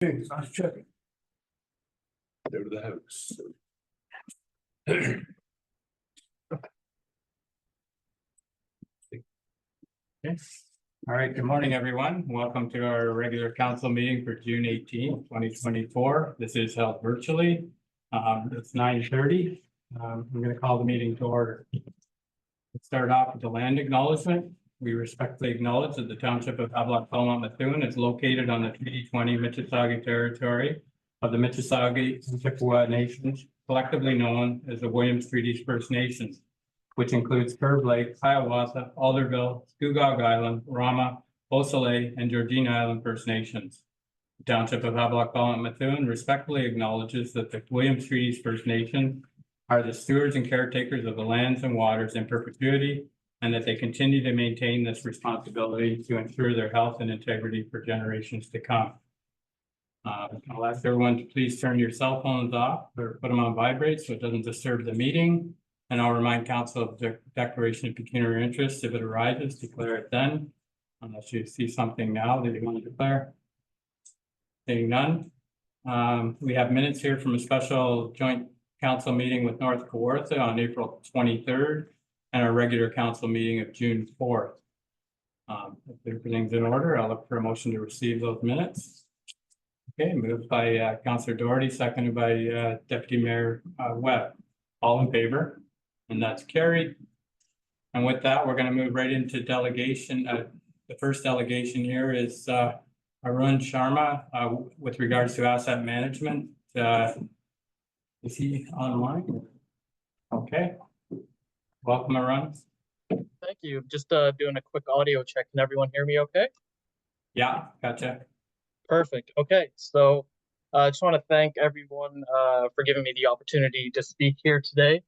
Okay, let's check. Go to the house. Okay. All right, good morning, everyone. Welcome to our regular council meeting for June 18, 2024. This is held virtually. It's 9:30. I'm going to call the meeting to order. Let's start off with the land acknowledgement. We respectfully acknowledge that the township of Havelock-Belmont-Methuen is located on the Treaty 20 Mississauga territory of the Mississauga and Chippewa Nations, collectively known as the Williams Treaties First Nations, which includes Curve Lake, Hiawatha, Alderville, Scugog Island, Rama, Beausoleil, and Georgina Island First Nations. The Township of Havelock-Belmont-Methuen respectfully acknowledges that the Williams Treaties First Nation are the stewards and caretakers of the lands and waters in perpetuity, and that they continue to maintain this responsibility to ensure their health and integrity for generations to come. I'll ask everyone to please turn your cell phones off or put them on vibrate so it doesn't disturb the meeting. And I'll remind council of the declaration of pecuniary interest. If it arises, declare it then, unless you see something now that you want to declare. Seeing none. We have minutes here from a special joint council meeting with North Kawartha on April 23rd and our regular council meeting of June 4th. If everything's in order, I'll look for a motion to receive those minutes. Okay, moved by Councillor Doherty, seconded by Deputy Mayor Webb. All in favor? And that's carried. And with that, we're going to move right into delegation. The first delegation here is Arun Sharma with regards to asset management. Is he online? Okay. Welcome, Arun. Thank you. Just doing a quick audio check. Can everyone hear me okay? Yeah, gotcha. Perfect. Okay, so I just want to thank everyone for giving me the opportunity to speak here today.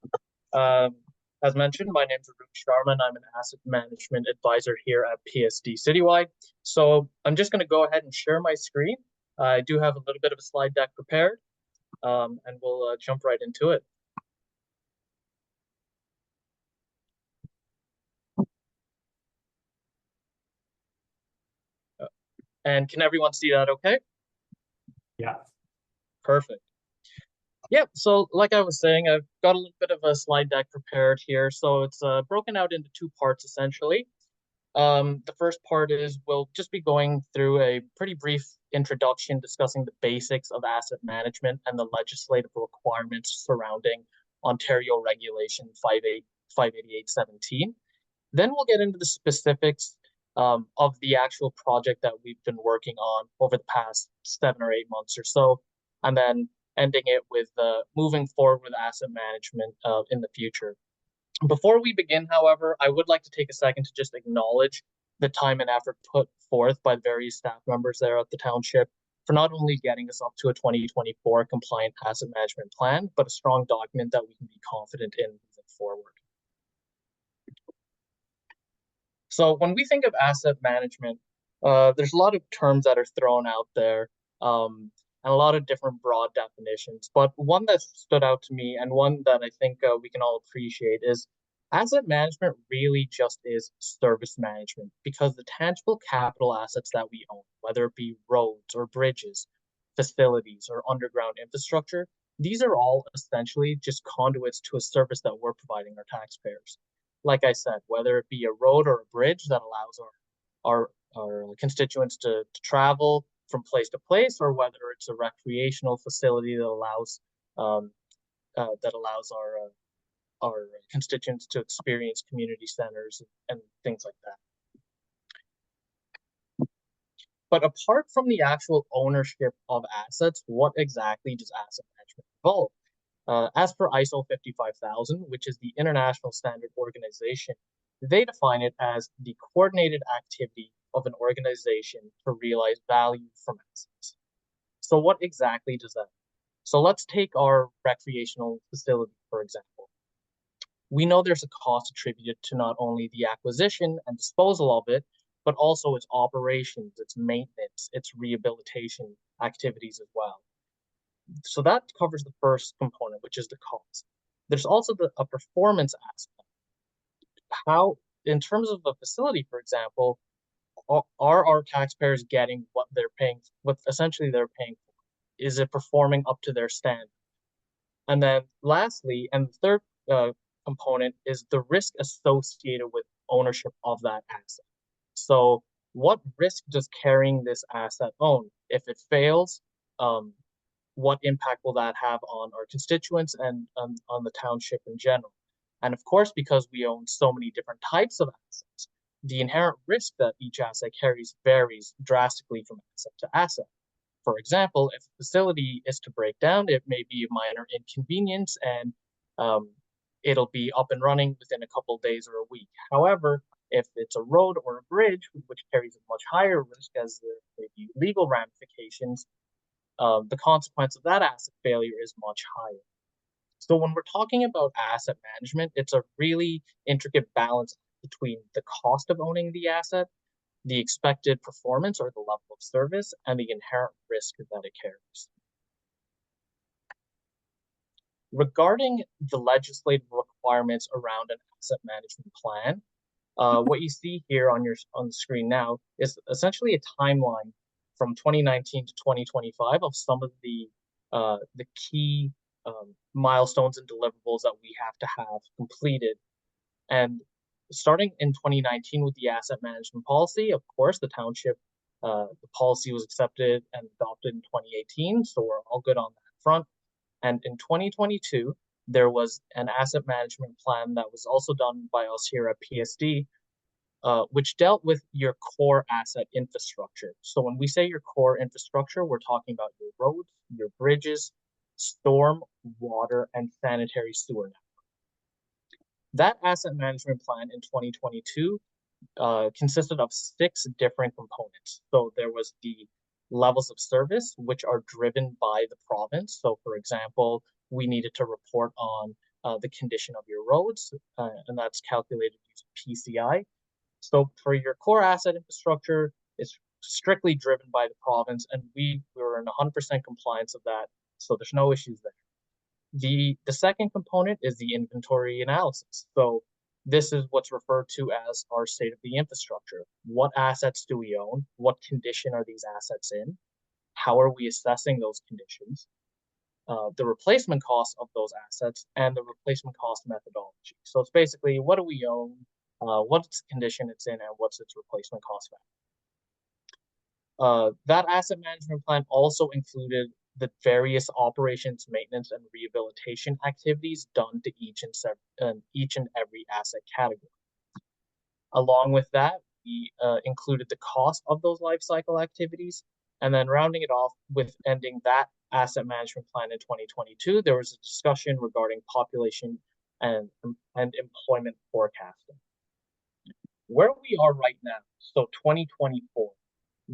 As mentioned, my name is Arun Sharma, and I'm an asset management advisor here at PSD Citywide. So I'm just going to go ahead and share my screen. I do have a little bit of a slide deck prepared, and we'll jump right into it. And can everyone see that okay? Yeah. Perfect. Yeah, so like I was saying, I've got a little bit of a slide deck prepared here. So it's broken out into two parts, essentially. The first part is we'll just be going through a pretty brief introduction discussing the basics of asset management and the legislative requirements surrounding Ontario Regulation 588-17. Then we'll get into the specifics of the actual project that we've been working on over the past 7 or 8 months or so, and then ending it with moving forward with asset management in the future. Before we begin, however, I would like to take a second to just acknowledge the time and effort put forth by various staff members there at the township for not only getting us up to a 2024 compliant asset management plan, but a strong document that we can be confident in moving forward. So when we think of asset management, there's a lot of terms that are thrown out there and a lot of different broad definitions. But one that stood out to me and one that I think we can all appreciate is asset management really just is service management, because the tangible capital assets that we own, whether it be roads or bridges, facilities or underground infrastructure, these are all essentially just conduits to a service that we're providing our taxpayers. Like I said, whether it be a road or a bridge that allows our constituents to travel from place to place, or whether it's a recreational facility that allows our constituents to experience community centers and things like that. But apart from the actual ownership of assets, what exactly does asset management involve? As per ISO 55000, which is the international standard organization, they define it as the coordinated activity of an organization to realize value from assets. So what exactly does that mean? So let's take our recreational facility, for example. We know there's a cost attributed to not only the acquisition and disposal of it, but also its operations, its maintenance, its rehabilitation activities as well. So that covers the first component, which is the cost. There's also a performance aspect. How, in terms of a facility, for example, are our taxpayers getting what they're paying, what essentially they're paying for? Is it performing up to their standard? And then lastly, and the third component is the risk associated with ownership of that asset. So what risk does carrying this asset own? If it fails, what impact will that have on our constituents and on the township in general? And of course, because we own so many different types of assets, the inherent risk that each asset carries varies drastically from asset to asset. For example, if a facility is to break down, it may be a minor inconvenience and it'll be up and running within a couple of days or a week. However, if it's a road or a bridge, which carries a much higher risk as there may be legal ramifications, the consequence of that asset failure is much higher. So when we're talking about asset management, it's a really intricate balance between the cost of owning the asset, the expected performance or the level of service, and the inherent risk that it carries. Regarding the legislative requirements around an asset management plan, what you see here on the screen now is essentially a timeline from 2019 to 2025 of some of the key milestones and deliverables that we have to have completed. And starting in 2019 with the asset management policy, of course, the township, the policy was accepted and adopted in 2018, so we're all good on that front. And in 2022, there was an asset management plan that was also done by us here at PSD, which dealt with your core asset infrastructure. So when we say your core infrastructure, we're talking about your roads, your bridges, storm, water, and sanitary sewer network. That asset management plan in 2022 consisted of 6 different components. So there was the levels of service, which are driven by the province. So for example, we needed to report on the condition of your roads, and that's calculated using PCI. So for your core asset infrastructure, it's strictly driven by the province, and we were in 100% compliance of that, so there's no issues there. The second component is the inventory analysis. So this is what's referred to as our state of the infrastructure. What assets do we own? What condition are these assets in? How are we assessing those conditions? The replacement cost of those assets and the replacement cost methodology. So it's basically, what do we own? What's the condition it's in, and what's its replacement cost value? That asset management plan also included the various operations, maintenance, and rehabilitation activities done to each and every asset category. Along with that, we included the cost of those life cycle activities, and then rounding it off with ending that asset management plan in 2022, there was a discussion regarding population and employment forecasting. Where we are right now, so 2024,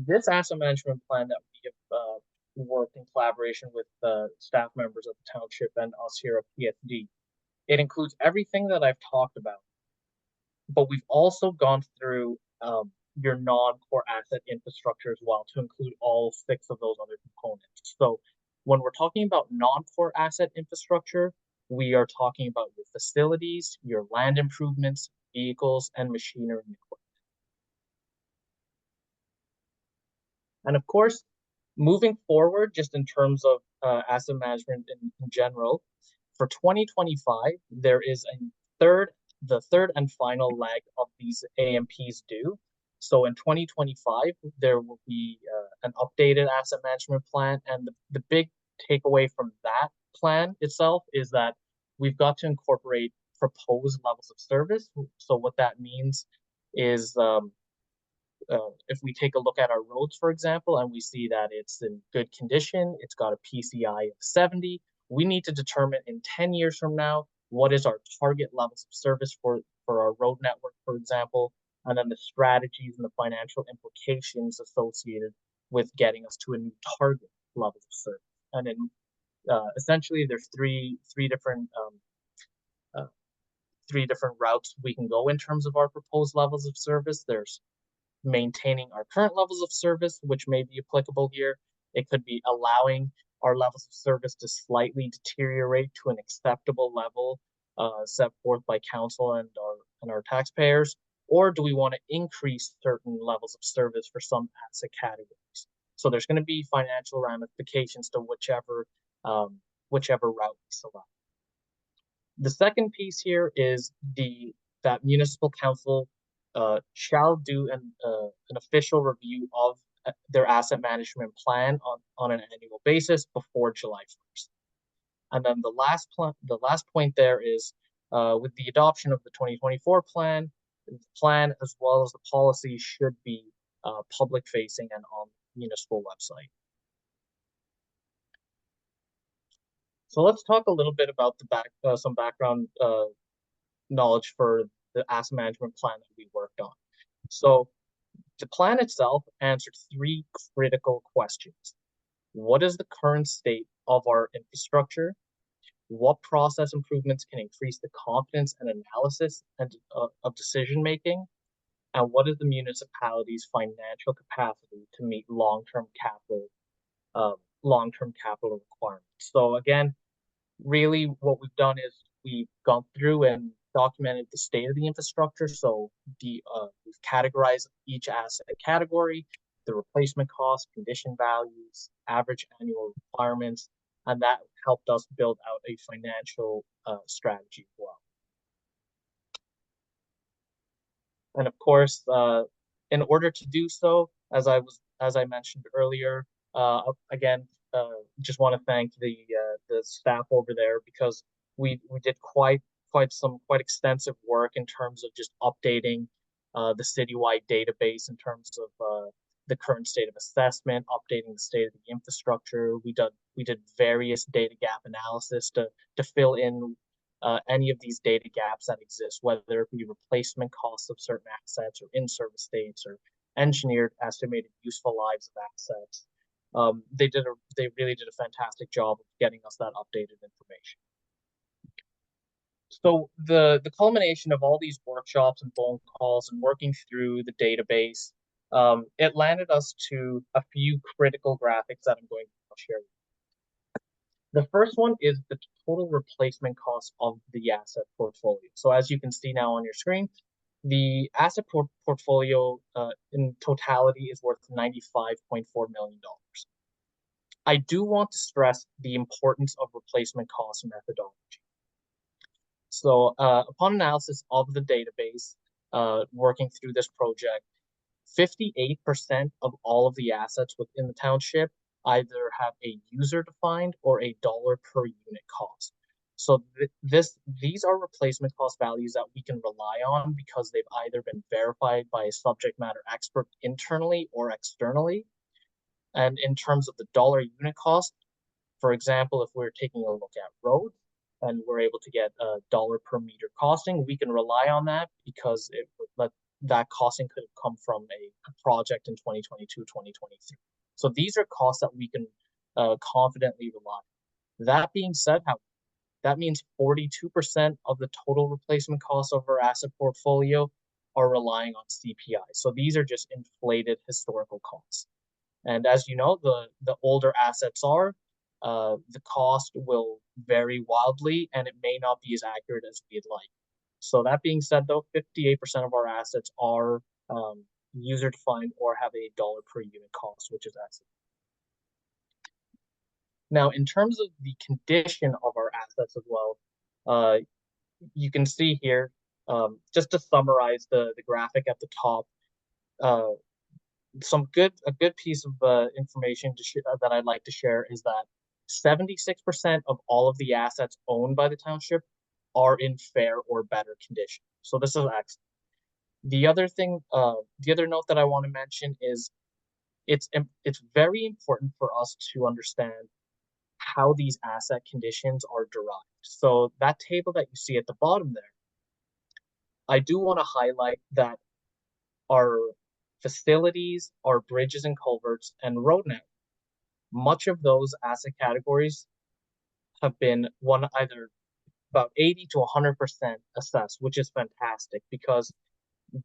this asset management plan that we have worked in collaboration with staff members of the township and us here at PSD, it includes everything that I've talked about, but we've also gone through your non-core asset infrastructure as well to include all 6 of those other components. So when we're talking about non-core asset infrastructure, we are talking about your facilities, your land improvements, vehicles, and machinery and equipment. And of course, moving forward, just in terms of asset management in general, for 2025, there is the third and final leg of these AMPs due. So in 2025, there will be an updated asset management plan. And the big takeaway from that plan itself is that we've got to incorporate proposed levels of service. So what that means is if we take a look at our roads, for example, and we see that it's in good condition, it's got a PCI of 70, we need to determine in 10 years from now, what is our target levels of service for our road network, for example, and then the strategies and the financial implications associated with getting us to a new target level of service. And then essentially there's three different routes we can go in terms of our proposed levels of service. There's maintaining our current levels of service, which may be applicable here. It could be allowing our levels of service to slightly deteriorate to an acceptable level set forth by council and our taxpayers, or do we want to increase certain levels of service for some asset categories? So there's going to be financial ramifications to whichever route we select. The second piece here is that municipal council shall do an official review of their asset management plan on an annual basis before July 1st. And then the last point there is with the adoption of the 2024 plan, the plan as well as the policy should be public facing and on the municipal website. So let's talk a little bit about some background knowledge for the asset management plan that we worked on. So the plan itself answered three critical questions. What is the current state of our infrastructure? What process improvements can increase the confidence and analysis of decision making? And what is the municipality's financial capacity to meet long-term capital requirements? So again, really what we've done is we've gone through and documented the state of the infrastructure. So we've categorized each asset category, the replacement cost, condition values, average annual requirements, and that helped us build out a financial strategy as well. And of course, in order to do so, as I mentioned earlier, again, just want to thank the staff over there, because we did quite extensive work in terms of just updating the citywide database in terms of the current state of assessment, updating the state of the infrastructure. We did various data gap analysis to fill in any of these data gaps that exist, whether it be replacement costs of certain assets or in-service states or engineered estimated useful lives of assets. They really did a fantastic job of getting us that updated information. So the culmination of all these workshops and phone calls and working through the database, it landed us to a few critical graphics that I'm going to share with you. The first one is the total replacement cost of the asset portfolio. So as you can see now on your screen, the asset portfolio in totality is worth $95.4 million. I do want to stress the importance of replacement cost methodology. So upon analysis of the database, working through this project, 58% of all of the assets within the township either have a user-defined or a dollar per unit cost. So these are replacement cost values that we can rely on because they've either been verified by a subject matter expert internally or externally. And in terms of the dollar unit cost, for example, if we're taking a look at roads and we're able to get a dollar per meter costing, we can rely on that because that costing could have come from a project in 2022, 2023. So these are costs that we can confidently rely on. That being said, that means 42% of the total replacement costs of our asset portfolio are relying on CPI. So these are just inflated historical costs. And as you know, the older assets are, the cost will vary wildly and it may not be as accurate as we'd like. So that being said, though, 58% of our assets are user-defined or have a dollar per unit cost, which is excellent. Now, in terms of the condition of our assets as well, you can see here, just to summarize the graphic at the top, a good piece of information that I'd like to share is that 76% of all of the assets owned by the township are in fair or better condition. So this is excellent. The other note that I want to mention is it's very important for us to understand how these asset conditions are derived. So that table that you see at the bottom there, I do want to highlight that our facilities, our bridges and culverts, and road network, much of those asset categories have been either about 80 to 100% assessed, which is fantastic because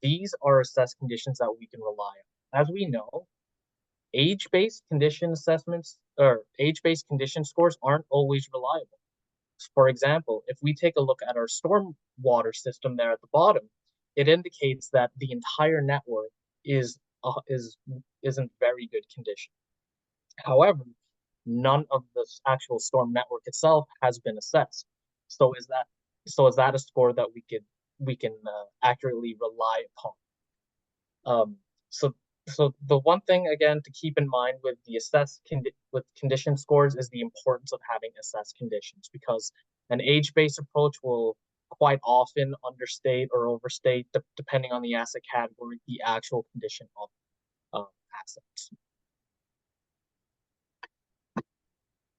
these are assessed conditions that we can rely on. As we know, age-based condition assessments or age-based condition scores aren't always reliable. For example, if we take a look at our storm water system there at the bottom, it indicates that the entire network is in very good condition. However, none of the actual storm network itself has been assessed. So is that a score that we can accurately rely upon? So the one thing again to keep in mind with the condition scores is the importance of having assessed conditions, because an age-based approach will quite often understate or overstate, depending on the asset category, the actual condition of assets.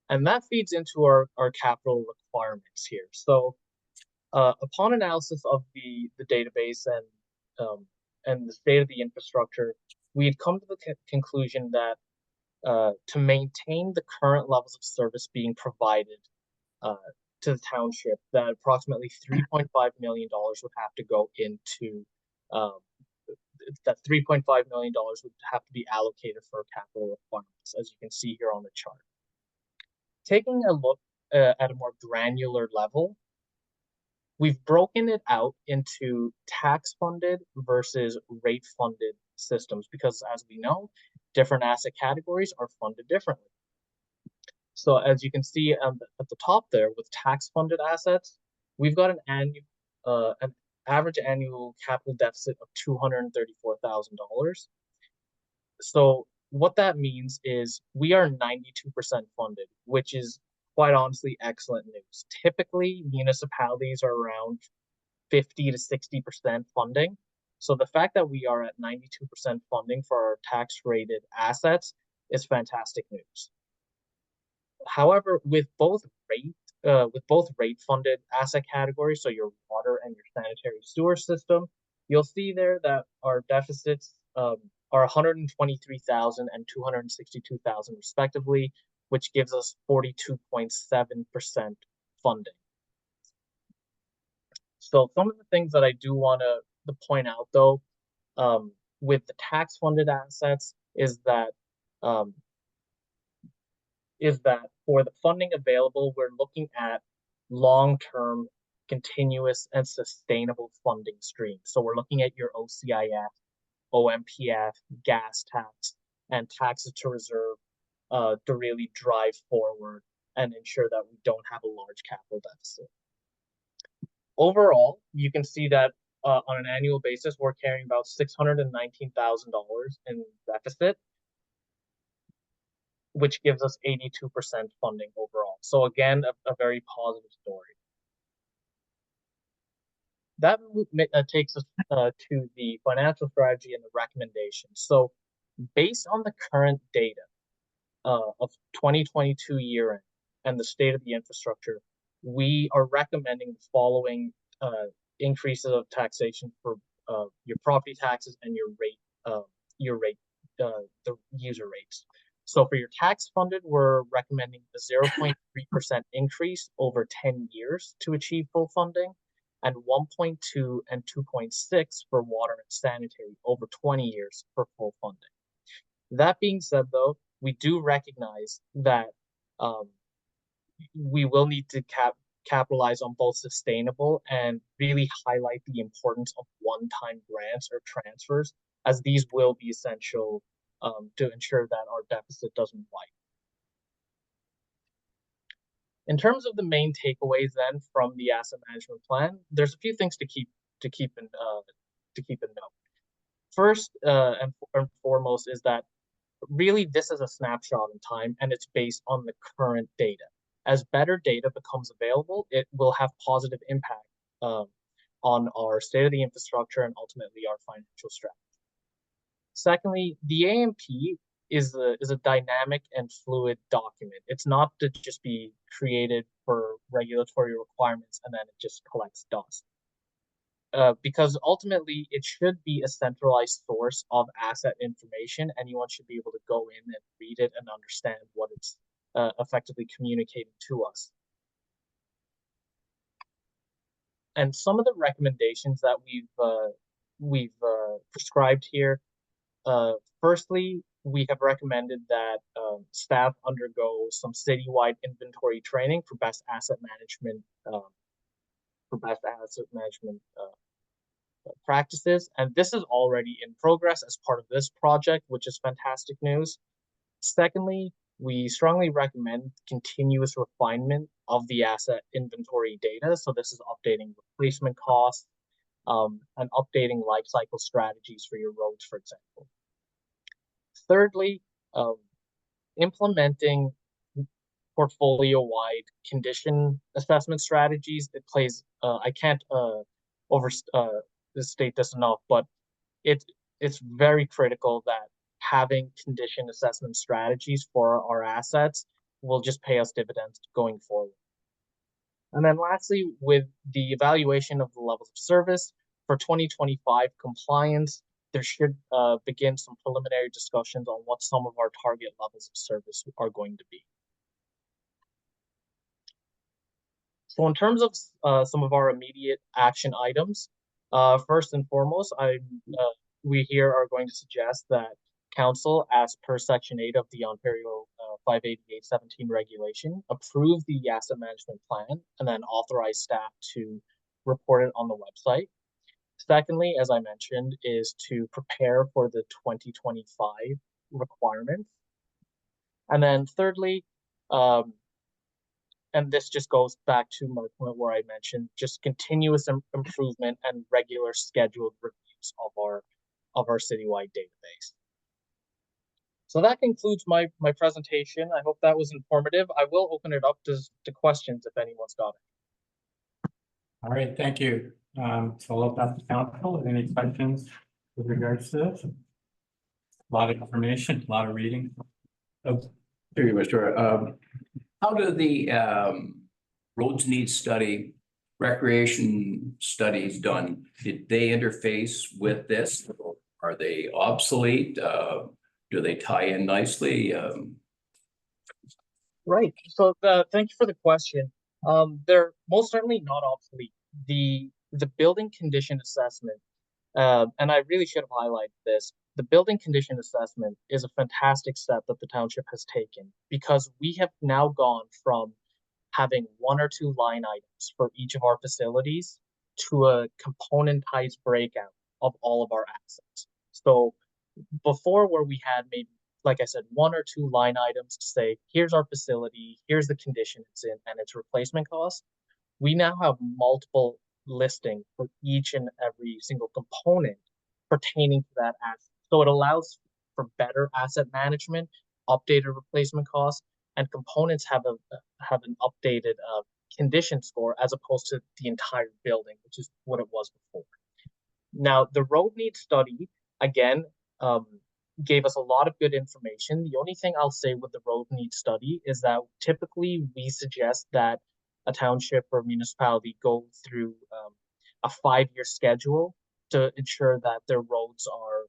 And that feeds into our capital requirements here. So upon analysis of the database and the state of the infrastructure, we've come to the conclusion that to maintain the current levels of service being provided to the township, that approximately $3.5 million would have to go into that $3.5 million would have to be allocated for capital requirements, as you can see here on the chart. Taking a look at a more granular level, we've broken it out into tax-funded versus rate-funded systems, because as we know, different asset categories are funded differently. So as you can see at the top there, with tax-funded assets, we've got an average annual capital deficit of $234,000. So what that means is we are 92% funded, which is quite honestly excellent news. Typically, municipalities are around 50 to 60% funding. So the fact that we are at 92% funding for our tax-rated assets is fantastic news. However, with both rate-funded asset categories, so your water and your sanitary sewer system, you'll see there that our deficits are 123,000 and 262,000 respectively, which gives us 42.7% funding. So some of the things that I do want to point out, though, with the tax-funded assets is that for the funding available, we're looking at long-term, continuous, and sustainable funding streams. So we're looking at your OCIF, OMPF, gas tax, and taxes to reserve to really drive forward and ensure that we don't have a large capital deficit. Overall, you can see that on an annual basis, we're carrying about $619,000 in deficit, which gives us 82% funding overall. So again, a very positive story. That takes us to the financial strategy and the recommendations. So based on the current data of 2022 year end and the state of the infrastructure, we are recommending the following increases of taxation for your property taxes and the user rates. So for your tax funded, we're recommending a 0.3% increase over 10 years to achieve full funding, and 1.2 and 2.6 for water and sanitary over 20 years for full funding. That being said, though, we do recognize that we will need to capitalize on both sustainable and really highlight the importance of one-time grants or transfers, as these will be essential to ensure that our deficit doesn't widen. In terms of the main takeaways then from the asset management plan, there's a few things to keep in note. First and foremost is that really this is a snapshot in time, and it's based on the current data. As better data becomes available, it will have positive impact on our state of the infrastructure and ultimately our financial strategy. Secondly, the AMP is a dynamic and fluid document. It's not to just be created for regulatory requirements and then it just collects dust. Because ultimately it should be a centralized source of asset information. Anyone should be able to go in and read it and understand what it's effectively communicating to us. And some of the recommendations that we've prescribed here. Firstly, we have recommended that staff undergo some citywide inventory training for best asset management practices, and this is already in progress as part of this project, which is fantastic news. Secondly, we strongly recommend continuous refinement of the asset inventory data. So this is updating replacement costs and updating life cycle strategies for your roads, for example. Thirdly, implementing portfolio-wide condition assessment strategies. It plays, I can't overstate this enough, but it's very critical that having condition assessment strategies for our assets will just pay us dividends going forward. And then lastly, with the evaluation of the levels of service for 2025 compliance, there should begin some preliminary discussions on what some of our target levels of service are going to be. So in terms of some of our immediate action items, first and foremost, we here are going to suggest that Council, as per Section 8 of the Ontario 588-17 regulation, approve the asset management plan and then authorize staff to report it on the website. Secondly, as I mentioned, is to prepare for the 2025 requirements. And then thirdly, and this just goes back to my point where I mentioned just continuous improvement and regular scheduled reviews of our citywide database. So that concludes my presentation. I hope that was informative. I will open it up to questions if anyone's got it. All right, thank you. So I'll open up to council. Any questions with regards to this? A lot of information, a lot of reading. Thank you, Mr. How do the roads needs study, recreation studies done? Did they interface with this? Are they obsolete? Do they tie in nicely? Right. So thank you for the question. They're most certainly not obsolete. The building condition assessment, and I really should have highlighted this. The building condition assessment is a fantastic step that the township has taken because we have now gone from having 1 or 2 line items for each of our facilities to a componentized breakout of all of our assets. So before, where we had maybe, like I said, 1 or 2 line items to say, here's our facility, here's the condition it's in, and its replacement cost, we now have multiple listing for each and every single component pertaining to that asset. So it allows for better asset management, updated replacement costs, and components have an updated condition score as opposed to the entire building, which is what it was before. Now, the road needs study, again, gave us a lot of good information. The only thing I'll say with the road needs study is that typically we suggest that a township or municipality go through a 5-year schedule to ensure that their roads are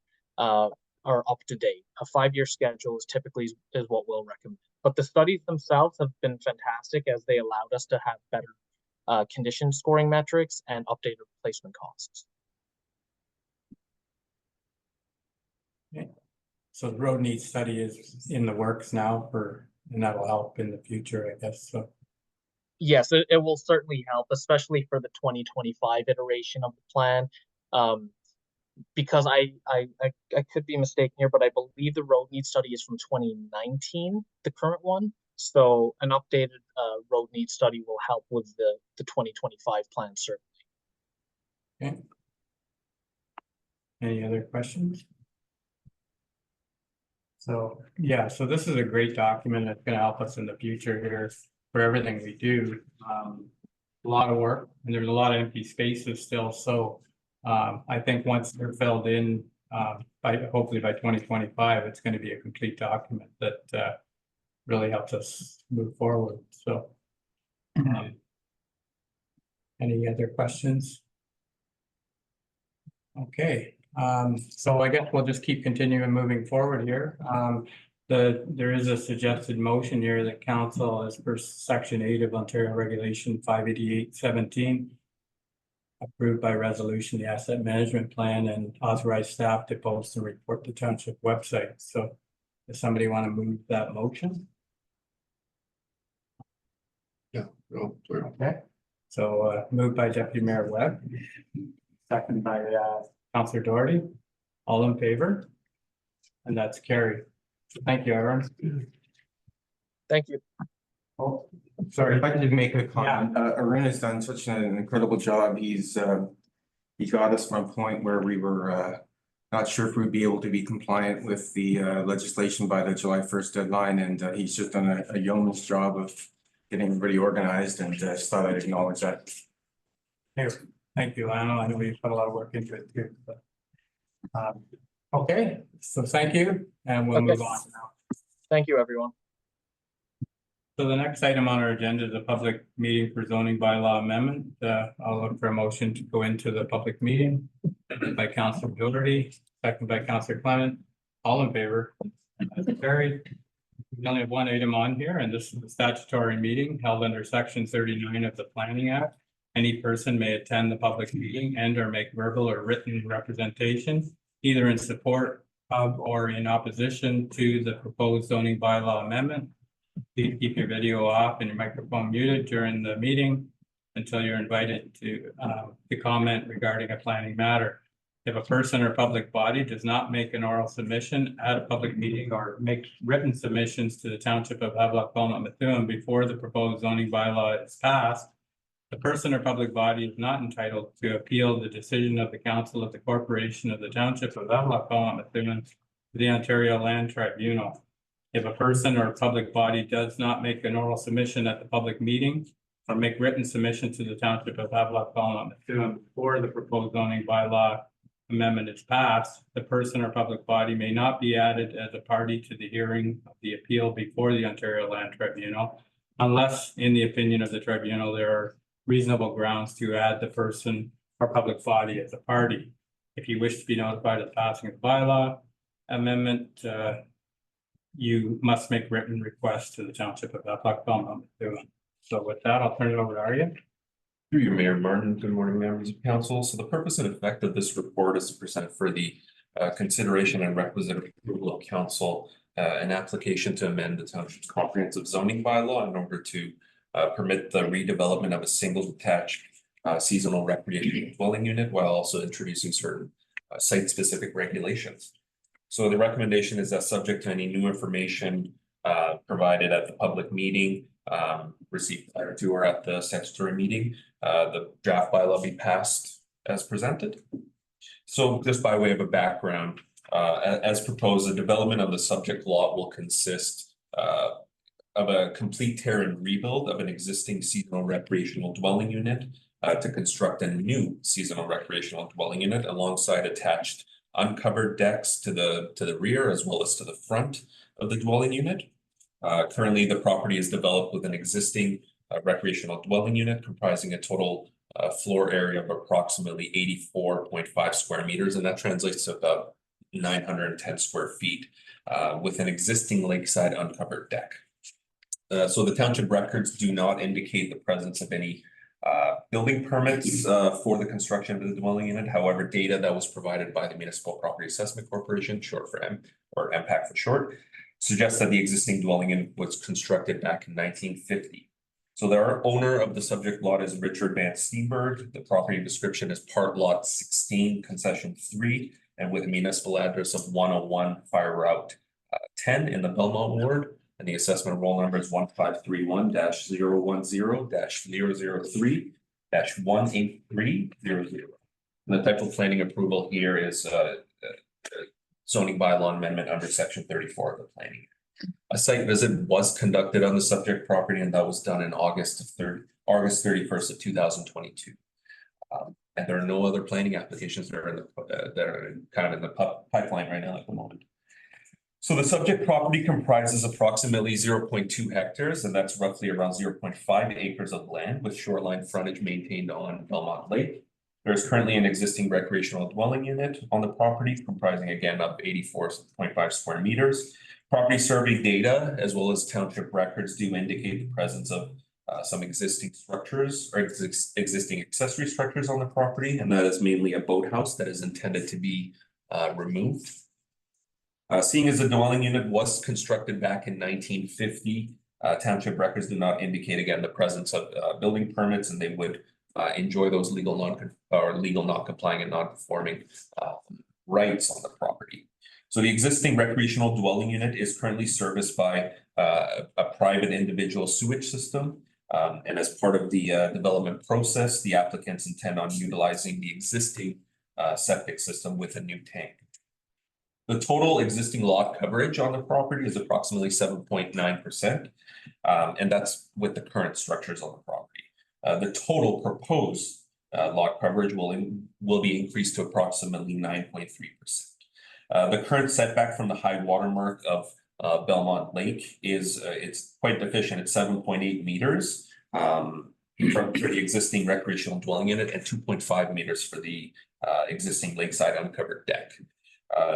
up to date. A 5-year schedule is typically is what we'll recommend. But the studies themselves have been fantastic as they allowed us to have better condition scoring metrics and updated replacement costs. Okay. So the road needs study is in the works now and that will help in the future, I guess. So yes, it will certainly help, especially for the 2025 iteration of the plan. Because I could be mistaken here, but I believe the road needs study is from 2019, the current one. So an updated road needs study will help with the 2025 plan, certainly. okay. Any other questions? So yeah, so this is a great document that's going to help us in the future here for everything we do. A lot of work, and there's a lot of empty spaces still. So I think once they're filled in, hopefully by 2025, it's going to be a complete document that really helps us move forward. So any other questions? Okay. So I guess we'll just keep continuing moving forward here. There is a suggested motion here that council, as per Section 8 of Ontario Regulation 588-17, approved by resolution the asset management plan and authorize staff to post and report the township website. So does somebody want to move that motion? Yeah, no, sorry. Okay. So moved by Deputy Mayor Webb. second by Councillor Doherty. All in favor? And that's carried. Thank you, everyone. Thank you. Oh, Sorry, sorry. if I could just make a comment, Arun has done such an incredible job. He got us from a point where we were not sure if we'd be able to be compliant with the legislation by the July 1st deadline, and he's just done a yeoman's job of getting everybody organized, and just thought I'd acknowledge that. Thank you, Lionel. I know you put a lot of work into it too. But, okay, so thank you, and we'll move on now. Thank you, everyone. So the next item on our agenda is a public meeting for zoning bylaw amendment. I'll look for a motion to go into the public meeting by Councillor Doherty, second by Councillor Clement. All in favor? That's carried. We only have one item on here, and this is the statutory meeting held under section 39 of the Planning Act. Any person may attend the public meeting and or make verbal or written representation, either in support of or in opposition to the proposed zoning bylaw amendment. Please keep your video off and your microphone muted during the meeting until you're invited to comment regarding a planning matter. If a person or public body does not make an oral submission at a public meeting or make written submissions to the Township of Havelock-Belmont-Methuen before the proposed zoning bylaw is passed, the person or public body is not entitled to appeal the decision of the Council of the Corporation of the Township of Havelock-Belmont-Methuen to the Ontario Land Tribunal. If a person or public body does not make an oral submission at the public meeting or make written submission to the Township of Havelock-Belmont-Methuen before the proposed zoning bylaw amendment is passed, the person or public body may not be added as a party to the hearing of the appeal before the Ontario Land Tribunal, unless, in the opinion of the tribunal, there are reasonable grounds to add the person or public body as a party. If you wish to be notified of the passing of the bylaw amendment, you must make written requests to the Township of Havelock-Belmont-Methuen. So with that, I'll turn it over to Arya. Through you, Mayor Martin. Good morning, members of council. So the purpose and effect of this report is to present for the consideration and requisite approval of council an application to amend the township's comprehensive zoning bylaw in order to permit the redevelopment of a single detached seasonal recreational dwelling unit while also introducing certain site-specific regulations. So the recommendation is that, subject to any new information provided at the public meeting, received prior to or at the statutory meeting, the draft bylaw be passed as presented. So just by way of a background, as proposed, the development of the subject lot will consist of a complete tear and rebuild of an existing seasonal recreational dwelling unit to construct a new seasonal recreational dwelling unit alongside attached uncovered decks to the rear as well as to the front of the dwelling unit. Currently, the property is developed with an existing recreational dwelling unit comprising a total floor area of approximately 84.5 square meters, and that translates to about 910 square feet with an existing lakeside uncovered deck. So the township records do not indicate the presence of any building permits for the construction of the dwelling unit. However, data that was provided by the Municipal Property Assessment Corporation, short for MPAC for short, suggests that the existing dwelling unit was constructed back in 1950. So the owner of the subject lot is Richard Van Steenberg. The property description is part lot 16, concession 3, and with a municipal address of 101 Fire Route 10 in the Belmont Ward. And the assessment roll number is 1531-010-003-18300. And the type of planning approval here is zoning bylaw amendment under section 34 of the planning. A site visit was conducted on the subject property, and that was done in August 31st of 2022. And there are no other planning applications that are in the kind of in the pipeline right now at the moment. So the subject property comprises approximately 0.2 hectares, and that's roughly around 0.5 acres of land with shoreline frontage maintained on Belmont Lake. There's currently an existing recreational dwelling unit on the property comprising again of 84.5 square meters. Property survey data as well as township records do indicate the presence of some existing structures or existing accessory structures on the property, and that is mainly a boathouse that is intended to be removed. Seeing as the dwelling unit was constructed back in 1950, township records do not indicate again the presence of building permits, and they would enjoy those legal non-complying and non-conforming rights on the property. So the existing recreational dwelling unit is currently serviced by a private individual sewage system. And as part of the development process, the applicants intend on utilizing the existing septic system with a new tank. The total existing lot coverage on the property is approximately 7.9%. And that's with the current structures on the property. The total proposed lot coverage will be increased to approximately 9.3%. The current setback from the high water mark of Belmont Lake is it's quite deficient. It's 7.8 meters for the existing recreational dwelling unit and 2.5 meters for the existing lakeside uncovered deck.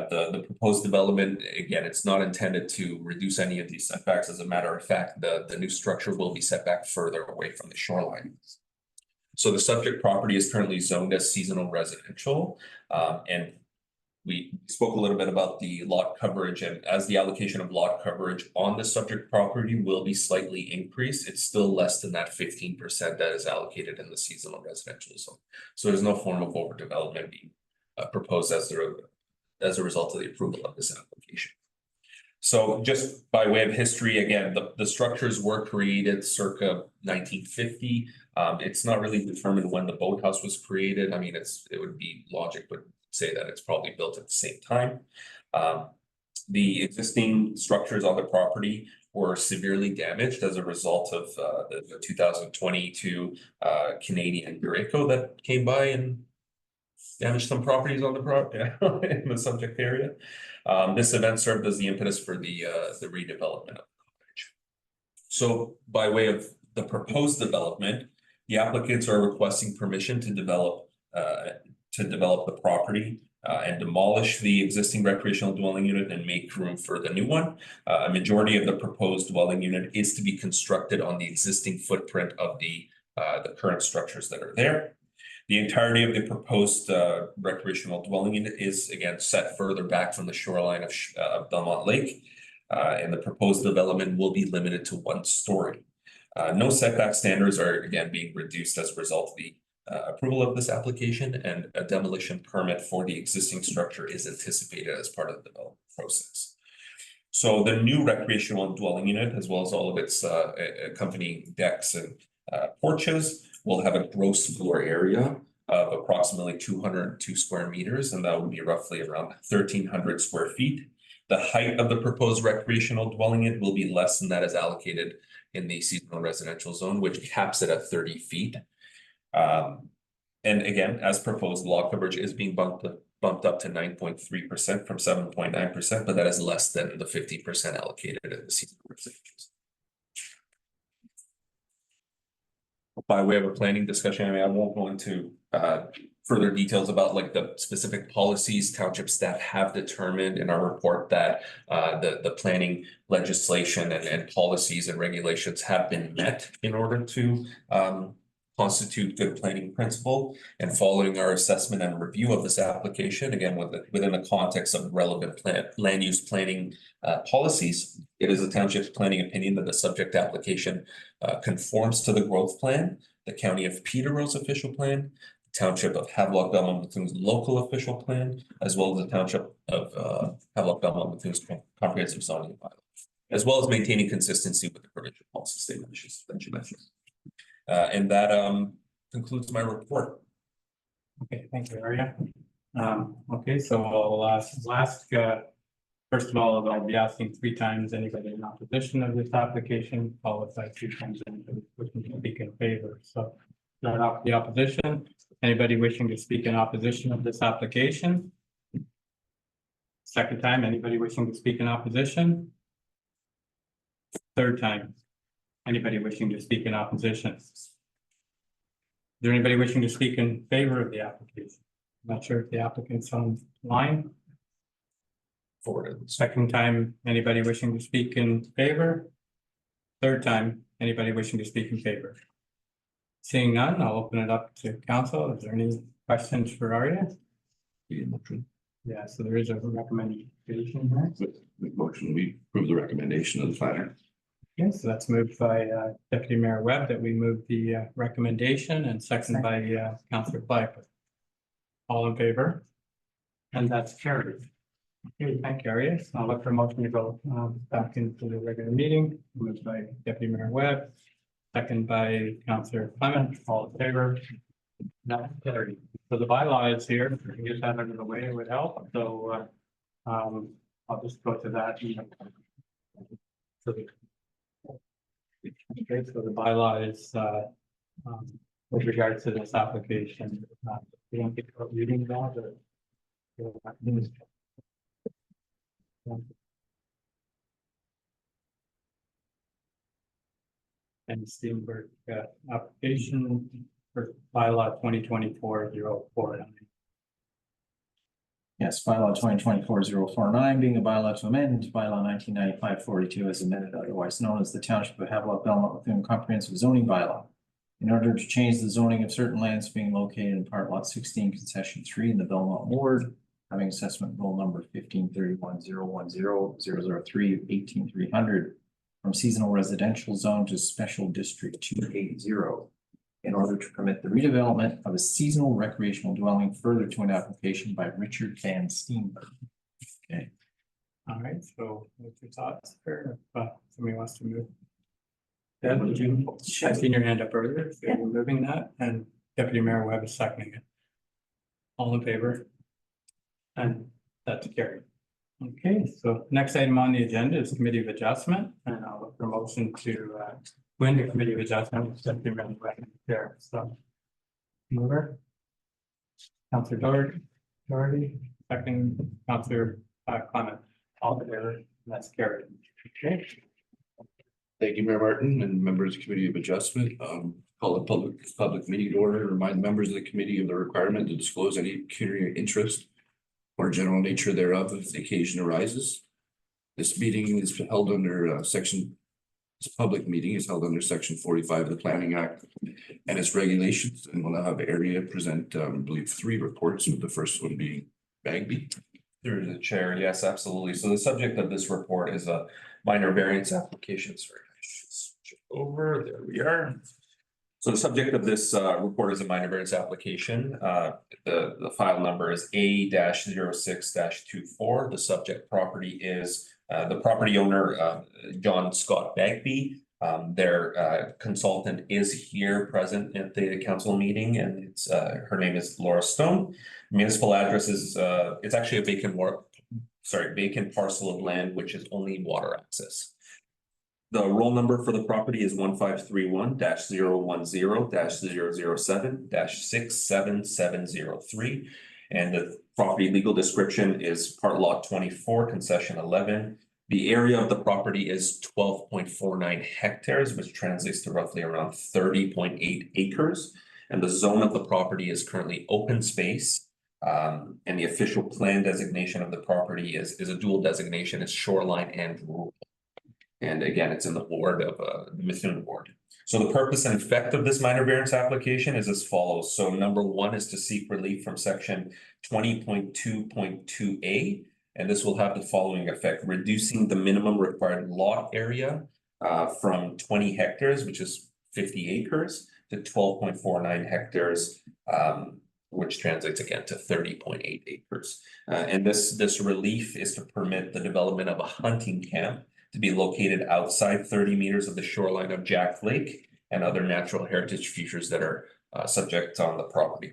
The proposed development, again, it's not intended to reduce any of these setbacks. As a matter of fact, the new structure will be set back further away from the shoreline. So the subject property is currently zoned as seasonal residential, and we spoke a little bit about the lot coverage, and as the allocation of lot coverage on the subject property will be slightly increased, it's still less than that 15% that is allocated in the seasonal residential zone. So there's no form of overdevelopment being proposed as a result of the approval of this application. So just by way of history, again, the structures were created circa 1950. It's not really determined when the boathouse was created. I mean, it would be logic, but say that it's probably built at the same time. The existing structures on the property were severely damaged as a result of the 2022 Canadian derecho that came by and damaged some properties on the property in the subject area. This event served as the impetus for the redevelopment of the cottage. So by way of the proposed development, the applicants are requesting permission to develop the property and demolish the existing recreational dwelling unit and make room for the new one. A majority of the proposed dwelling unit is to be constructed on the existing footprint of the current structures that are there. The entirety of the proposed recreational dwelling unit is again set further back from the shoreline of Belmont Lake, and the proposed development will be limited to 1 story. No setback standards are again being reduced as a result of the approval of this application, and a demolition permit for the existing structure is anticipated as part of the development process. So the new recreational dwelling unit, as well as all of its accompanying decks and porches, will have a gross floor area of approximately 202 square meters, and that would be roughly around 1,300 square feet. The height of the proposed recreational dwelling unit will be less than that is allocated in the seasonal residential zone, which caps it at 30 feet. And again, as proposed, lot coverage is being bumped up to 9.3% from 7.9%, but that is less than the 50% allocated in the seasonal residential zone. By way of a planning discussion, I mean, I won't go into further details about like the specific policies township staff have determined in our report that the planning legislation and policies and regulations have been met in order to constitute good planning principle. And following our assessment and review of this application, again, within the context of relevant land use planning policies, it is the township's planning opinion that the subject application conforms to the growth plan, the County of Peterborough's official plan, the Township of Havelock-Belmont-Methuen's local official plan, as well as the Township of Havelock-Belmont-Methuen's comprehensive zoning bylaw, as well as maintaining consistency with the provincial policy statement that you mentioned. And that concludes my report. Okay, thank you, Arya. Okay, so I'll ask, first of all, I'll be asking 3 times anybody in opposition of this application, followed by 2 times anybody wishing to speak in favor. So start off the opposition. Anybody wishing to speak in opposition of this application? Second time, anybody wishing to speak in opposition? Third time, anybody wishing to speak in opposition? Is there anybody wishing to speak in favor of the application? I'm not sure if the applicant's online. Forward. Second time, anybody wishing to speak in favor? Third time, anybody wishing to speak in favor? Seeing none, I'll open it up to council. Is there any questions for Arya? Yeah, so there is a recommendation here. With motion, we approve the recommendation of the planner. Yes, so that's moved by Deputy Mayor Webb that we move the recommendation and second by Councillor Clark. All in favor? And that's carried. Okay, thank you, Arias. I'll look for a motion to go back into the regular meeting, moved by Deputy Mayor Webb, second by Councillor Clement. All in favor? Not carried. So the bylaw is here. If we can get that out of the way, it would help. So I'll just go to that. So okay, so the bylaw is with regard to this application. We don't get to reading that or. And Steenberg application for bylaw 2024-049. Yes, bylaw 2024-049 being a bylaw to amend bylaw 1995-42 as amended, otherwise known as the Township of Havelock-Belmont-Methuen Comprehensive Zoning Bylaw. In order to change the zoning of certain lands being located in part lot 16, concession 3 in the Belmont Ward, having assessment roll number 1531-010-003-18300 from seasonal residential zone to special district 280. In order to permit the redevelopment of a seasonal recreational dwelling further to an application by Richard Van Steenberg. Okay. All right, so what's your thoughts there? If somebody wants to move. Deb, would you, I've seen your hand up earlier, so you're moving that, and Deputy Mayor Webb is seconding it. All in favor? And that's carried. Okay, so next item on the agenda is Committee of Adjustment, and I'll look for motion to win the Committee of Adjustment with Deputy Mayor Webb there. So mover. Councillor Doherty, second Councillor Clement. All in favor? And that's carried. Okay. Thank you, Mayor Martin and members of the Committee of Adjustment. Call a public meeting to order, remind members of the committee of the requirement to disclose any pecuniary interest or general nature thereof if the occasion arises. This meeting is held under this public meeting is held under section 45 of the Planning Act and its regulations, and we'll now have area present, I believe 3 reports, with the first one being Bagby. Through the chair, yes, absolutely. So the subject of this report is a minor variance application. Sorry, I should switch over. There we are. So the subject of this report is a minor variance application. The file number is A-06-24. The subject property is the property owner, John Scott Bagby. Their consultant is here present at the council meeting, and it's her name is Laura Stone. Municipal address is it's actually a vacant parcel of land which is only water access. The roll number for the property is 1531-010-007-67703. And the property legal description is part lot 24, concession 11. The area of the property is 12.49 hectares, which translates to roughly around 30.8 acres. And the zone of the property is currently open space. And the official plan designation of the property is a dual designation. It's shoreline and rural. And again, it's in the ward of the Methuen ward. So the purpose and effect of this minor variance application is as follows. So number 1 is to seek relief from section 20.2.2A. And this will have the following effect: reducing the minimum required lot area from 20 hectares, which is 50 acres, to 12.49 hectares, which translates again to 30.8 acres. And this relief is to permit the development of a hunting camp to be located outside 30 meters of the shoreline of Jack Lake and other natural heritage features that are subject on the property.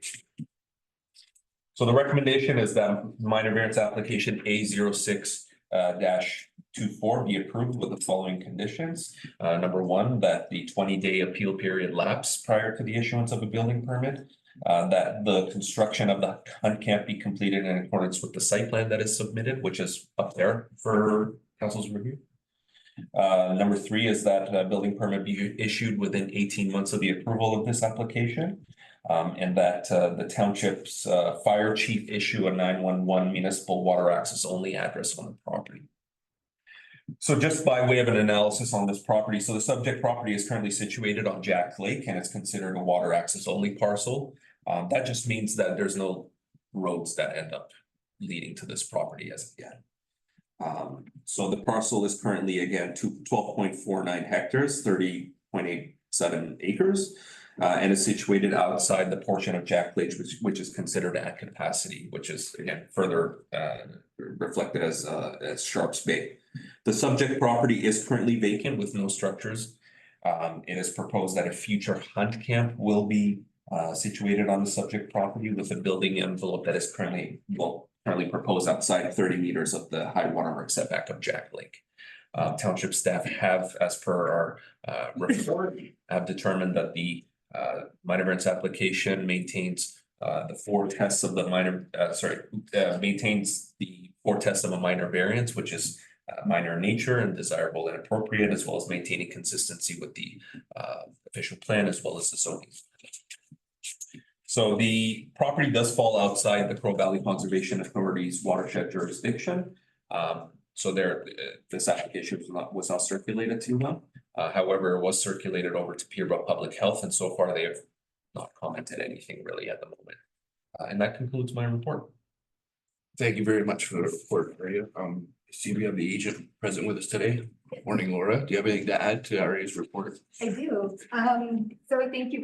So the recommendation is that minor variance application A-06-24 be approved with the following conditions. Number 1, that the 20-day appeal period lapse prior to the issuance of a building permit. That the construction of the hunt camp be completed in accordance with the site plan that is submitted, which is up there for council's review. Number 3 is that a building permit be issued within 18 months of the approval of this application. And that the township's fire chief issue a 911 municipal water access only address on the property. So just by way of an analysis on this property, so the subject property is currently situated on Jack Lake and it's considered a water access only parcel. That just means that there's no roads that end up leading to this property as of yet. So the parcel is currently again 12.49 hectares, 30.87 acres. And is situated outside the portion of Jack Lake, which is considered at capacity, which is again further reflected as Sharps Bay. The subject property is currently vacant with no structures. It is proposed that a future hunt camp will be situated on the subject property with a building envelope that is currently proposed outside 30 meters of the high watermark setback of Jack Lake. Township staff have, as per our report, have determined that the minor variance application maintains the four tests of the maintains the four tests of a minor variance, which is minor in nature and desirable and appropriate, as well as maintaining consistency with the official plan as well as the zoning. So the property does fall outside the Crow Valley Conservation Authority's watershed jurisdiction. So this application was not circulated to them. However, it was circulated over to Peterborough Public Health, and so far they have not commented anything really at the moment. And that concludes my report. Thank you very much for the report, Maria. I see we have the agent present with us today. Morning, Laura. Do you have anything to add to Aria's report? I do. So thank you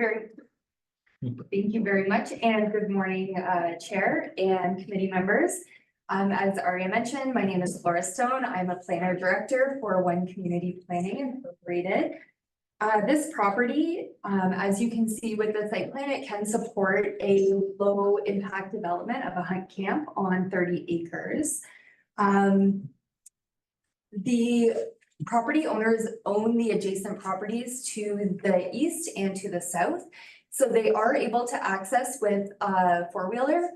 very much, and good morning, Chair and committee members. As Aria mentioned, my name is Laura Stone. I'm a planner director for One Community Planning Incorporated. This property, as you can see with the site plan, it can support a low impact development of a hunt camp on 30 acres. The property owners own the adjacent properties to the east and to the south. So they are able to access with a four-wheeler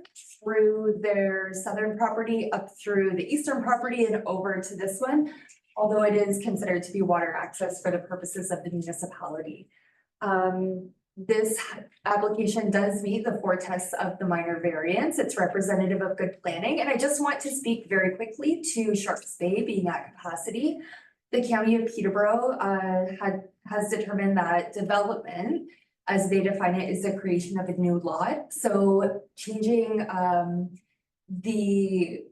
through their southern property up through the eastern property and over to this one, although it is considered to be water access for the purposes of the municipality. This application does meet the four tests of the minor variance. It's representative of good planning. And I just want to speak very quickly to Sharps Bay being at capacity. The County of Peterborough has determined that development, as they define it, is the creation of a new lot. So changing the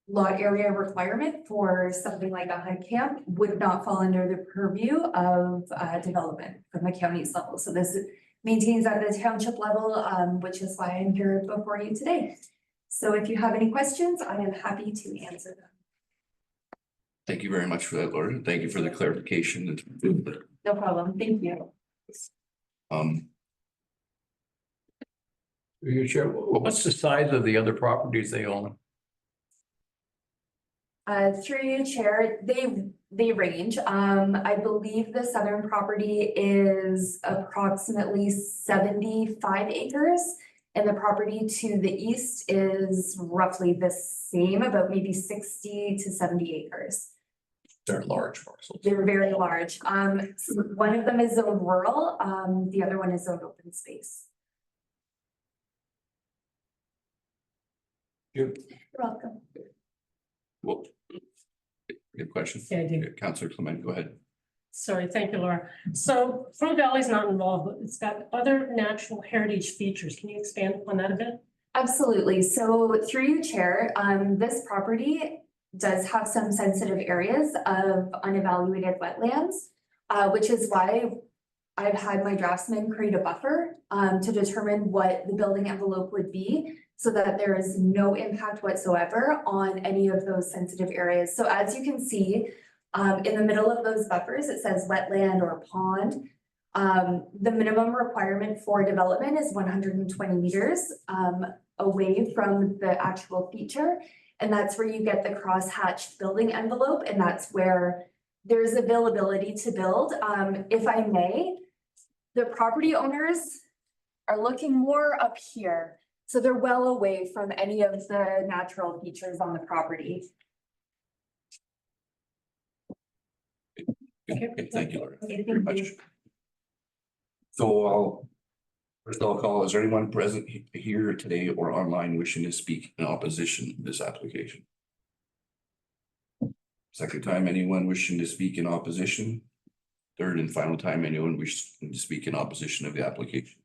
lot area requirement for something like a hunt camp would not fall under the purview of development from the county's level. So this maintains at the township level, which is why I'm here before you today. So if you have any questions, I am happy to answer them. Thank you very much for that, Laura. Thank you for the clarification. No problem. Thank you. Through your chair, what's the size of the other properties they own? Through you, Chair, they range. I believe the southern property is approximately 75 acres. And the property to the east is roughly the same, about maybe 60 to 70 acres. They're large parcels. They're very large. So one of them is zoned rural, the other one is zoned open space. You're welcome. Well, good question. Yeah, I do. Councillor Clement, go ahead. Sorry, thank you, Laura. So Crow Valley's not involved, but it's got other natural heritage features. Can you expand upon that a bit? Absolutely. So through you, Chair, this property does have some sensitive areas of unevaluated wetlands, which is why I've had my draftsman create a buffer to determine what the building envelope would be so that there is no impact whatsoever on any of those sensitive areas. So as you can see, in the middle of those buffers, it says wetland or pond. The minimum requirement for development is 120 meters away from the actual feature. And that's where you get the cross-hatched building envelope, and that's where there's availability to build. If I may, the property owners are looking more up here. So they're well away from any of the natural features on the property. Okay, thank you, Laura. Okay, Very thank much. you. So first I'll call, is there anyone present here today or online wishing to speak in opposition to this application? Second time, anyone wishing to speak in opposition? Third and final time, anyone wishing to speak in opposition of the application?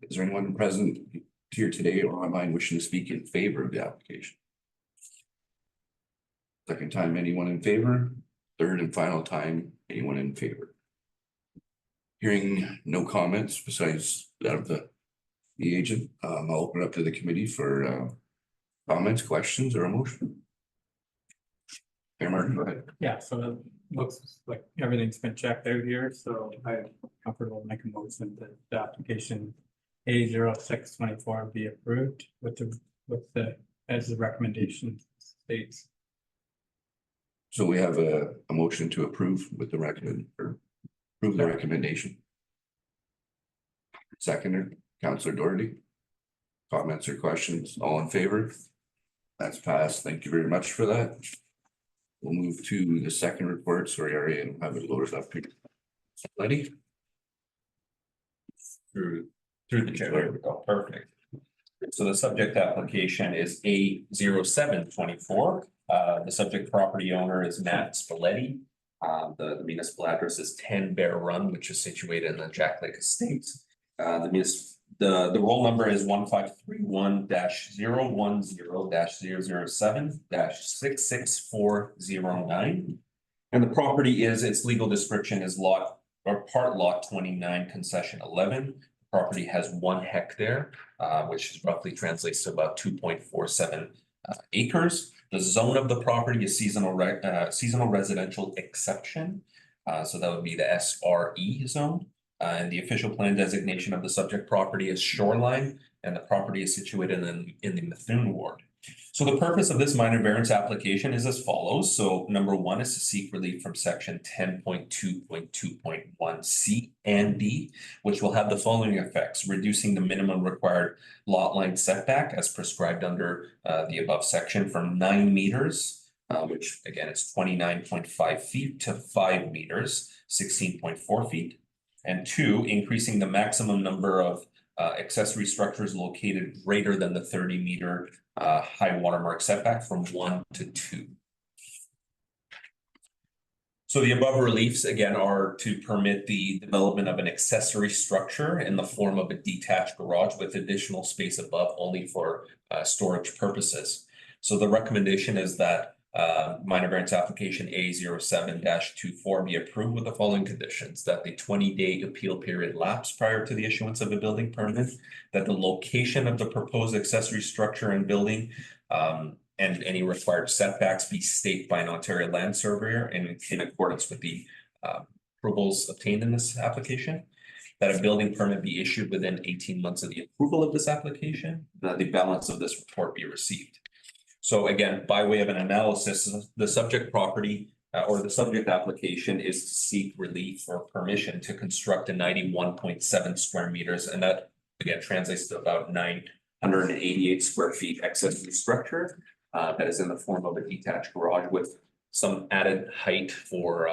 Is there anyone present here today or online wishing to speak in favor of the application? Second time, anyone in favor? Third and final time, anyone in favor? Hearing no comments besides that of the agent, I'll open up to the committee for comments, questions, or a motion. Mayor Martin, go ahead. Yeah, so it looks like everything's been checked out here, so I'm comfortable making a motion that the application A0624 be approved with the, as the recommendation states. So we have a motion to approve with the approve the recommendation. Seconder, Councillor Doherty. Comments or questions? All in favor? That's passed. Thank you very much for that. We'll move to the second report. Sorry, Ari, I don't have it loaded up here. Letty? Through the chair, there we go, perfect. So the subject application is A0724. The subject property owner is Matt Spalletti. The municipal address is 10 Bear Run, which is situated in the Jack Lake Estates. The roll number is 1531-010-007-66409. And the property is, its legal description is lot or part lot 29, concession 11. The property has 1 hectare, which roughly translates to about 2.47 acres. The zone of the property is seasonal residential exception. So that would be the SRE zone. And the official plan designation of the subject property is shoreline, and the property is situated in the Methuen ward. So the purpose of this minor variance application is as follows. So number 1 is to seek relief from section 10.2.2.1 C and D, which will have the following effects: reducing the minimum required lot line setback as prescribed under the above section from 9 meters, which again is 29.5 feet, to 5 meters, 16.4 feet. And 2, increasing the maximum number of accessory structures located greater than the 30-meter high watermark setback from 1 to 2. So the above reliefs again are to permit the development of an accessory structure in the form of a detached garage with additional space above only for storage purposes. So the recommendation is that minor variance application A07-24 be approved with the following conditions: that the 20-day appeal period lapse prior to the issuance of a building permit, that the location of the proposed accessory structure and building and any required setbacks be staked by an Ontario land surveyor in accordance with the approvals obtained in this application, that a building permit be issued within 18 months of the approval of this application, that the balance of this report be received. So again, by way of an analysis, the subject property or the subject application is to seek relief or permission to construct a 91.7 square meters. And that again translates to about 988 square feet accessory structure that is in the form of a detached garage with some added height for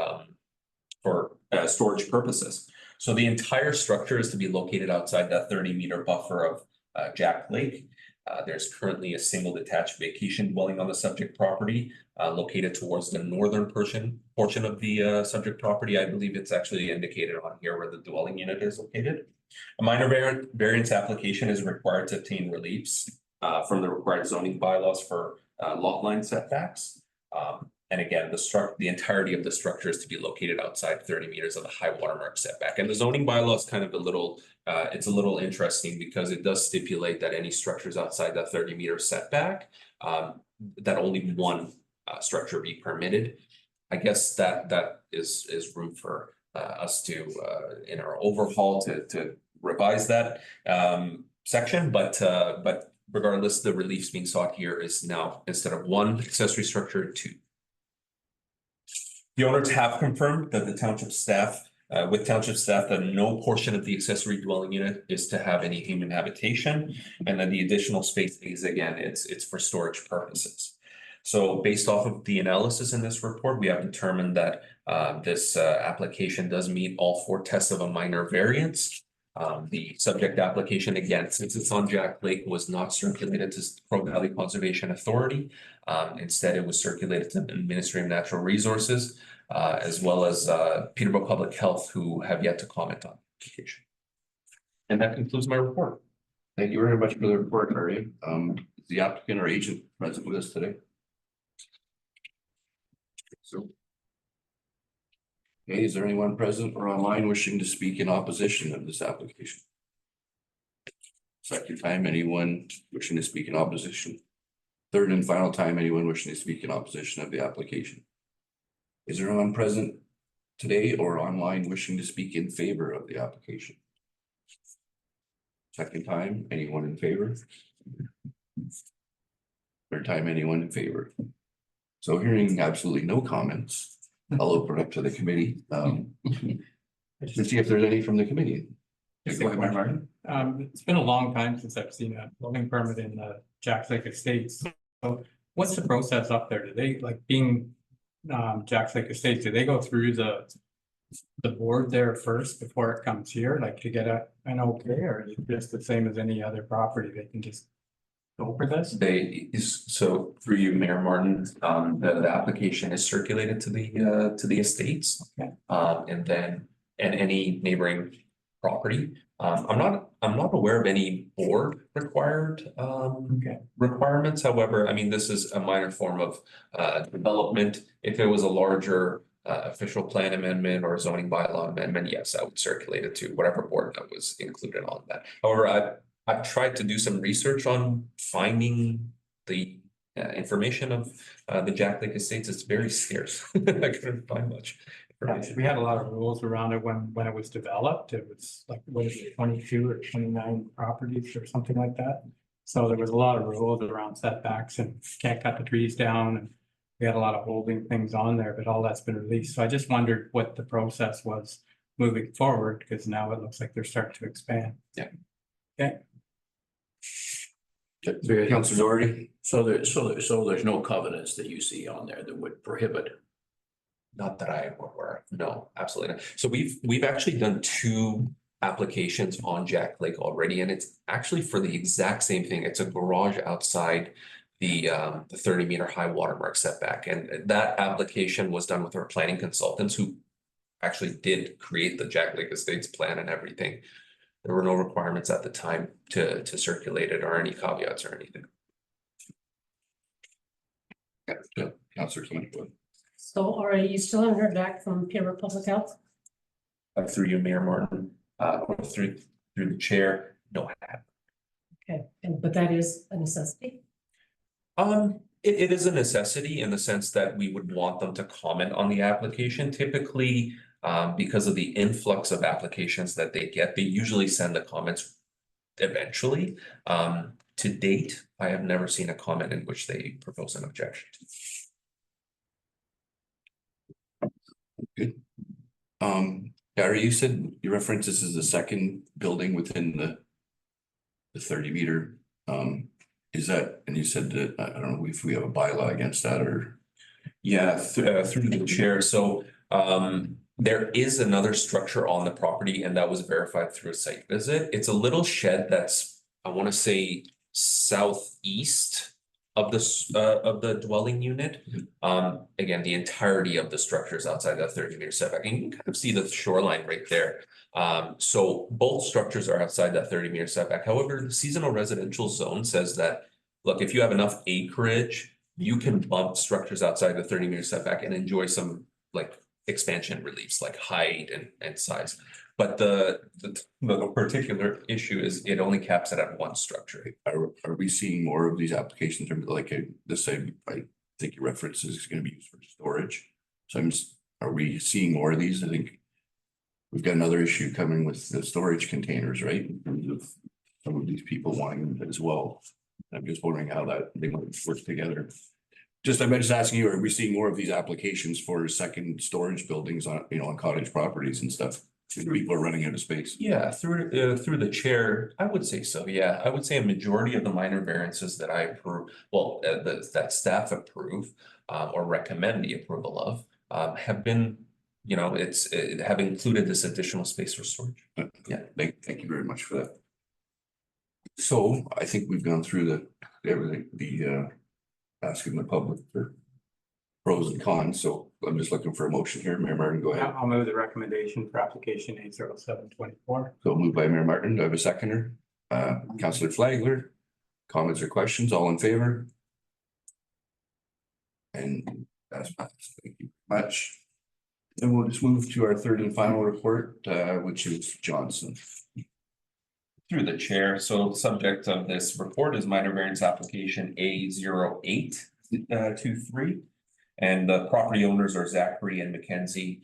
storage purposes. So the entire structure is to be located outside that 30-meter buffer of Jack Lake. There's currently a single detached vacation dwelling on the subject property located towards the northern portion of the subject property. I believe it's actually indicated on here where the dwelling unit is located. A minor variance application is required to obtain reliefs from the required zoning bylaws for lot line setbacks. And again, the entirety of the structure is to be located outside 30 meters of the high watermark setback. And the zoning bylaw is kind of it's a little interesting because it does stipulate that any structures outside that 30-meter setback, that only one structure be permitted. I guess that is room for us to in our overhaul to revise that section, but regardless, the reliefs being sought here is now, instead of 1 accessory structure, 2. The owners have confirmed that the township staff, that no portion of the accessory dwelling unit is to have any human habitation, and that the additional space is, again, it's for storage purposes. So based off of the analysis in this report, we have determined that this application does meet all 4 tests of a minor variance. The subject application, again, since it's on Jack Lake, was not circulated to Crow Valley Conservation Authority. Instead, it was circulated to the Ministry of Natural Resources, as well as Peterborough Public Health, who have yet to comment on the application. And that concludes my report. Thank you very much for the report, Mary. Is the applicant or agent present with us today? So. Okay, is there anyone present or online wishing to speak in opposition of this application? Second time, anyone wishing to speak in opposition? Third and final time, anyone wishing to speak in opposition of the application? Is there anyone present today or online wishing to speak in favor of the application? Second time, anyone in favor? Third time, anyone in favor? So hearing absolutely no comments, I'll open it up to the committee. To see if there's any from the committee. Go ahead, Mayor Martin. It's been a long time since I've seen a building permit in the Jack's Lake Estates. So what's the process up there? Do they, like, being Jack's Lake Estates, do they go through the board there first before it comes here, like to get an okay, or is it just the same as any other property? They can just go for this? So through you, Mayor Martin, the application is circulated to the estates. Okay. And any neighboring property. I'm not aware of any board required requirements. However, I mean, this is a minor form of development. If it was a larger official plan amendment or zoning bylaw amendment, yes, I would circulate it to whatever board that was included on that. However, I've tried to do some research on finding the information of the Jack Lake Estates. It's very scarce. I couldn't find much information. We had a lot of rules around it when it was developed. It was like, what is it, 22 or 29 properties or something like that. So there was a lot of rules around setbacks and can't cut the trees down, and we had a lot of holding things on there, but all that's been released. So I just wondered what the process was moving forward, because now it looks like they're starting to expand. Yeah. Okay. Councilor Doherty. So there's no covenants that you see on there that would prohibit. Not that I am aware of. No, absolutely not. So we've actually done 2 applications on Jack Lake already, and it's actually for the exact same thing. It's a garage outside the 30-meter high watermark setback, and that application was done with our planning consultants who actually did create the Jack Lake Estates plan and everything. There were no requirements at the time to circulate it or any caveats or anything. Yeah, Councilor Clement. So are you still haven't heard back from Peterborough Public Health? Through you, Mayor Martin, or through the chair, no, I haven't. Okay, but that is a necessity? It is a necessity in the sense that we would want them to comment on the application. Typically, because of the influx of applications that they get, they usually send the comments eventually. To date, I have never seen a comment in which they propose an objection. Good. Gary, you said you referenced this as the second building within the 30-meter. Is that, and you said that, I don't know if we have a bylaw against that or. Yeah, through the chair. So there is another structure on the property, and that was verified through a site visit. It's a little shed that's, I want to say, southeast of the dwelling unit. Again, the entirety of the structure is outside that 30-meter setback, and you can kind of see the shoreline right there. So both structures are outside that 30-meter setback. However, the seasonal residential zone says that, look, if you have enough acreage, you can bump structures outside the 30-meter setback and enjoy some like expansion reliefs, like height and size. But the particular issue is it only caps it at one structure. Are we seeing more of these applications? Like this, I think your reference is going to be used for storage. So are we seeing more of these? I think we've got another issue coming with the storage containers, right? In terms of some of these people wanting them as well. I'm just wondering how they might work together. I'm just asking you, are we seeing more of these applications for second storage buildings on, on cottage properties and stuff? People are running out of space. Yeah, through the chair, I would say so. Yeah, I would say a majority of the minor variances that I approve, well, that staff approve or recommend the approval of, have been, have included this additional space for storage. Yeah, thank you very much for that. So I think we've gone through everything, asking the public for pros and cons. So I'm just looking for a motion here. Mayor Martin, go ahead. I'll move the recommendation for application 80724. So moved by Mayor Martin. Do I have a seconder? Councillor Flagler, comments or questions, all in favor? And that's passed. Thank you very much. And we'll just move to our third and final report, which is Johnson. Through the chair, so the subject of this report is minor variance application A0823. And the property owners are Zachary and Mackenzie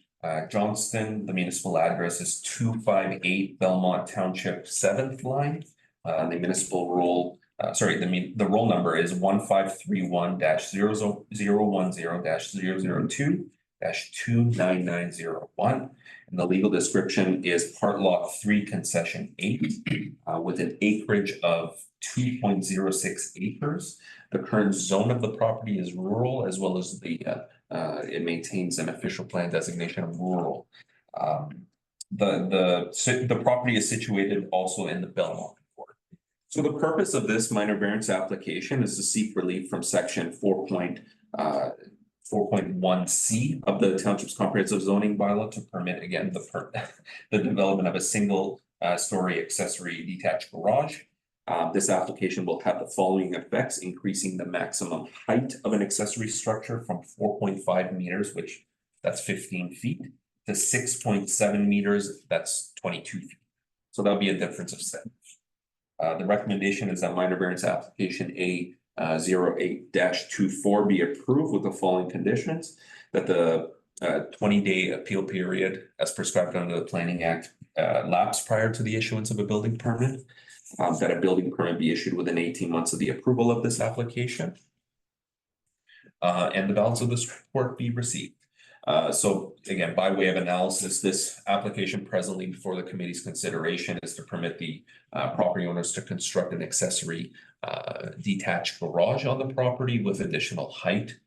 Johnston. The municipal address is 258 Belmont Township 7th line. The municipal roll, the roll number is 1531-0010-002-29901. And the legal description is part lot 3 concession 8 with an acreage of 2.06 acres. The current zone of the property is rural, as well as it maintains an official plan designation of rural. The property is situated also in the Belmont. So the purpose of this minor variance application is to seek relief from section 4.1C of the Township's comprehensive zoning bylaw to permit again the development of a single story accessory detached garage. This application will have the following effects: increasing the maximum height of an accessory structure from 4.5 meters, which that's 15 feet, to 6.7 meters, that's 22 feet. So that'll be a difference of 7. The recommendation is that minor variance application A08-24 be approved with the following conditions: that the 20-day appeal period as prescribed under the Planning Act lapse prior to the issuance of a building permit, that a building permit be issued within 18 months of the approval of this application, and the balance of this report be received. So again, by way of analysis, this application presently before the committee's consideration is to permit the property owners to construct an accessory detached garage on the property with additional height.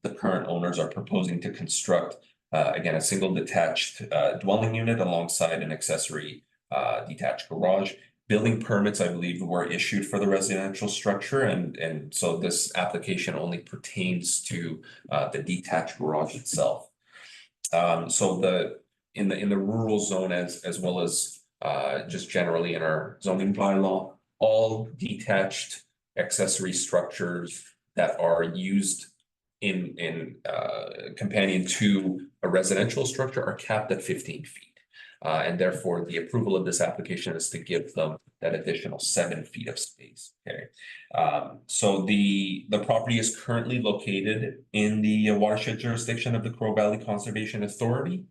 The current owners are proposing to construct again a single detached dwelling unit alongside an accessory detached garage. Building permits, I believe, were issued for the residential structure, and so this application only pertains to the detached garage itself. So in the rural zone as well as just generally in our zoning bylaw, all detached accessory structures that are used in companion to a residential structure are capped at 15 feet. And therefore, the approval of this application is to give them that additional 7 feet of space. Okay. So the property is currently located in the watershed jurisdiction of the Crow Valley Conservation Authority.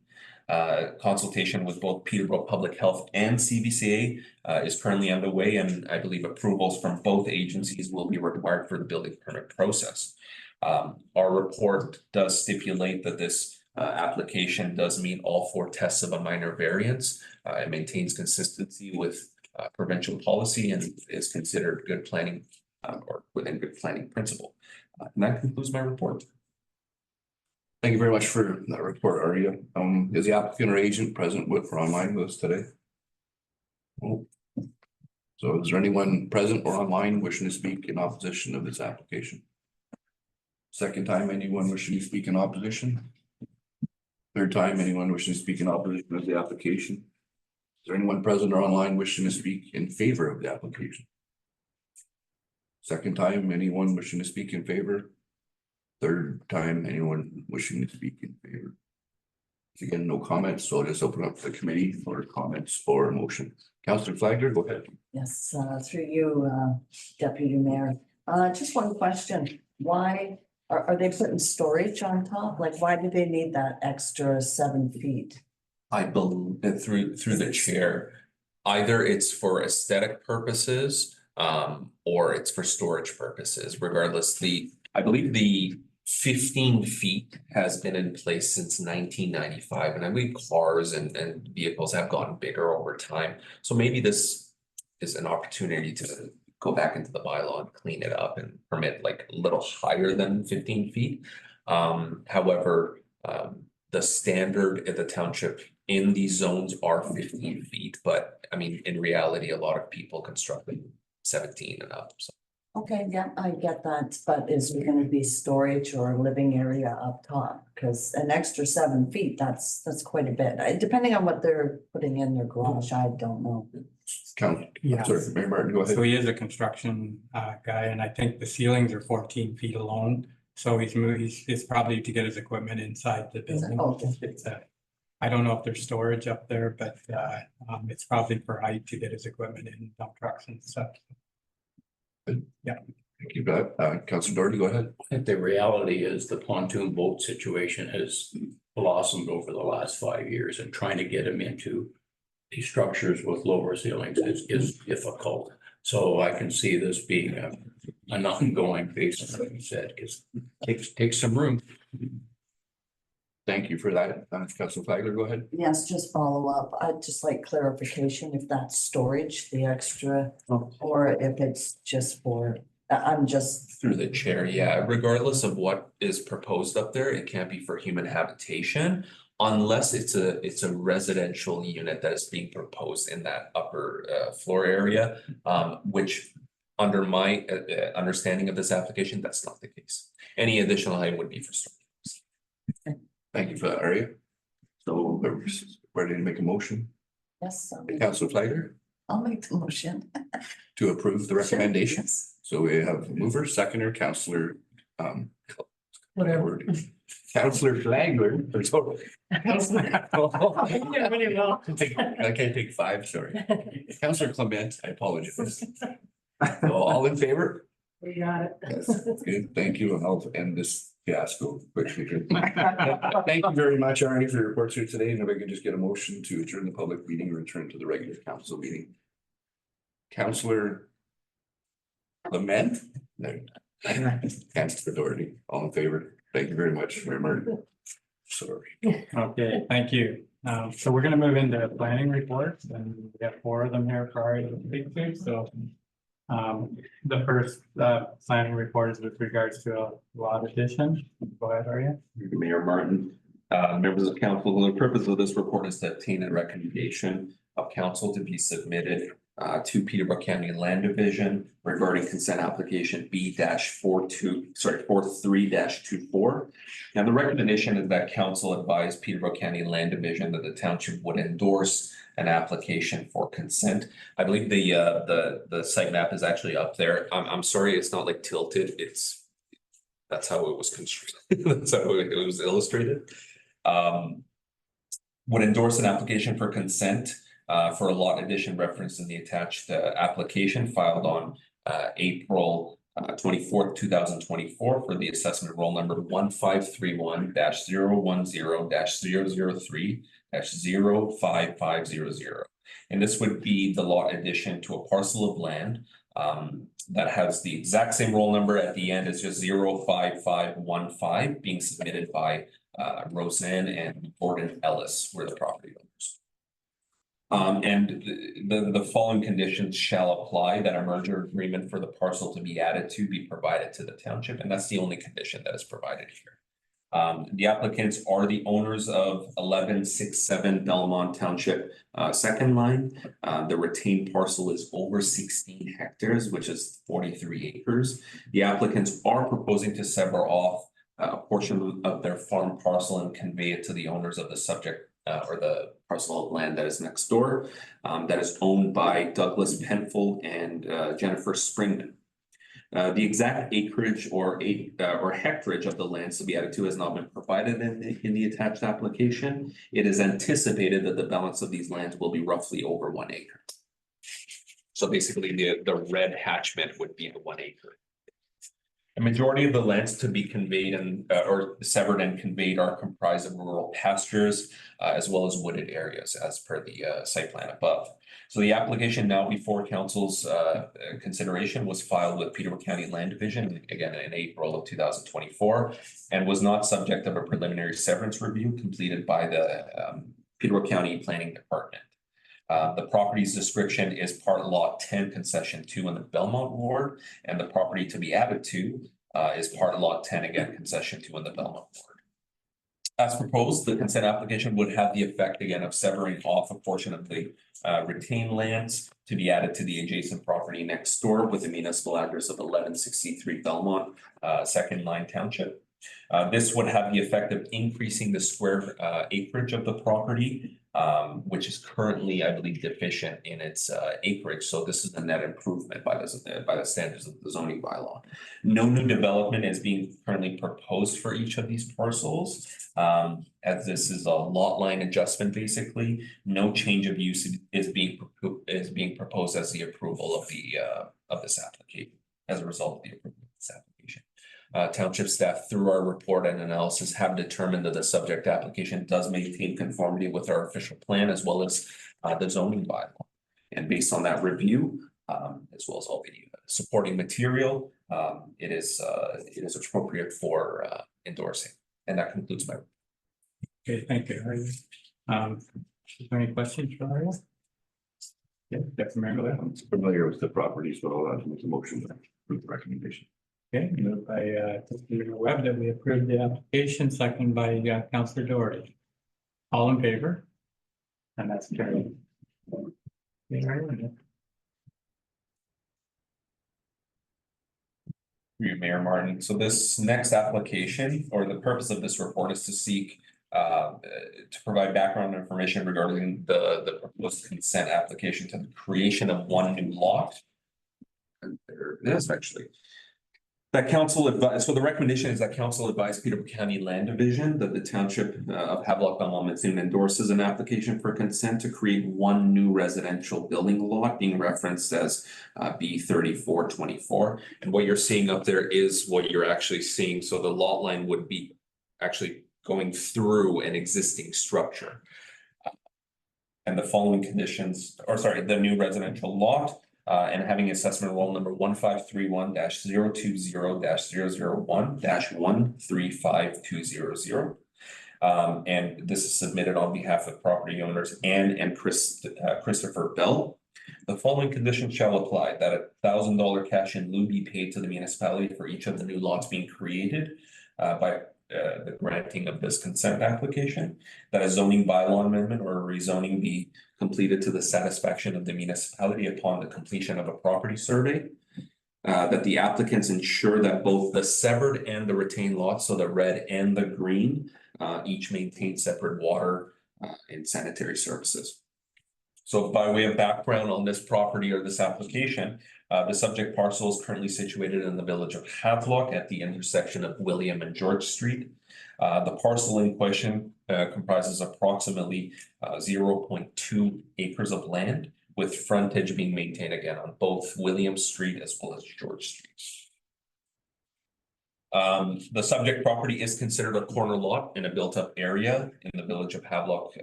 Consultation with both Peterborough Public Health and CVCA is currently underway, and I believe approvals from both agencies will be required for the building permit process. Our report does stipulate that this application does meet all 4 tests of a minor variance. It maintains consistency with provincial policy and is considered good planning or within good planning principle. And that concludes my report. Thank you very much for that report, Aria. Is the applicant or agent present with or online with us today? Oh. So is there anyone present or online wishing to speak in opposition of this application? Second time, anyone wishing to speak in opposition? Third time, anyone wishing to speak in opposition of the application? Is there anyone present or online wishing to speak in favor of the application? Second time, anyone wishing to speak in favor? Third time, anyone wishing to speak in favor? Again, no comments, so I'll just open up the committee for comments or a motion. Councillor Flagler, go ahead. Yes, through you, Deputy Mayor. Just one question. Why are they putting storage on top? Like, why do they need that extra 7 feet? I believe through the chair, either it's for aesthetic purposes or it's for storage purposes. Regardless, I believe the 15 feet has been in place since 1995, and I believe cars and vehicles have gotten bigger over time. So maybe this is an opportunity to go back into the bylaw and clean it up and permit like a little higher than 15 feet. However, the standard at the township in these zones are 15 feet, but I mean, in reality, a lot of people construct them 17 and up. So. Okay, yeah, I get that, but is there gonna be storage or living area up top? Because an extra 7 feet, that's quite a bit. Depending on what they're putting in their garage, I don't know. Yeah. Sorry, Mayor Martin, go ahead. So he is a construction guy, and I think the ceilings are 14 feet alone. So he's probably to get his equipment inside the building. Okay. It's I don't know if there's storage up there, but it's probably for height to get his equipment in dump trucks and stuff. Thank you for that. Councilor Doherty, go ahead. I think the reality is the pontoon boat situation has blossomed over the last 5 years, and trying to get them into these structures with lower ceilings is difficult. So I can see this being an ongoing basis, like you said, because it takes some room. Thank you for that. Councilor Flagler, go ahead. Yes, just follow up. I'd just like clarification if that's storage, the extra, or if it's just for, I'm just, Through the chair, yeah, regardless of what is proposed up there, it can't be for human habitation. Unless it's a residential unit that is being proposed in that upper floor area, which under my understanding of this application, that's not the case. Any additional height would be for storage. Thank you for that, Aria. So we're ready to make a motion. yes, Councilor Flagler I'll make the motion. to approve the recommendation. Yes. So we have mover, seconder, Councilor Whatever. Councilor Flagler. or so- Yeah, really well. I can't take five, sorry. Councilor Clement, I apologize. So all in favor? We got it. Yes, good, thank you, and I'll end this fiasco quickly. Thank you very much, Arnie, for your reports here today, and if I could just get a motion to adjourn the public meeting and return to the regular council meeting. Councilor Lament? No. Councilor Doherty, all in favor? Thank you very much, Mayor Martin. Sorry. Okay, thank you. So we're gonna move into planning reports, and we have 4 of them here for Ari to speak to, so. The first planning report is with regards to a lot addition. Go ahead, Aria. Mayor Martin, members of council, the purpose of this report is to obtain a recommendation of council to be submitted to Peterborough County Land Division regarding consent application B-43-24. Now, the recommendation is that council advise Peterborough County Land Division that the township would endorse an application for consent. I believe the site map is actually up there. I'm sorry, it's not like tilted. That's how it was constructed. That's how it was illustrated. Would endorse an application for consent for a lot addition referenced in the attached application filed on April 24th, 2024 for the assessment roll number 1531-010-003-05500. And this would be the lot addition to a parcel of land that has the exact same roll number at the end as just 05515 being submitted by Roseanne and Gordon Ellis, were the property owners. And the following conditions shall apply: that a merger agreement for the parcel to be added to be provided to the township, and that's the only condition that is provided here. The applicants are the owners of 1167 Belmont Township, second line. The retained parcel is over 16 hectares, which is 43 acres. The applicants are proposing to sever off a portion of their farm parcel and convey it to the owners of the subject or the parcel of land that is next door, that is owned by Douglas Penfold and Jennifer Springman. The exact acreage or hectarage of the lands to be added to has not been provided in the attached application. It is anticipated that the balance of these lands will be roughly over 1 acre. So basically the red hatchment would be the 1 acre. The majority of the lands to be conveyed and or severed and conveyed are comprised of rural pastures as well as wooded areas as per the site plan above. So the application now before council's consideration was filed with Peterborough County Land Division again in April of 2024 and was not subject of a preliminary severance review completed by the Peterborough County Planning Department. The property's description is part lot 10 concession 2 in the Belmont ward, and the property to be added to is part lot 10 again concession 2 in the Belmont ward. As proposed, the consent application would have the effect again of severing off a portion of the retained lands to be added to the adjacent property next door with the municipal address of 1163 Belmont, second line township. This would have the effect of increasing the square acreage of the property, which is currently, I believe, deficient in its acreage. So this is a net improvement by the standards of the zoning bylaw. No new development is being currently proposed for each of these parcels. As this is a lot line adjustment, basically, no change of use is being proposed as the approval of this application, as a result of the approval of this application. Township staff, through our report and analysis, have determined that the subject application does maintain conformity with our official plan as well as the zoning bylaw. And based on that review, as well as all the supporting material, it is appropriate for endorsing. And that concludes my. Okay, thank you. Is there any questions for Ariel? Yeah, Deputy Mayor Galea. I'm familiar with the property, so I'll make a motion for the recommendation. Okay, moved by Deputy Webb that we approve the application, second by Councillor Doherty. All in favor? And that's carried. Okay, Ariel. You, Mayor Martin. So this next application, or the purpose of this report, is to seek to provide background information regarding the proposed consent application to the creation of one new lot. And there it is, actually. That council advise, so the recommendation is that council advise Peterborough County Land Division that the township of Havelock-Belmont-Methuen endorses an application for consent to create one new residential building lot, being referenced as B3424. And what you're seeing up there is what you're actually seeing. So the lot line would be actually going through an existing structure. And the following conditions, or sorry, the new residential lot. And having assessment roll number 1531-020-001-135200. And this is submitted on behalf of property owners and Christopher Bell. The following conditions shall apply: that $1,000 cash in lieu be paid to the municipality for each of the new lots being created by the granting of this consent application, that a zoning bylaw amendment or a rezoning be completed to the satisfaction of the municipality upon the completion of a property survey, that the applicants ensure that both the severed and the retained lots, so the red and the green, each maintain separate water and sanitary services. So by way of background on this property or this application, the subject parcel is currently situated in the village of Havelock at the intersection of William and George Street. The parcel in question comprises approximately 0.2 acres of land, with frontage being maintained again on both William Street as well as George Street. The subject property is considered a corner lot in a built-up area in the village of Havelock,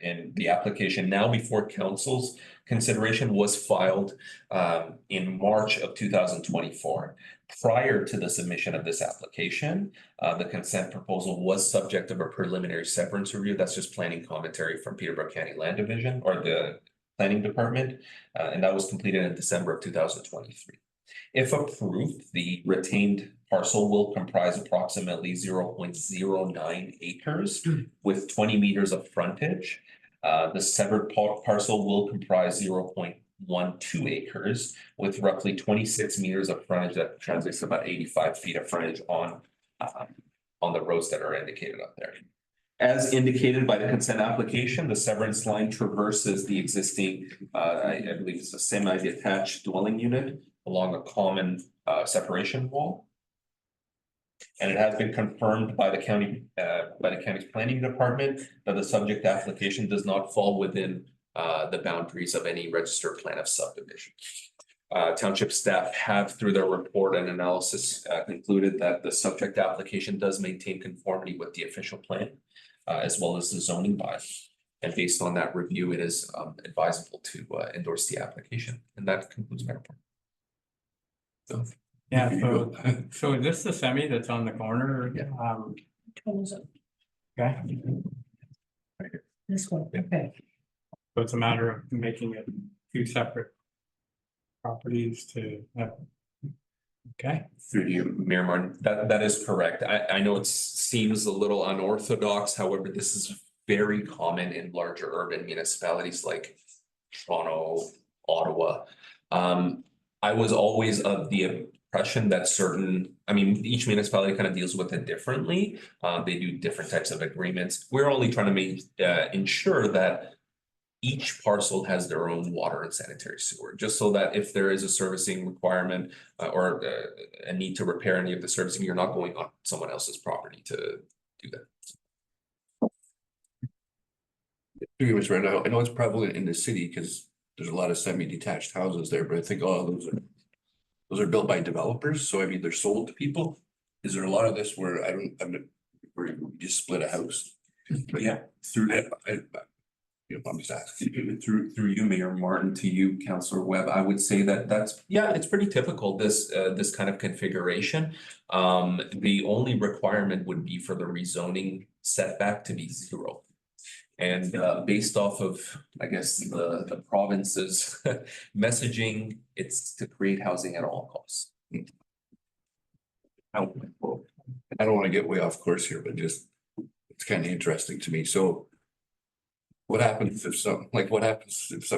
and the application now before council's consideration was filed in March of 2024. Prior to the submission of this application, the consent proposal was subject of a preliminary severance review. That's just planning commentary from Peterborough County Land Division or the Planning Department, and that was completed in December of 2023. If approved, the retained parcel will comprise approximately 0.09 acres with 20 meters of frontage. The severed parcel will comprise 0.12 acres with roughly 26 meters of frontage. That translates to about 85 feet of frontage on the roads that are indicated up there. As indicated by the consent application, the severance line traverses the existing, I believe it's a semi-detached dwelling unit along a common separation wall. And it has been confirmed by the county's planning department that the subject application does not fall within the boundaries of any registered plan of subdivision. Township staff have, through their report and analysis, concluded that the subject application does maintain conformity with the official plan, as well as the zoning bylaw. And based on that review, it is advisable to endorse the application. And that concludes my report. So. Yeah, so is this the semi that's on the corner? Yeah. Okay, This one, okay. so it's a matter of making it two separate properties to, okay. Through you, Mayor Martin, that is correct. I know it seems a little unorthodox. However, this is very common in larger urban municipalities like Toronto, Ottawa. I was always of the impression that certain, I mean, each municipality kind of deals with it differently. They do different types of agreements. We're only trying to ensure that each parcel has their own water and sanitary sewer, just so that if there is a servicing requirement or a need to repair any of the servicing, you're not going on someone else's property to do that. Pretty much right now. I know it's prevalent in the city because there's a lot of semi-detached houses there, but I think all of those are built by developers. So I mean, they're sold to people. Is there a lot of this where where you just split a house? But Yeah, through I'm just asking. through you, Mayor Martin, to you, Councillor Webb, I would say that it's pretty typical, this kind of configuration. The only requirement would be for the rezoning setback to be 0. And based off of, I guess, the province's messaging, it's to create housing at all costs. I don't want to get way off course here, but just, it's kind of interesting to me. So what happens if something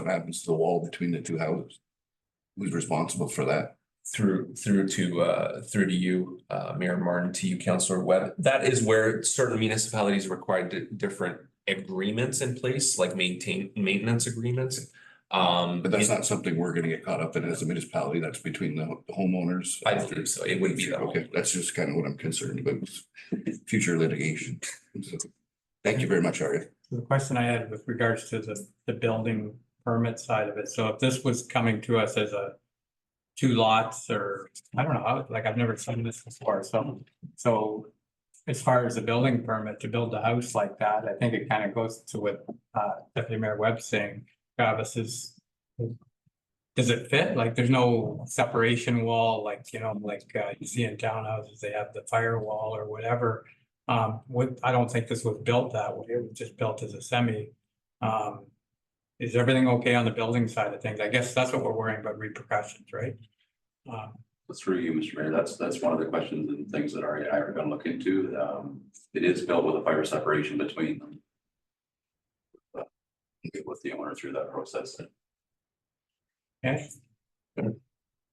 happens to the wall between the two houses? Who's responsible for that? Through to you, Mayor Martin, to you, Councillor Webb. That is where certain municipalities require different agreements in place, like maintenance agreements. But that's not something we're gonna get caught up in as a municipality. That's between the homeowners. I believe so. It would be the Okay, that's just kind of what I'm concerned about, future litigation. So, thank you very much, Arya. The question I had with regards to the building permit side of it, so if this was coming to us as a 2 lots, or I don't know how, like, I've never seen this before, so as far as the building permit to build a house like that, I think it kind of goes to what Deputy Mayor Webb's saying. Travis, does it fit? Like, there's no separation wall, like, you know, like you see in townhouses, they have the firewall or whatever. I don't think this was built that way. It was just built as a semi. Is everything okay on the building side of things? I guess that's what we're worrying about, repercussions, right? Through you, Mr. Mayor, that's one of the questions and things that I are going to look into. It is built with a fire separation between them. With the owner through that process. Okay.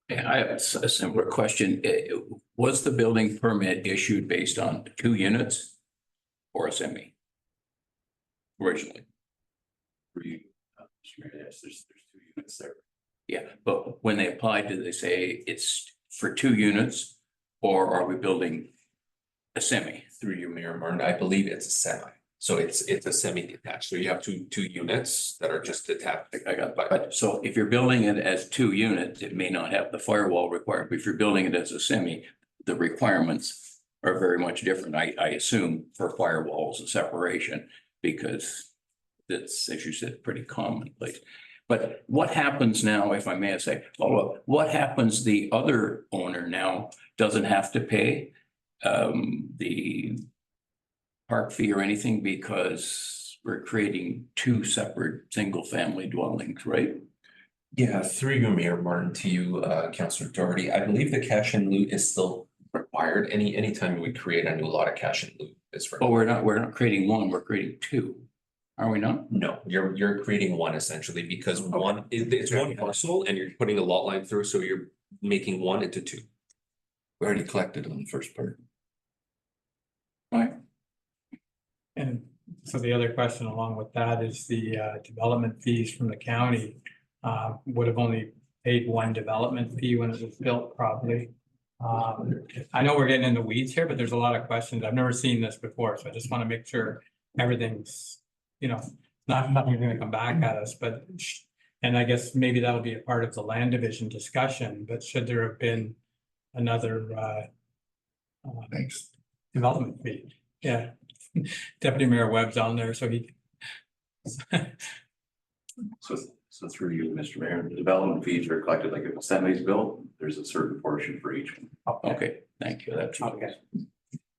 Yeah, I have a similar question. Was the building permit issued based on 2 units or a semi? Originally? For you, Mr. Mayor, yes, there's 2 units there. Yeah, but when they applied, did they say it's for 2 units or are we building a semi? Through you, Mayor Martin, I believe it's a semi. So it's a semi-detached. So you have two units that are just detached. I got, but so if you're building it as 2 units, it may not have the firewall required. But if you're building it as a semi, the requirements are very much different. I assume for firewalls and separation, because that's, as you said, pretty commonplace. But what happens now, if I may say, follow up, what happens the other owner now doesn't have to pay the park fee or anything because we're creating 2 separate single-family dwellings, right? Yeah, through you, Mayor Martin, to you, Councillor Doherty, I believe the cash in lieu is still required. Anytime we create a new lot of cash in lieu is required. But we're not creating 1, we're creating 2. Are we not? No, you're creating 1 essentially because it's 1 parcel and you're putting a lot line through, so you're making 1 into 2. We already collected on the first part. Right. And so the other question along with that is the development fees from the county would have only paid 1 development fee when it was built probably. I know we're getting into weeds here, but there's a lot of questions. I've never seen this before, so I just want to make sure everything's, you know, nothing's going to come back at us, but and I guess maybe that'll be a part of the land division discussion, but should there have been another Thanks. development fee? Yeah. Deputy Mayor Webb's on there, so he. So through you, Mr. Mayor, the development fees are collected like if a semi is built, there's a certain portion for each one. Okay, thank you. That's Okay.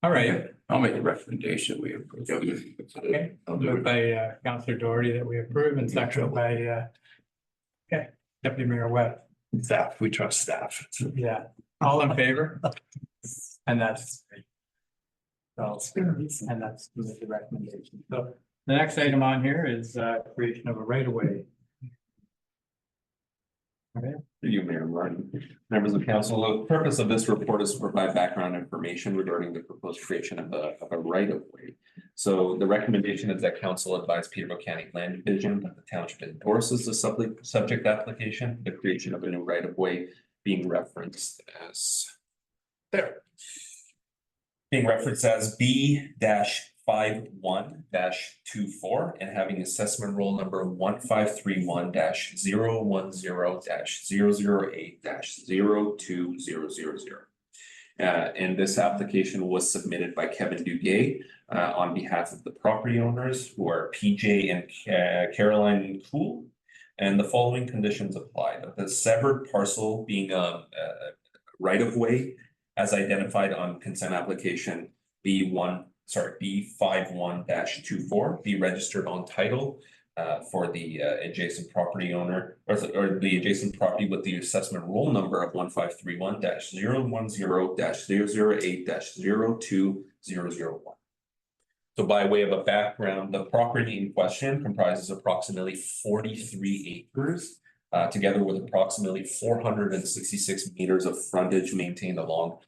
All right. I'll make the recommendation we approve. Okay. I'll do Moved it. by Councillor Doherty that we approve and seconded by Deputy Mayor Webb. Staff, we trust staff. Yeah, all in favor? And that's. So, and that's the recommendation. So the next item on here is creation of a right of way. Through you, Mayor Martin. Members of council, the purpose of this report is to provide background information regarding the proposed creation of a right of way. So the recommendation is that council advise Peterborough County Land Division that the township endorses the subject application, the creation of a new right of way being referenced as B-51-24 and having assessment roll number 1531-010-008-02000. And this application was submitted by Kevin Duguay on behalf of the property owners, who are PJ and Caroline Cool. And the following conditions apply: that the severed parcel being a right of way as identified on consent application B51-24 be registered on title for the adjacent property owner or the adjacent property with the assessment roll number of 1531-010-008-02001. So by way of a background, the property in question comprises approximately 43 acres, together with approximately 466 meters of frontage maintained along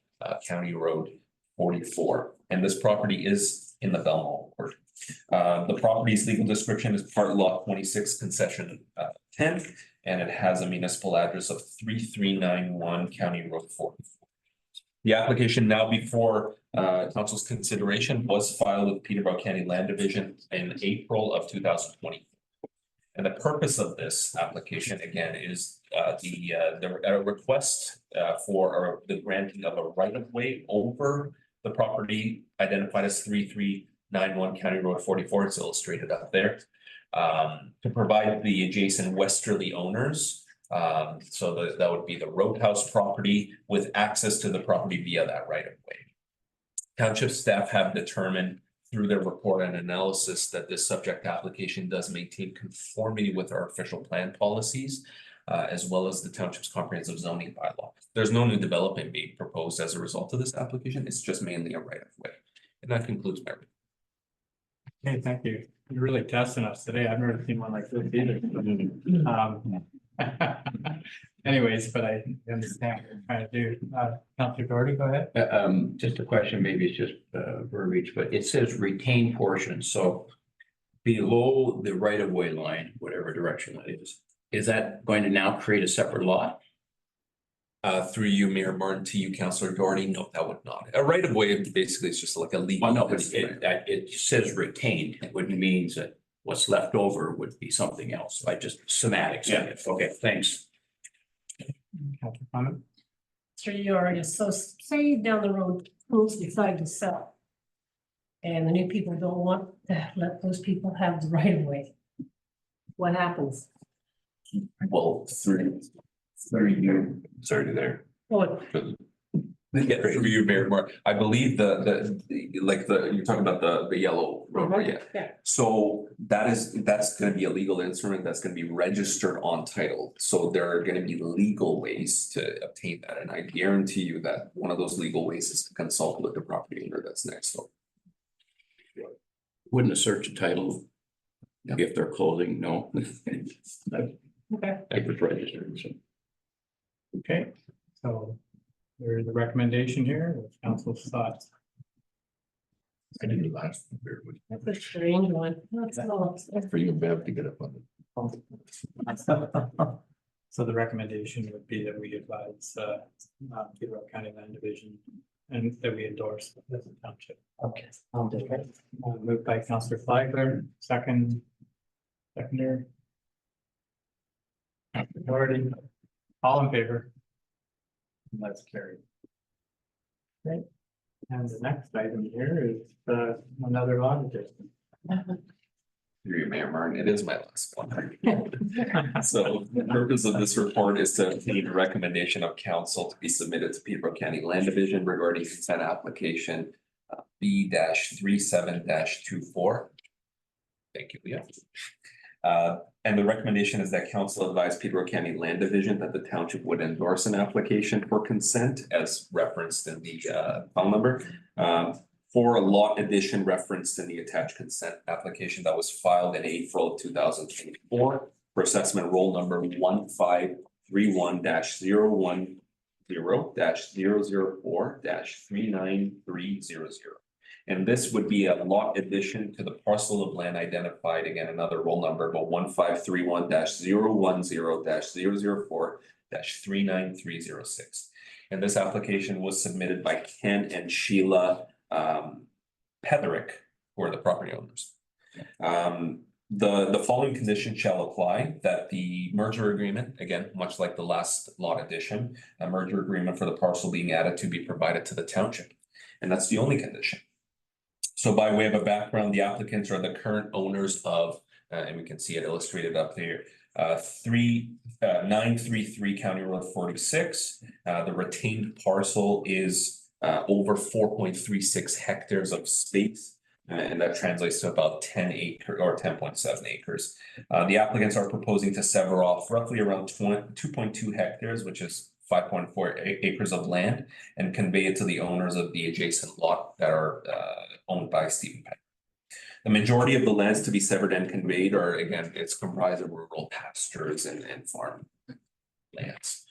County Road 44. And this property is in the Belmont Ward. The property's legal description is part lot 26 concession 10, and it has a municipal address of 3391 County Road 44. The application now before council's consideration was filed with Peterborough County Land Division in April of 2020. And the purpose of this application, again, is the request for the granting of a right of way over the property identified as 3391 County Road 44. It's illustrated up there, to provide the adjacent westerly owners. So that would be the Roadhouse property with access to the property via that right of way. Township staff have determined through their report and analysis that this subject application does maintain conformity with our official plan policies, as well as the township's comprehensive zoning bylaw. There's no new development being proposed as a result of this application. It's just mainly a right of way. And that concludes my report. Okay, thank you. You're really testing us today. I've never seen one like this either. Anyways, but I understand what you're trying to do. Councilor Doherty, go ahead. Just a question, maybe it's just verbiage, but it says retain portion, so below the right of way line, whatever direction that is that going to now create a separate lot? Through you, Mayor Martin, to you, Councilor Doherty, no, that would not. A right of way basically is just like a legal. Well, no, but it says retained, which means that what's left over would be something else, like just semantics. Yeah. Okay, thanks. Councilor Clement? Through you already, so say down the road, who's decide to sell. And the new people don't want to let those people have the right of way. What happens? Well, through you, sorry to there. What? Yeah, through you, Mayor Martin. I believe you're talking about the yellow road, yeah. Yeah. So that's gonna be a legal instrument that's gonna be registered on title. So there are gonna be legal ways to obtain that. And I guarantee you that one of those legal ways is to consult with the property owner that's next door. Wouldn't a search of title if they're closing? No. Okay. I was registered, so. Okay, so there's a recommendation here with council's thoughts. I did the last one. That's a strange one. That's all. For you, Bev, to get up on So the recommendation would be that we advise Peterborough County Land Division and that we endorse as a township. Okay, I'll do it. Moved by Councilor Flagler, seconder. Majority, all in favor? And that's carried. Okay, and the next item here is another auditor. Through you, Mayor Martin, it is my last one. So the purpose of this report is to obtain a recommendation of council to be submitted to Peterborough County Land Division regarding consent application B-37-24. Thank you, Leah. And the recommendation is that council advise Peterborough County Land Division that the township would endorse an application for consent as referenced in the file number. For a lot addition referenced in the attached consent application that was filed in April 2024 for assessment roll number 1531-010-008-02000. -31-010-004-39300. And this would be a lot addition to the parcel of land identified, again, another roll number, but 1531-010-004-39306. And this application was submitted by Ken and Sheila Petherick, who are the property owners. The following condition shall apply: that the merger agreement, again, much like the last lot addition, a merger agreement for the parcel being added to be provided to the township. And that's the only condition. So by way of a background, the applicants are the current owners of, and we can see it illustrated up there, 933 County Road 46. The retained parcel is over 4.36 hectares of space. And that translates to about 10 acres or 10.7 acres. The applicants are proposing to sever off roughly around 2.2 hectares, which is 5.4 acres of land, and convey it to the owners of the adjacent lot that are owned by Stephen Peck. The majority of the lands to be severed and conveyed are, again, it's comprised of rural pastures and farm lands.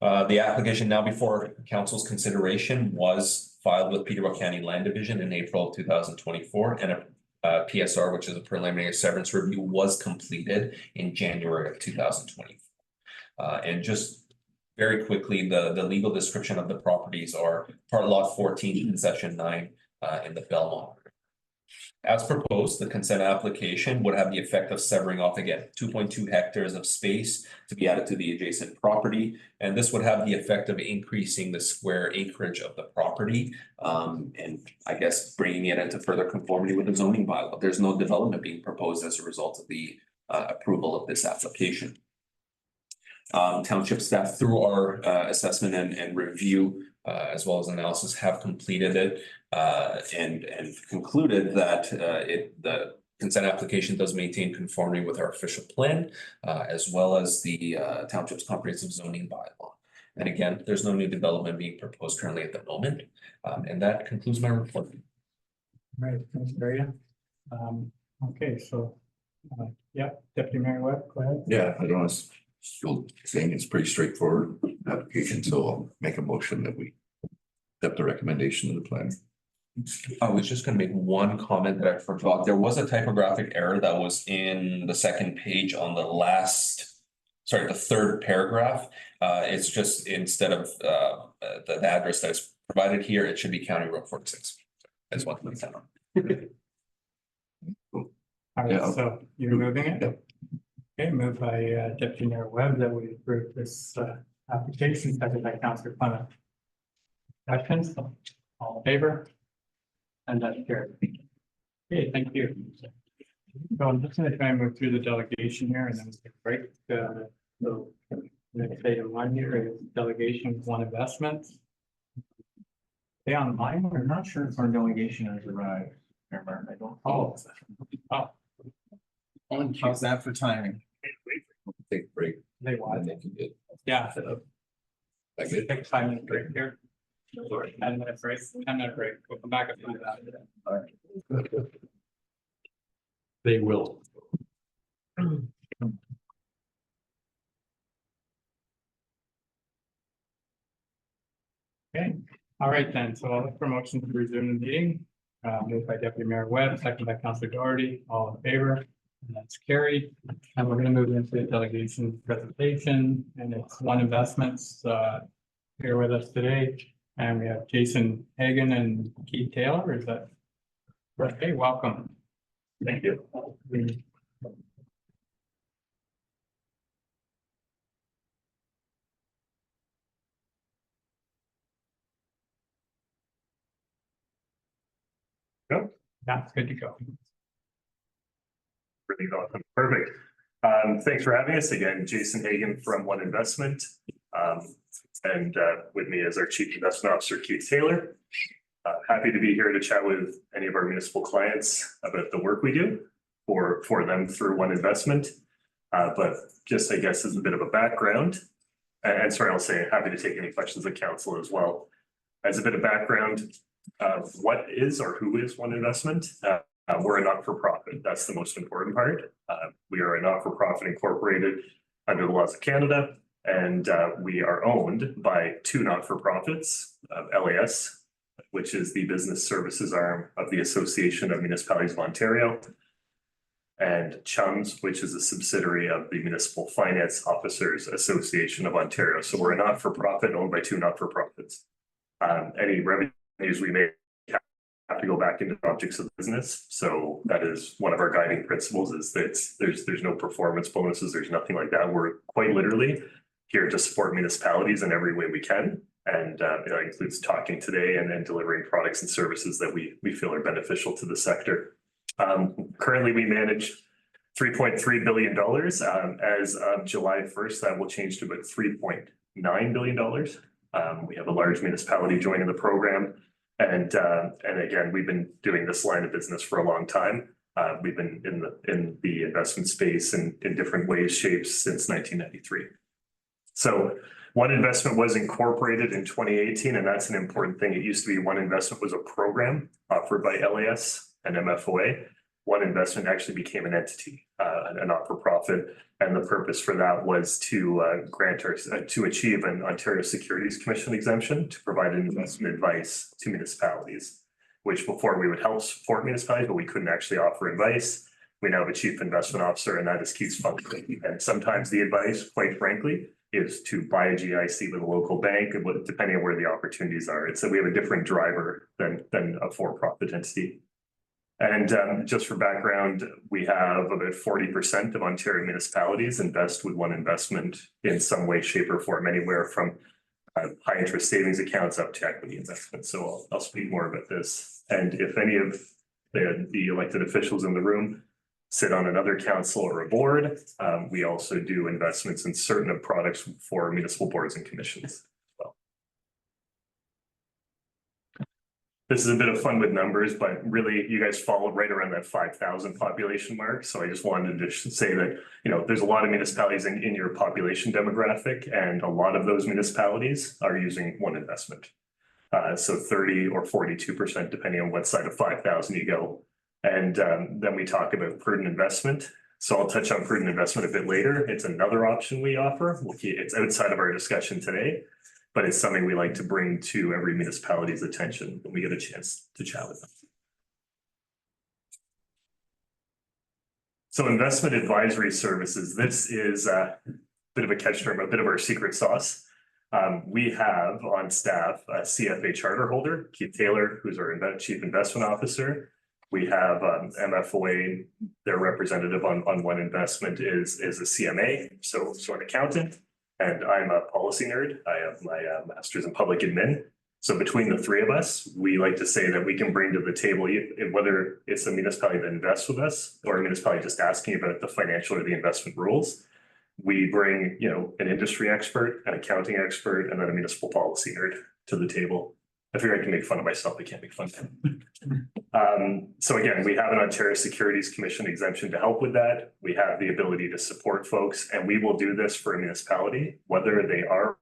The application now before council's consideration was filed with Peterborough County Land Division in April of 2024, and a PSR, which is a preliminary severance review, was completed in January of 2024. And just very quickly, the legal description of the properties are part lot 14, concession 9 in the Belmont. As proposed, the consent application would have the effect of severing off, again, 2.2 hectares of space to be added to the adjacent property. And this would have the effect of increasing the square acreage of the property, and I guess bringing it into further conformity with the zoning bylaw. There's no development being proposed as a result of the approval of this application. Township staff, through our assessment and review, as well as analysis, have completed it and concluded that the consent application does maintain conformity with our official plan, as well as the township's comprehensive zoning bylaw. And again, there's no new development being proposed currently at the moment. And that concludes my report. Right, thanks, Maria. Okay, so yeah, Deputy Mayor Webb, go ahead. Yeah, I don't know, still saying it's pretty straightforward application, so I'll make a motion that we accept the recommendation of the plan. I was just gonna make one comment that I forgot. There was a typographic error that was in the second page on the the third paragraph. It's just instead of the address that's provided here, it should be County Road 46. I just want to make that on. All right, Yeah. so you're moving it? Yep. Okay, moved by Deputy Mayor Webb that we approve this application, seconded by Councilor Clement. Questions? All in favor? And that's carried. Okay, thank you. So I'm just gonna try and move through the delegation here and then we'll take a break. So next item one here is delegation of one investment. Stay online, We're or not sure if our delegation has arrived. Mayor Martin, I don't. Oh. How's that for timing? Take a break. They And want, they can get, yeah, I get, take a 5-minute break here. 10-minute break, 10-minute break, we'll come back after that. They will. Okay, all right then, so I'll look for motion to resume the meeting. Moved by Deputy Mayor Webb, second by Councilor Doherty, all in favor, and that's carried. And we're gonna move into the delegation presentation, and it's One Investments here with us today. And we have Jason Hagan and Keith Taylor, is that? Okay, welcome. Thank you. Go. That's good to go. Really awesome. Perfect. Thanks for having us again, Jason Hagan from One Investment. And with me is our Chief Investment Officer, Keith Taylor. Happy to be here to chat with any of our municipal clients about the work we do for them through One Investment. But just, I guess, as a bit of a background, and sorry, I'll say happy to take any questions of council as well. As a bit of background of what is or who is One Investment. We're a not-for-profit. That's the most important part. We are a not-for-profit incorporated under the laws of Canada. And we are owned by two not-for-profits, LAS, which is the business services arm of the Association of Municipalities of Ontario, and CHUMS, which is a subsidiary of the Municipal Finance Officers Association of Ontario. So we're a not-for-profit owned by two not-for-profits. Any revenues we make have to go back into objects of business. So that is one of our guiding principles, is that there's no performance bonuses, there's nothing like that. We're quite literally here to support municipalities in every way we can. And that includes talking today and then delivering products and services that we feel are beneficial to the sector. Currently, we manage $3.3 billion. As of July 1st, that will change to about $3.9 billion. We have a large municipality joining the program. And again, we've been doing this line of business for a long time. We've been in the investment space in different ways, shapes since 1993. So One Investment was incorporated in 2018, and that's an important thing. It used to be One Investment was a program offered by LAS and MFOA. One Investment actually became an entity, a not-for-profit, and the purpose for that was to to achieve an Ontario Securities Commission exemption to provide investment advice to municipalities, which before we would help support municipalities, but we couldn't actually offer advice. We now have a chief investment officer, and that is Keith's function. And sometimes the advice, quite frankly, is to buy a GIC with a local bank, depending on where the opportunities are. And so we have a different driver than a for-profit entity. And just for background, we have about 40% of Ontario municipalities invest with One Investment in some way, shape, or form, anywhere from high interest savings accounts up to equity investments. So I'll speak more about this. And if any of the elected officials in the room sit on another council or a board, we also do investments in certain products for municipal boards and commissions. This is a bit of fun with numbers, but really you guys fall right around that 5,000 population mark. So I just wanted to say that, there's a lot of municipalities in your population demographic, and a lot of those municipalities are using One Investment. So 30 or 42%, depending on what side of 5,000 you go. And then we talk about prudent investment. So I'll touch on prudent investment a bit later. It's another option we offer. It's outside of our discussion today, but it's something we like to bring to every municipality's attention when we get a chance to chat with them. So investment advisory services, this is a bit of a catch term, a bit of our secret sauce. We have on staff a CFA charter holder, Keith Taylor, who's our chief investment officer. We have MFOA, their representative on One Investment is a CMA, so an accountant. And I'm a policy nerd. I have my master's in public admin. So between the three of us, we like to say that we can bring to the table, whether it's a municipality that invests with us or a municipality just asking about the financial or the investment rules, we bring, an industry expert, an accounting expert, and then a municipal policy nerd to the table. I figure I can make fun of myself. I can't make fun of him. So again, we have an Ontario Securities Commission exemption to help with that. We have the ability to support folks, and we will do this for a municipality, whether they are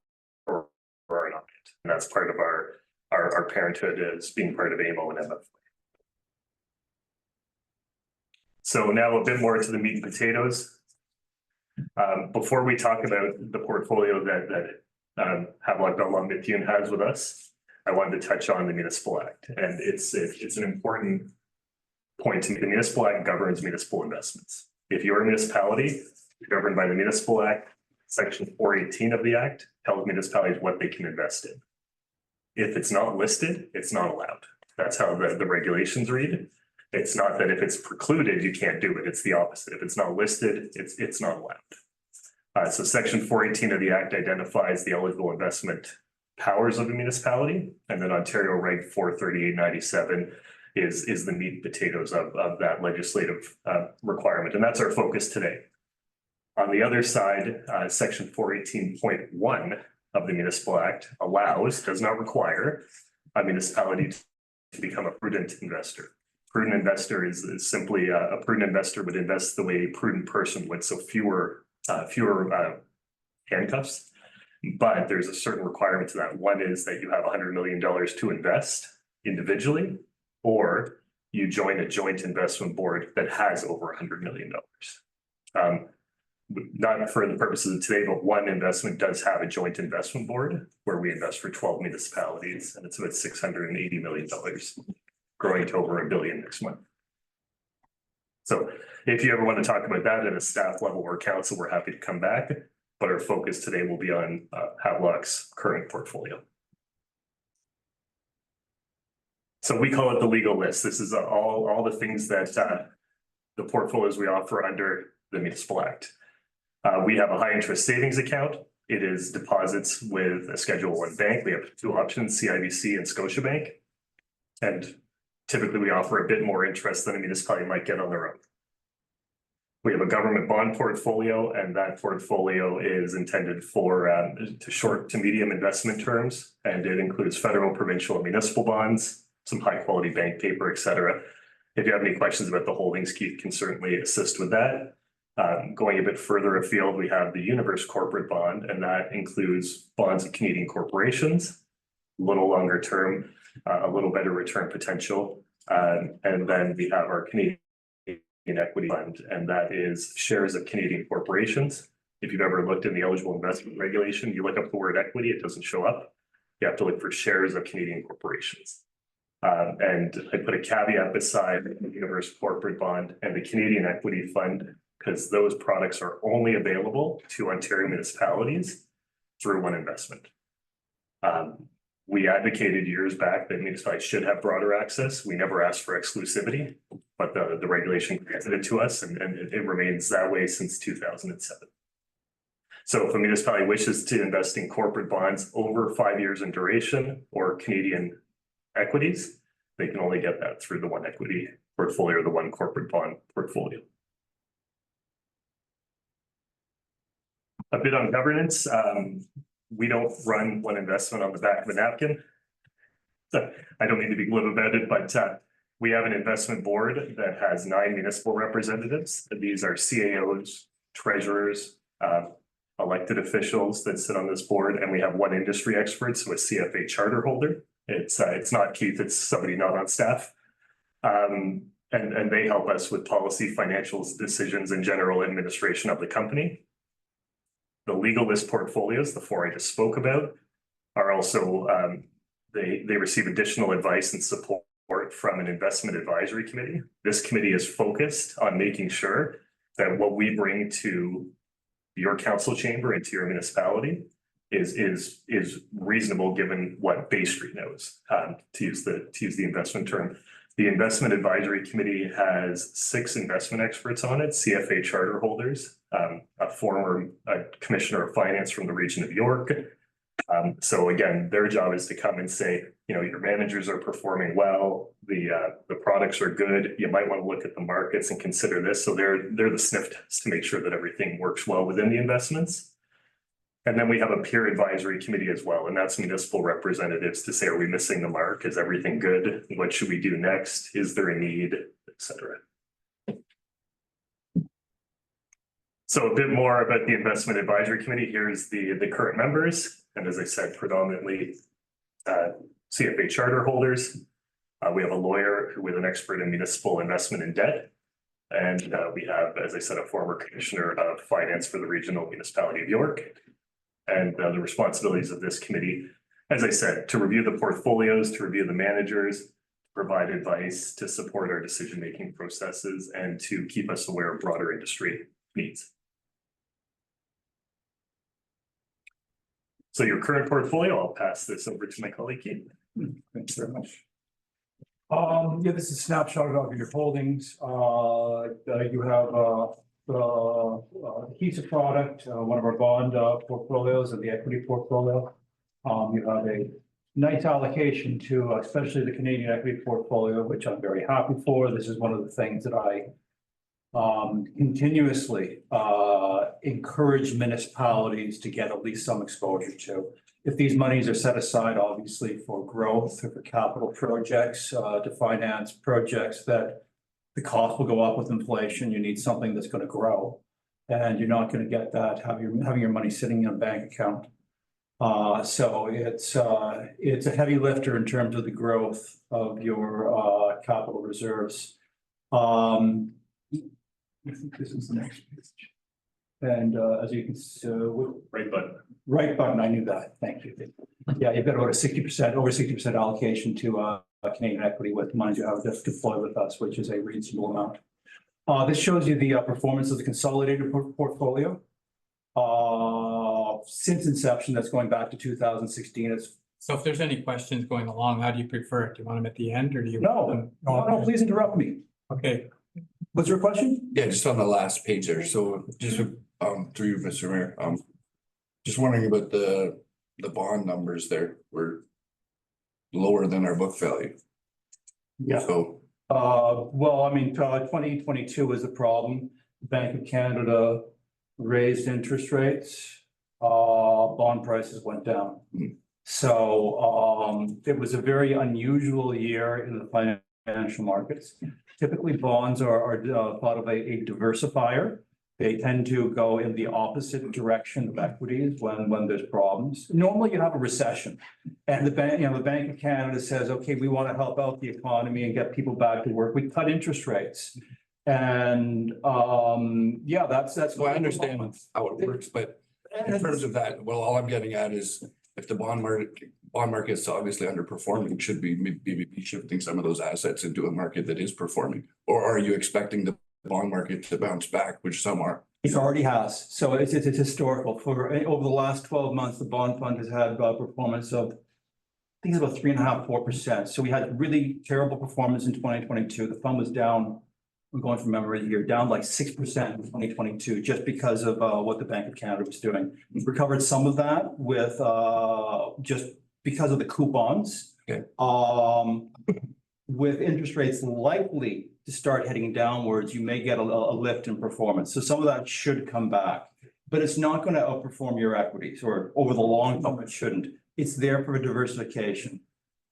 or are not. And that's part of our parenthood as being part of AMO and MF. So now a bit more to the meat and potatoes. Before we talk about the portfolio that Havelock-Belmont-Methuen has with us, I wanted to touch on the Municipal Act, and it's an important point to me. The Municipal Act governs municipal investments. If you're a municipality, you're governed by the Municipal Act. Section 418 of the Act tells municipalities what they can invest in. If it's not listed, it's not allowed. That's how the regulations read. It's not that if it's precluded, you can't do it. It's the opposite. If it's not listed, it's not allowed. So Section 418 of the Act identifies the eligible investment powers of the municipality, and then Ontario Reg 43897 is the meat and potatoes of that legislative requirement, and that's our focus today. On the other side, Section 418.1 of the Municipal Act does not require a municipality to become a prudent investor. Prudent investor is simply a prudent investor would invest the way a prudent person would, so fewer handcuffs. But there's a certain requirement to that. One is that you have $100 million to invest individually, or you join a joint investment board that has over $100 million. not for the purposes of today, but one investment does have a joint investment board where we invest for 12 municipalities, and it's about $680 million, growing to over $1 billion next month. So if you ever want to talk about that at a staff level or council, we're happy to come back, but our focus today will be on Havelock's current portfolio. So we call it the legal list. This is all the things that the portfolios we offer under the Municipal Act. We have a high interest savings account. It is deposits with a Schedule I bank. We have two options, CIBC and Scotiabank. And typically we offer a bit more interest than a municipality might get on their own. We have a government bond portfolio, and that portfolio is intended for to short to medium investment terms. And it includes federal, provincial, and municipal bonds, some high quality bank paper, et cetera. If you have any questions about the holdings, Keith can certainly assist with that. Going a bit further afield, we have the Universe Corporate Bond, and that includes bonds of Canadian corporations, a little longer term, a little better return potential. And then we have our Canadian Equity Fund, and that is shares of Canadian corporations. If you've ever looked in the eligible investment regulation, you look up the word equity, it doesn't show up. You have to look for shares of Canadian corporations. And I put a caveat beside the Universe Corporate Bond and the Canadian Equity Fund, because those products are only available to Ontario municipalities through one investment. We advocated years back that municipalities should have broader access. We never asked for exclusivity, but the regulation granted it to us, and it remains that way since 2007. So if a municipality wishes to invest in corporate bonds over 5 years in duration or Canadian equities, they can only get that through the one equity portfolio or the one corporate bond portfolio. A bit on governance. We don't run one investment on the back of a napkin. I don't mean to be glib about it, but we have an investment board that has 9 municipal representatives. These are CAOs, treasurers, elected officials that sit on this board, and we have one industry expert, so a CFA charter holder. It's not Keith, it's somebody not on staff. And they help us with policy, financial decisions, and general administration of the company. The legal list portfolios, the 4 I just spoke about, are also, they receive additional advice and support from an investment advisory committee. This committee is focused on making sure that what we bring to your council chamber and to your municipality is reasonable given what Bay Street knows, to use the investment term. The investment advisory committee has 6 investment experts on it, CFA charter holders, a former commissioner of finance from the region of York. So again, their job is to come and say, you know, your managers are performing well, the products are good, you might want to look at the markets and consider this. So they're the sniff test to make sure that everything works well within the investments. And then we have a peer advisory committee as well, and that's municipal representatives to say, are we missing the mark? Is everything good? What should we do next? Is there a need, etc. So a bit more about the investment advisory committee. Here's the current members. And as I said, predominantly CFA charter holders. We have a lawyer with an expert in municipal investment and debt. And we have, as I said, a former commissioner of finance for the regional municipality of York. And the responsibilities of this committee, as I said, to review the portfolios, to review the managers, provide advice, to support our decision-making processes, and to keep us aware of broader industry needs. So your current portfolio, I'll pass this over to my colleague, Keith. Thanks very much. Yeah, this is a snapshot of your holdings. You have the HESA product, one of our bond portfolios, and the equity portfolio. You have a nice allocation to especially the Canadian equity portfolio, which I'm very happy for. This is one of the things that I continuously encourage municipalities to get at least some exposure to. If these monies are set aside, obviously, for growth or for capital projects, to finance projects that the cost will go up with inflation, you need something that's going to grow. And you're not going to get that having your money sitting in a bank account. So it's a heavy lifter in terms of the growth of your capital reserves. I think this is the next page. And as you can see, Right button. right button, I knew that. Thank you. Yeah, you've got over 60%, over 60% allocation to Canadian equity with money you have just deployed with us, which is a reasonable amount. This shows you the performance of the consolidated portfolio. Since inception, that's going back to 2016. It's So if there's any questions going along, how do you prefer it? Do you want them at the end or do you? no, please interrupt me. Okay, What's your question? Yeah, just on the last page there. So just through you, Mr. Mayor, just wondering about the bond numbers there were lower than our book value. Yeah. So Well, I mean, 2022 was a problem. Bank of Canada raised interest rates, bond prices went down. So it was a very unusual year in the financial markets. Typically, bonds are thought of a diversifier. They tend to go in the opposite direction of equities when there's problems. Normally, you have a recession, and the Bank of Canada says, "Okay, we want to help out the economy and get people back to work. We cut interest rates." And yeah, that's. well, I understand how it works, but in terms of that, well, all I'm getting at is if the bond market's obviously underperforming, should we maybe be shifting some of those assets into a market that is performing? Or are you expecting the bond market to bounce back, which some are? It already has. So it's historical. For over the last 12 months, the bond fund has had performance of, I think it's about 3.5%, 4%. So we had really terrible performance in 2022. The fund was down, I'm going from memory here, down like 6% in 2022, just because of what the Bank of Canada was doing. We've recovered some of that with just because of the coupons. Okay. With interest rates likely to start heading downwards, you may get a lift in performance. So some of that should come back, but it's not going to outperform your equities, or over the long term, it shouldn't. It's there for a diversification.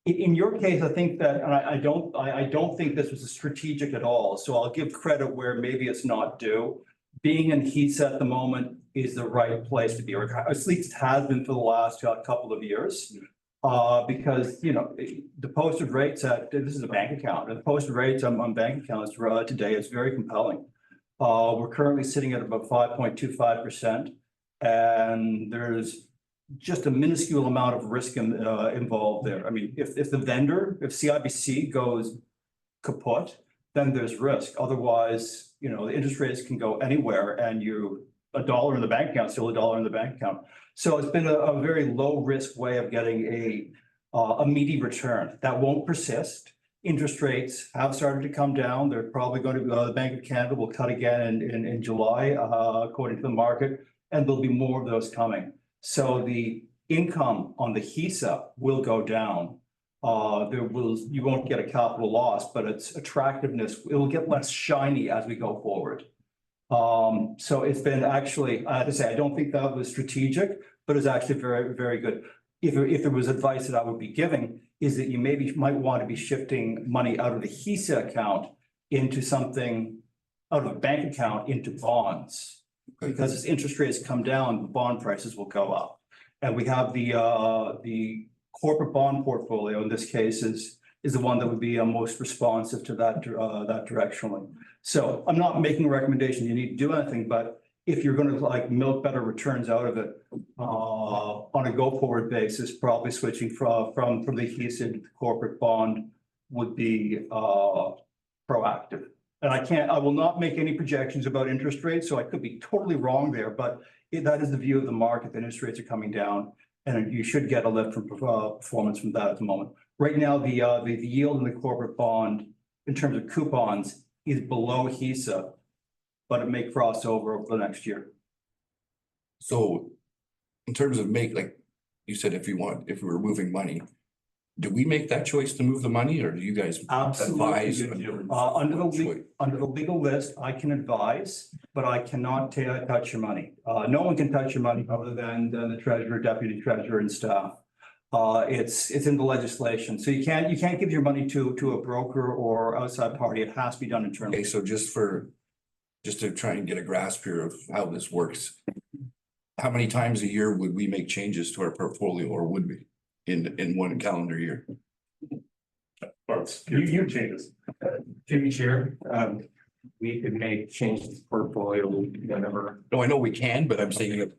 In your case, I think that, and I don't think this was a strategic at all. So I'll give credit where maybe it's not due. Being in HESA at the moment is the right place to be, or at least it has been for the last couple of years. Because, the posted rates this is a bank account, and the posted rates on bank accounts today is very compelling. We're currently sitting at about 5.25%, and there's just a minuscule amount of risk involved there. I mean, if CIBC goes kaput, then there's risk. Otherwise, the interest rates can go anywhere, and a dollar in the bank account, still a dollar in the bank account. So it's been a very low risk way of getting a meaty return that won't persist. Interest rates have started to come down. They're probably going to, the Bank of Canada will cut again in July, according to the market, and there'll be more of those coming. So the income on the HESA will go down. You won't get a capital loss, but its attractiveness, it will get less shiny as we go forward. So it's been actually, I have to say, I don't think that was strategic, but it's actually very, very good. If there was advice that I would be giving, is that you might want to be shifting money out of the HESA account into something, out of a bank account into bonds. Because as interest rates come down, the bond prices will go up. And we have the corporate bond portfolio in this case is the one that would be most responsive to that directionally. So I'm not making a recommendation you need to do anything, but if you're going to milk better returns out of it on a go-forward basis, probably switching from the HESA into the corporate bond would be proactive. And I will not make any projections about interest rates, so I could be totally wrong there, but that is the view of the market, that interest rates are coming down, and you should get a lift from performance from that at the moment. Right now, the yield in the corporate bond, in terms of coupons, is below HESA, but it may cross over the next year. So in terms of like you said, if we were moving money, do we make that choice to move the money, or do you guys advise? Under the legal list, I can advise, but I cannot touch your money. No one can touch your money other than the treasurer, deputy treasurer, and staff. It's in the legislation, so you can't give your money to a broker or outside party. It has to be done internally. Okay, so just to try and get a grasp here of how this works, how many times a year would we make changes to our portfolio, or would we in one calendar year? You changes. Jimmy Chair, we could change the portfolio whenever. No, I know we can, but I'm saying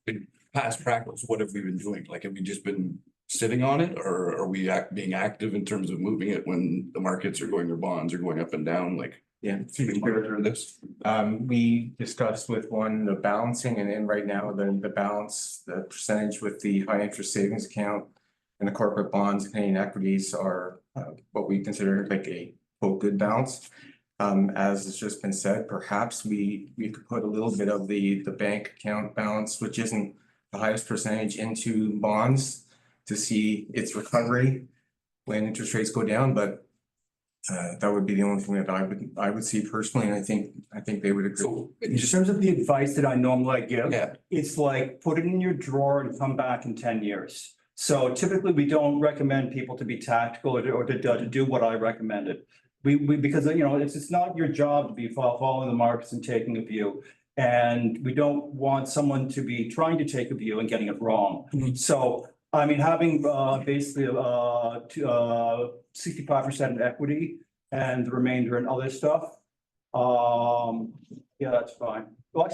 in past practice, what have we been doing? Like, have we just been sitting on it, or are we being active in terms of moving it when the markets are going, or bonds are going up and down, like? Yeah. Can you monitor this? We discussed with one, the balancing, and then right now, the balance, the percentage with the high interest savings account and the corporate bonds, Canadian equities are what we consider like a quote good balance. As has just been said, perhaps we could put a little bit of the bank account balance, which isn't the highest percentage, into bonds to see its recovery when interest rates go down, but that would be the only thing that I would see personally, and I think they would agree. So, In terms of the advice that I normally give, yeah, it's like put it in your drawer and come back in 10 years. So typically we don't recommend people to be tactical or to do what I recommended. We because it's not your job to be following the markets and taking a view. And we don't want someone to be trying to take a view and getting it wrong. So I mean, having basically 65% in equity and the remainder in other stuff. Yeah, that's fine. Well,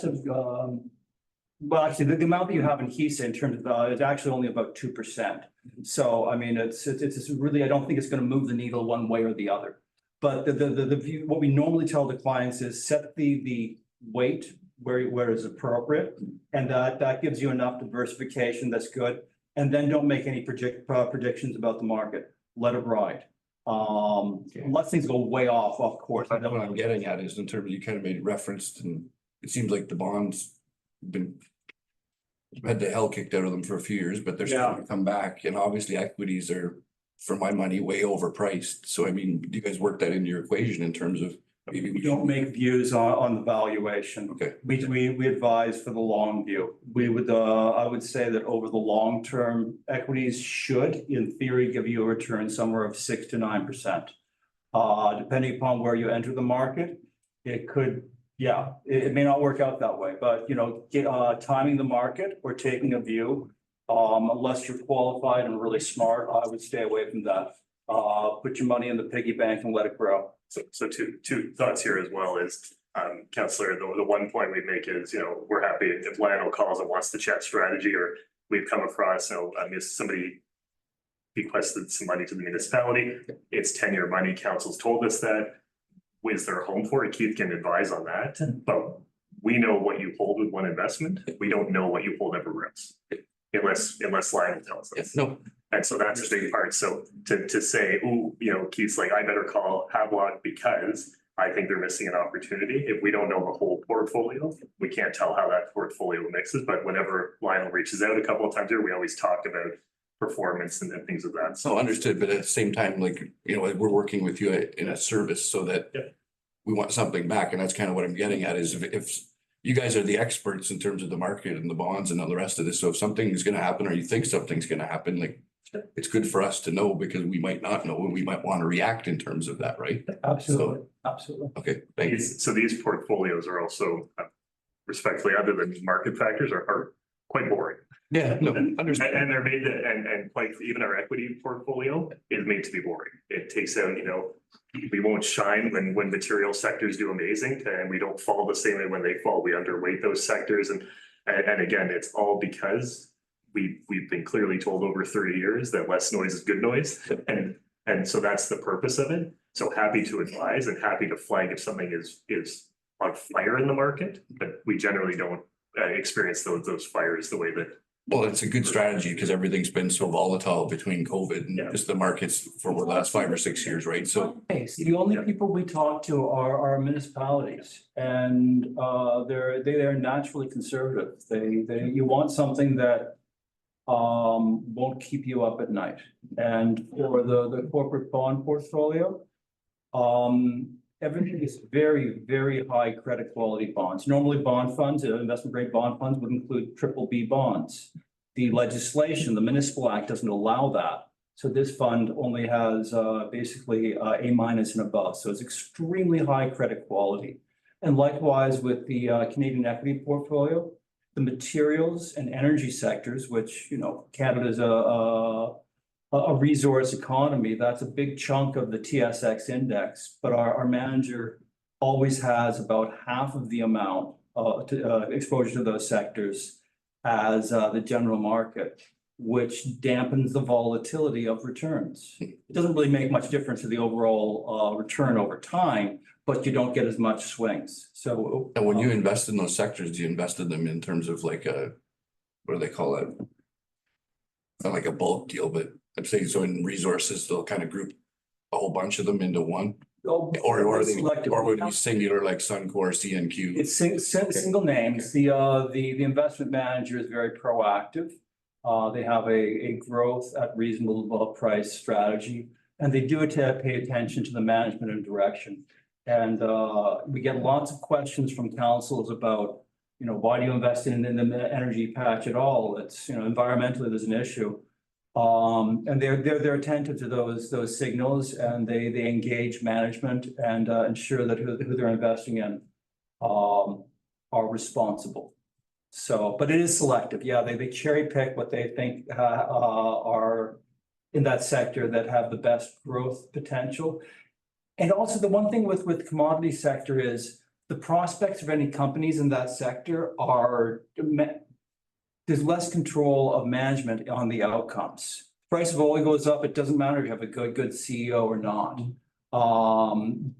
actually, the amount that you have in HISA in terms of is actually only about 2%. So I mean, it's really, I don't think it's going to move the needle one way or the other. But the view, what we normally tell the clients is set the weight where is appropriate, and that gives you enough diversification that's good. And then don't make any predictions about the market. Let it ride. Unless things go way off course. I know what I'm getting at is in terms of, you kind of made reference, and it seems like the bonds been had the hell kicked out of them for a few years, but they're starting to come back, and obviously equities are, for my money, way overpriced. So I mean, do you guys work that into your equation in terms of maybe We don't make views on the valuation. Okay. We advise for the long view. We would, I would say that over the long term, equities should, in theory, give you a return somewhere of 6 to 9%. Depending upon where you enter the market, it could, it may not work out that way, but timing the market or taking a view, unless you're qualified and really smart, I would stay away from that. Put your money in the piggy bank and let it grow. So two thoughts here as well is, Councillor, the one point we make is, we're happy if Lionel calls and wants to chat strategy, or we've come across, if somebody bequested some money to the municipality, it's 10-year money. Council's told us that. Is there a home for it? Keith can advise on that, but we know what you hold with one investment. We don't know what you hold everywhere else, unless Lionel tells us. No. And so that's a big part. So to say, Keith's like, I better call Havelock because I think they're missing an opportunity. If we don't know the whole portfolio, we can't tell how that portfolio mixes. But whenever Lionel reaches out a couple of times here, we always talk about performance and things of that. So understood, but at the same time, like, we're working with you in a service so that we want something back. And that's kind of what I'm getting at is if you guys are the experts in terms of the market and the bonds and all the rest of this. So if something is going to happen, or you think something's going to happen, like, it's good for us to know, because we might not know and we might want to react in terms of that, right? Absolutely, absolutely. Okay, thank you. So these portfolios are also, respectfully, other than market factors, are quite boring. Yeah, no, understand. And they're made to, and like even our equity portfolio is made to be boring. It takes out, we won't shine when material sectors do amazing, and we don't fall the same way when they fall. We underweight those sectors, and again, it's all because we've been clearly told over 30 years that less noise is good noise, and so that's the purpose of it. So happy to advise and happy to flag if something is on fire in the market, but we generally don't experience those fires the way that. Well, it's a good strategy because everything's been so volatile between COVID and just the markets for the last 5 or 6 years, right? So The only people we talk to are municipalities, and they're naturally conservative. You want something that won't keep you up at night. And for the corporate bond portfolio, everything is very, very high credit quality bonds. Normally bond funds, investment grade bond funds would include BBB bonds. The legislation, the Municipal Act doesn't allow that. So this fund only has basically A- and above. So it's extremely high credit quality. And likewise with the Canadian equity portfolio, the materials and energy sectors, which, Canada's a resource economy, that's a big chunk of the TSX index, but our manager always has about half of the amount exposure to those sectors as the general market, which dampens the volatility of returns. It doesn't really make much difference to the overall return over time, but you don't get as much swings. So And when you invest in those sectors, do you invest in them in terms of like a, what do they call it? Not like a bulk deal, but I'm saying so in resources, they'll kind of group a whole bunch of them into one. Or are they, or would it be singular like Suncor, CNQ? It's single names. The investment manager is very proactive. They have a growth at reasonable price strategy, and they do it to pay attention to the management and direction. And we get lots of questions from councils about, you know, why do you invest in the energy patch at all? It's, you know, environmentally, there's an issue. And they're attentive to those signals, and they engage management and ensure that who they're investing in are responsible. So, but it is selective. Yeah, they cherry pick what they think are in that sector that have the best growth potential. And also the one thing with commodity sector is the prospects of any companies in that sector are, there's less control of management on the outcomes. Price of oil goes up, it doesn't matter if you have a good CEO or not.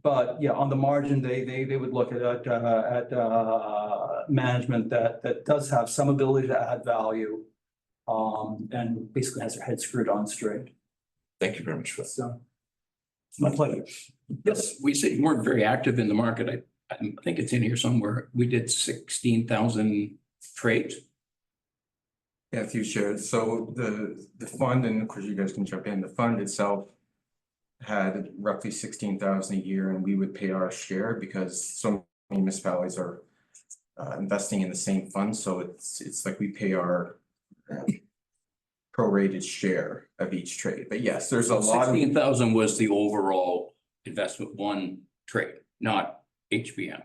But yeah, on the margin, they would look at management that does have some ability to add value, and basically has their head screwed on straight. Thank you very much for that. So it's my pleasure. Yes, we said you weren't very active in the market. I think it's in here somewhere. We did 16,000 trades. Yeah, through shares. So the fund, and of course you guys can jump in, the fund itself had roughly 16,000 a year, and we would pay our share because so many municipalities are investing in the same fund. So it's like we pay our prorated share of each trade. But yes, there's a lot of 16,000 was the overall investment one trade, not HBM.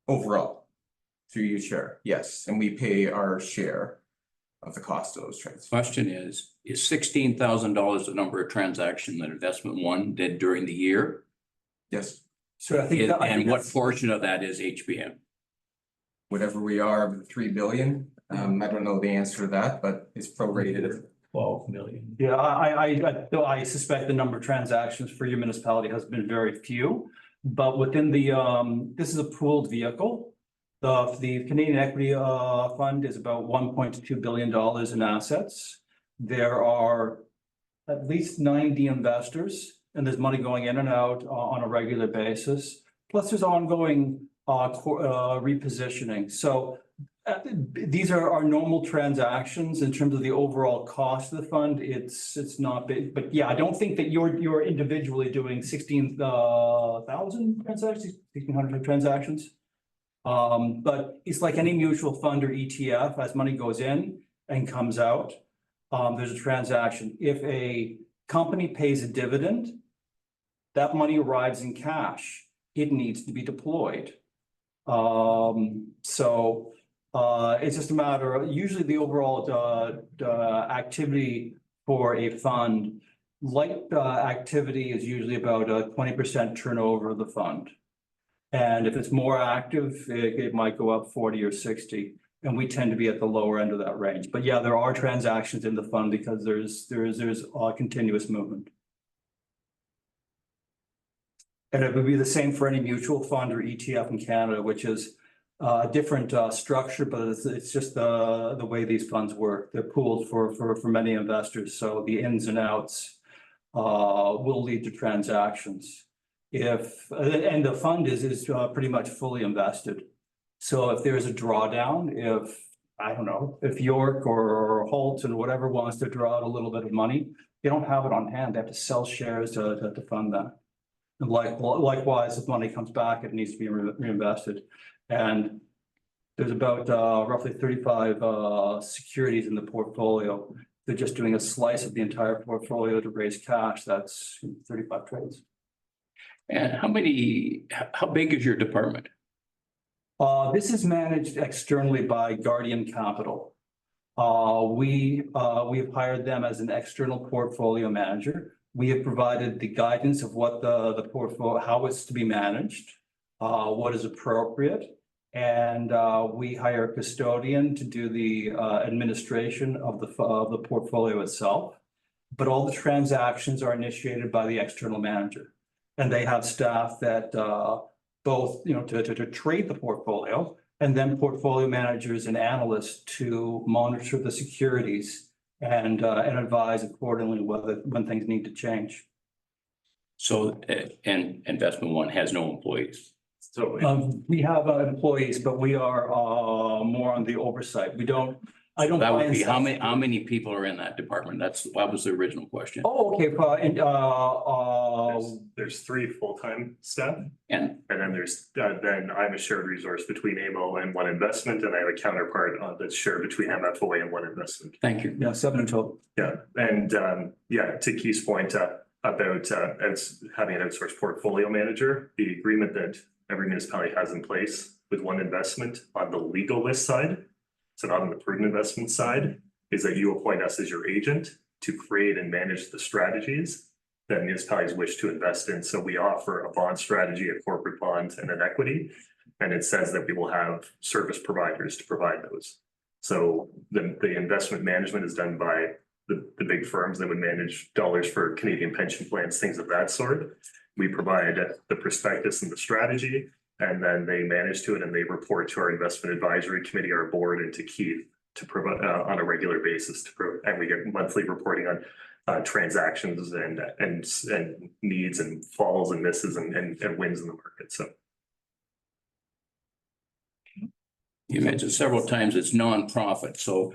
overall through your share. Yes, and we pay our share of the cost of those trades. Question is $16,000 the number of transactions that investment one did during the year? Yes, So I think. And what portion of that is HBM? whatever we are of the 3 billion. I don't know the answer to that, but it's prorated. 12 million. Yeah, I suspect the number of transactions for your municipality has been very few, but within the, this is a pooled vehicle. The Canadian Equity Fund is about $1.2 billion in assets. There are at least 90 investors, and there's money going in and out on a regular basis. Plus there's ongoing repositioning. So these are our normal transactions in terms of the overall cost of the fund. It's not big, but yeah, I don't think that you're individually doing 16,000 transactions, 1,600 transactions. But it's like any mutual fund or ETF, as money goes in and comes out, there's a transaction. If a company pays a dividend, that money arrives in cash. It needs to be deployed. It's just a matter of, usually the overall activity for a fund, activity is usually about a 20% turnover of the fund. And if it's more active, it might go up 40 or 60, and we tend to be at the lower end of that range. But yeah, there are transactions in the fund because there's continuous movement. And it would be the same for any mutual fund or ETF in Canada, which is a different structure, but it's just the way these funds work. They're pooled for many investors, so the ins and outs will lead to transactions. And the fund is pretty much fully invested. So if there's a drawdown, if York or Holt and whatever wants to draw out a little bit of money, they don't have it on hand. They have to sell shares to fund that. And likewise, if money comes back, it needs to be reinvested. And there's about roughly 35 securities in the portfolio. They're just doing a slice of the entire portfolio to raise cash. That's 35 trades. And how big is your department? This is managed externally by Guardian Capital. We have hired them as an external portfolio manager. We have provided the guidance of what the portfolio, how it's to be managed, what is appropriate. And we hire a custodian to do the administration of the portfolio itself. But all the transactions are initiated by the external manager. And they have staff that both, to trade the portfolio, and then portfolio managers and analysts to monitor the securities and advise accordingly when things need to change. So, and Investment One has no employees. So We have employees, but we are more on the oversight. I don't. That would buy be, how and many people are in that department? That was the original question. Oh, okay, there's 3 full-time staff. And And then I'm a shared resource between AMO and One Investment, and I have a counterpart that's shared between MFOA and One Investment. thank you. yeah, 7 in total. Yeah, and to Keith's point about as having an outsourced portfolio manager, the agreement that every municipality has in place with One Investment on the legal list side, so not on the prudent investment side, is that you appoint us as your agent to create and manage the strategies that municipalities wish to invest in. So we offer a bond strategy, a corporate bond, and an equity. And it says that we will have service providers to provide those. So the investment management is done by the big firms that would manage dollars for Canadian pension plans, things of that sort. We provide the prospectus and the strategy, and then they manage to it and they report to our investment advisory committee, our board, and to Keith to provide on a regular basis and we get monthly reporting on transactions and needs and falls and misses and wins in the market. So You mentioned several times it's nonprofit, so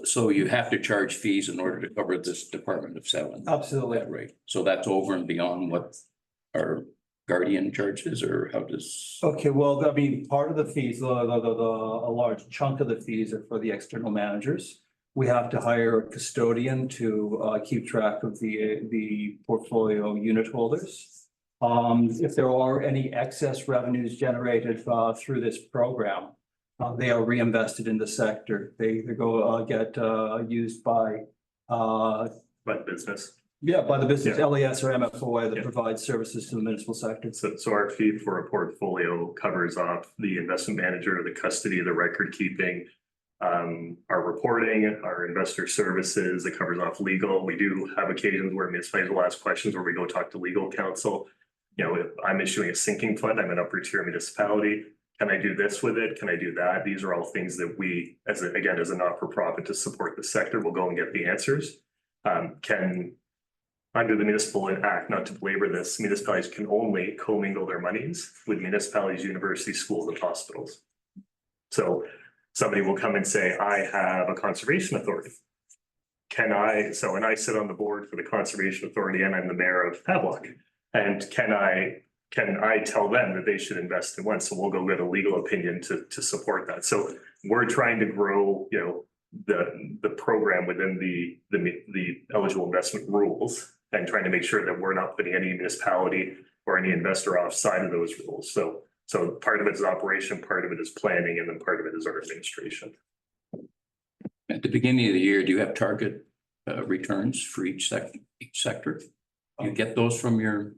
so you have to charge fees in order to cover this Department of 7. Absolutely. That right. So that's over and beyond what our guardian charges, or how does? Okay, well, I mean, part of the fees, a large chunk of the fees are for the external managers. We have to hire a custodian to keep track of the portfolio unit holders. If there are any excess revenues generated through this program, they are reinvested in the sector. They go get used by business. Yeah, by the business, Yeah. LAS or MFOA that Yeah. provides services to the municipal sector. So our fee for a portfolio covers off the investment manager, the custody, the record keeping, our reporting, our investor services. It covers off legal. We do have occasions where municipalities will ask questions where we go talk to legal counsel. If I'm issuing a sinking fund, I'm an upper tier municipality. Can I do this with it? Can I do that? These are all things that we, as a not-for-profit to support the sector, will go and get the answers. Under the Municipal Act, not to belabor this, municipalities can only commingle their monies with municipalities, universities, schools, and hospitals. So somebody will come and say, I have a conservation authority. And I sit on the board for the Conservation Authority and I'm the mayor of Havelock. And can I tell them that they should invest in one? So we'll go get a legal opinion to support that. So we're trying to grow, the program within the eligible investment rules and trying to make sure that we're not putting any municipality or any investor offside of those rules. So part of it is operation, part of it is planning, and then part of it is our administration. At the beginning of the year, do you have target returns for each sector? Do you get those from your?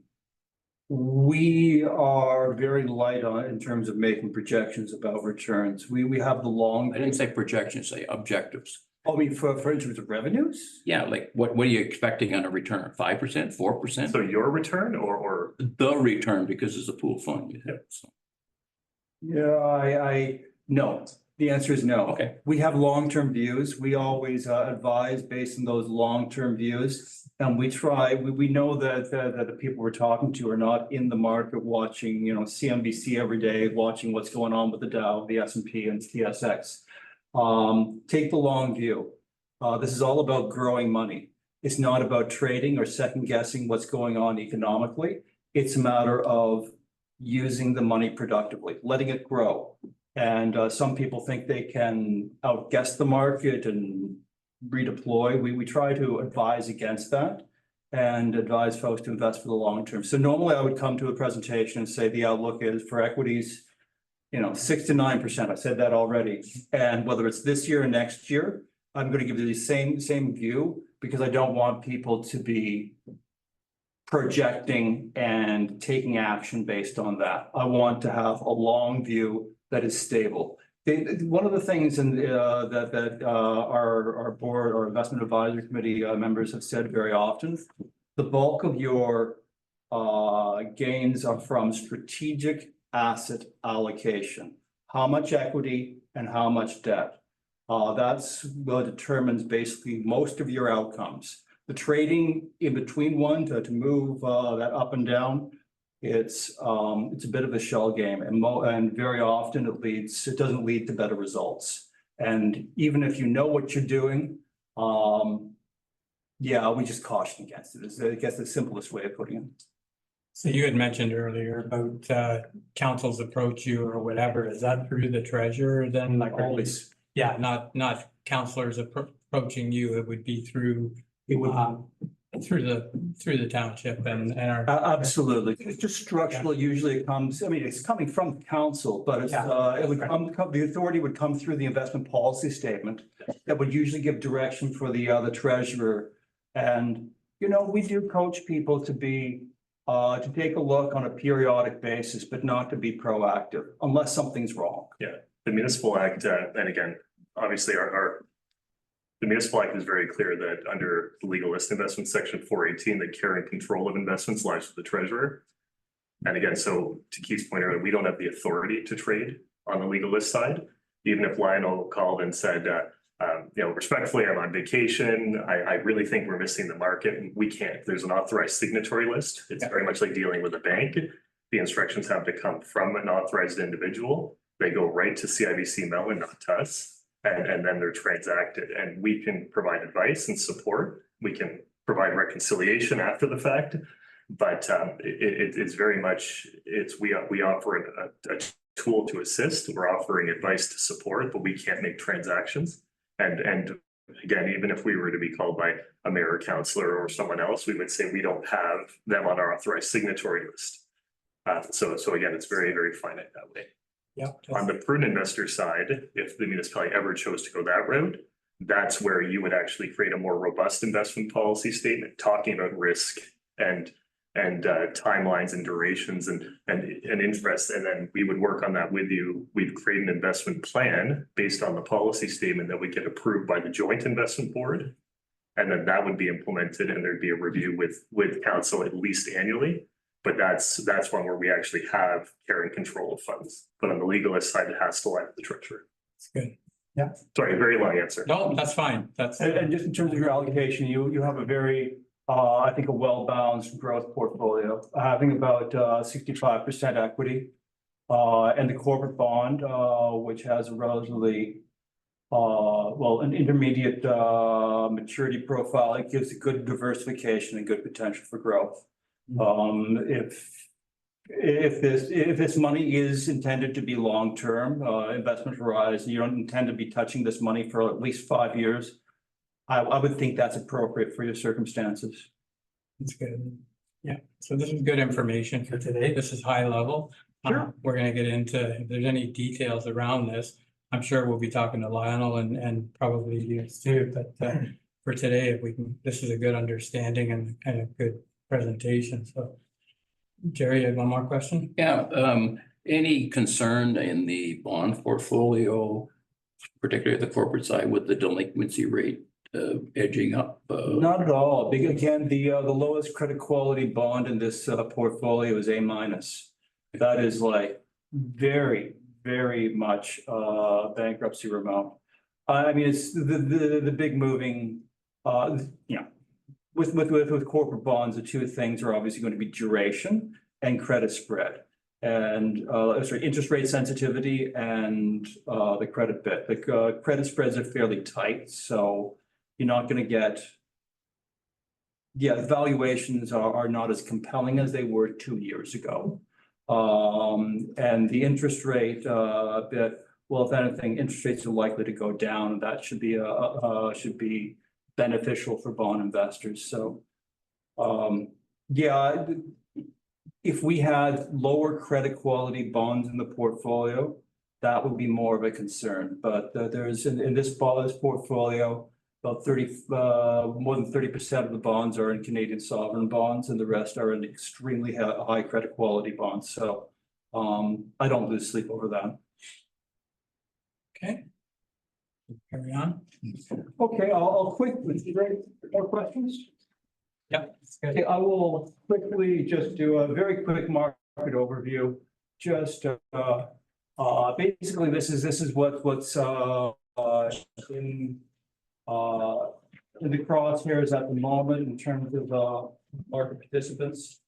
We are very light on in terms of making projections about returns. We have the long. I didn't say projections, say objectives. I mean, for in terms of revenues? Yeah, like what are you expecting on a return? 5%, 4%? So your return or the return, because it's a pool fund. You have, so. Yeah, no. The answer is no. Okay. We have long-term views. We always advise based on those long-term views. And we know that the people we're talking to are not in the market watching, CNBC every day, watching what's going on with the Dow, the S&P and TSX. Take the long view. This is all about growing money. It's not about trading or second guessing what's going on economically. It's a matter of using the money productively, letting it grow. And some people think they can outguess the market and redeploy. We try to advise against that and advise folks to invest for the long term. So normally I would come to a presentation and say the outlook is for equities, 6 to 9%. I said that already. And whether it's this year or next year, I'm going to give you the same view. because I don't want people to be projecting and taking action based on that. I want to have a long view that is stable. One of the things that our board or investment advisory committee members have said very often, the bulk of your gains are from strategic asset allocation. How much equity and how much debt. That's what determines basically most of your outcomes. The trading in between one to move that up and down, it's a bit of a shell game, and very often it doesn't lead to better results. And even if you know what you're doing, yeah, we just caution against it. It's, I guess, the simplest way of putting it. So you had mentioned earlier about councils approach you or whatever. Is that through the treasurer then? Like Always. Yeah, not counselors approaching you. It would be through through the township and our. Absolutely. It's just structural. Usually it comes, I mean, it's coming from the council, but it's, it would come, the authority would come through the investment policy statement that would usually give direction for the treasurer. And, you know, we do coach people to be, to take a look on a periodic basis, but not to be proactive unless something's wrong. Yeah, the municipal act, and again, obviously the municipal act is very clear that under the legal list investment section 418, the care and control of investments lies with the treasurer. And again, so to Keith's point earlier, we don't have the authority to trade on the legal list side. Even if Lionel called and said, you know, respectfully, I'm on vacation. I really think we're missing the market. And we can't. There's an authorized signatory list. It's very much like dealing with a bank. The instructions have to come from an authorized individual. They go right to CIBC Methuen, not to us. And then they're transacted, and we can provide advice and support. We can provide reconciliation after the fact, but it's very much, we offer a tool to assist. We're offering advice to support, but we can't make transactions. And again, even if we were to be called by a mayor or councillor or someone else, we would say we don't have them on our authorized signatory list. So again, it's very, very finite that way. Yeah. On the prudent investor side, if the municipality ever chose to go that route, that's where you would actually create a more robust investment policy statement talking about risk and timelines and durations and interest. And then we would work on that with you. We'd create an investment plan based on the policy statement that would get approved by the joint investment board. And then that would be implemented, and there'd be a review with council at least annually. But that's one where we actually have care and control of funds. But on the legalist side, it has to lie with the treasurer. That's good. Yeah. Sorry, a very long answer. No, that's fine. That's. And just in terms of your allocation, you have a very, I think, a well-balanced growth portfolio, having about 65% equity. And the corporate bond, which has a relatively, well, an intermediate maturity profile. It gives a good diversification and good potential for growth. If this money is intended to be long-term investment horizon, you don't intend to be touching this money for at least 5 years. I would think that's appropriate for your circumstances. That's good. Yeah, so this is good information for today. This is high level. Sure. We're gonna get into, if there's any details around this, I'm sure we'll be talking to Lionel and probably you too, but for today, if we can, this is a good understanding and kind of good presentation. So Jerry, you have one more question? Yeah, any concern in the bond portfolio, particularly the corporate side, with the delinquency rate edging up? Not at all. Again, the lowest credit quality bond in this portfolio is A-. That is like very, very much bankruptcy remote. I mean, it's the big moving, you know, with corporate bonds, the two things are obviously going to be duration and credit spread, and sorry, interest rate sensitivity and the credit bit. The credit spreads are fairly tight, so you're not going to get, the valuations are not as compelling as they were 2 years ago. And the interest rate bit, well, if anything, interest rates are likely to go down, and that should be beneficial for bond investors. So, yeah, if we had lower credit quality bonds in the portfolio, that would be more of a concern. But there's in this portfolio, About more than 30% of the bonds are in Canadian sovereign bonds, and the rest are in extremely high credit quality bonds. So I don't lose sleep over that. Okay. Carry on. Okay, I'll quickly, more questions? Yep. Okay, I will quickly just do a very quick market overview. Just basically, this is what's in the crosshairs at the moment in terms of market participants.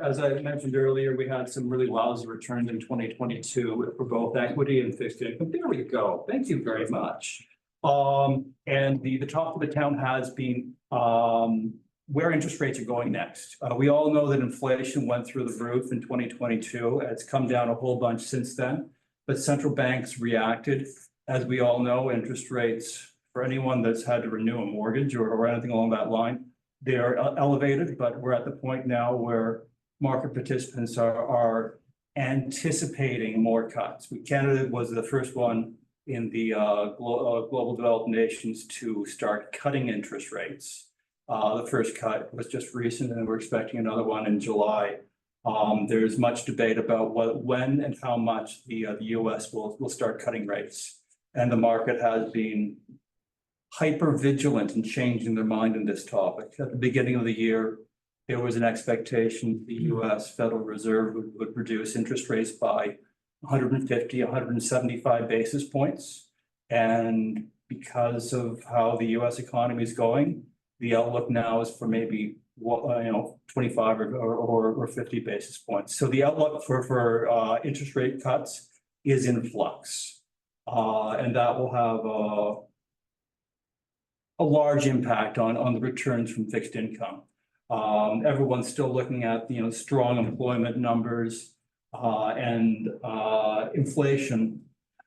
As I mentioned earlier, we had some really lousy returns in 2022 for both equity and fixed income. There we go. Thank you very much. And the talk of the town has been where interest rates are going next. We all know that inflation went through the roof in 2022. It's come down a whole bunch since then, but central banks reacted. As we all know, interest rates for anyone that's had to renew a mortgage or anything along that line, they are elevated, but we're at the point now where market participants are anticipating more cuts. Canada was the first one in the global developed nations to start cutting interest rates. The first cut was just recent, and we're expecting another one in July. There's much debate about when and how much the US will start cutting rates. And the market has been hyper vigilant in changing their mind in this topic. At the beginning of the year, there was an expectation the US Federal Reserve would reduce interest rates by 150, 175 basis points. And because of how the US economy is going, the outlook now is for maybe 25 or 50 basis points. So the outlook for interest rate cuts is in flux. And that will have a large impact on the returns from fixed income. Everyone's still looking at strong employment numbers, and inflation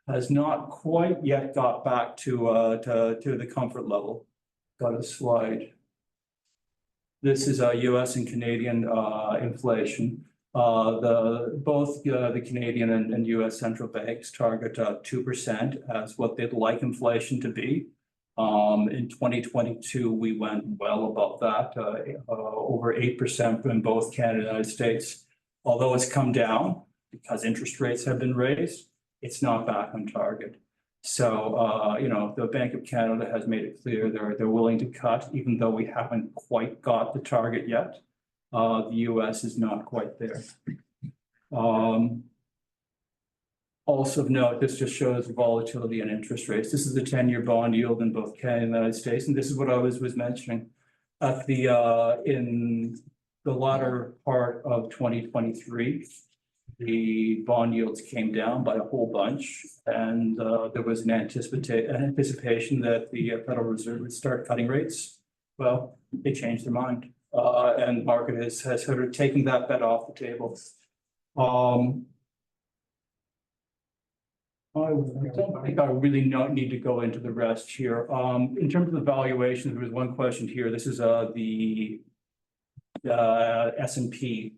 has not quite yet got back to the comfort level. Got a slide. This is US and Canadian inflation. Both the Canadian and US central banks target 2% as what they'd like inflation to be. In 2022, we went well above that, over 8% in both Canada and the United States. Although it's come down because interest rates have been raised, it's not back on target. So, the Bank of Canada has made it clear they're willing to cut, even though we haven't quite got the target yet. The US is not quite there. Also of note, this just shows volatility in interest rates. This is the 10-year bond yield in both Canada and the United States, and this is what I was mentioning. At in the latter part of 2023, the bond yields came down by a whole bunch, and there was an anticipation that the Federal Reserve would start cutting rates. Well, they changed their mind, and the market has sort of taken that bet off the table. I don't think I really need to go into the rest here. In terms of the valuation, there was one question here. This is the S&P.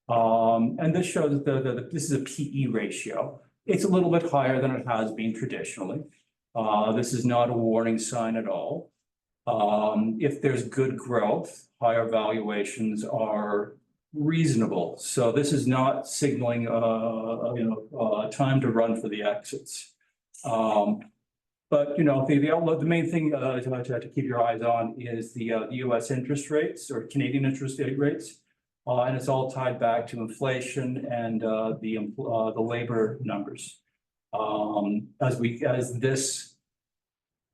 And this shows that this is a PE ratio. It's a little bit higher than it has been traditionally. This is not a warning sign at all. If there's good growth, higher valuations are reasonable. So this is not signaling time to run for the exits. But the outlook, the main thing to keep your eyes on is the US interest rates or Canadian interest rates. And it's all tied back to inflation and the labor numbers.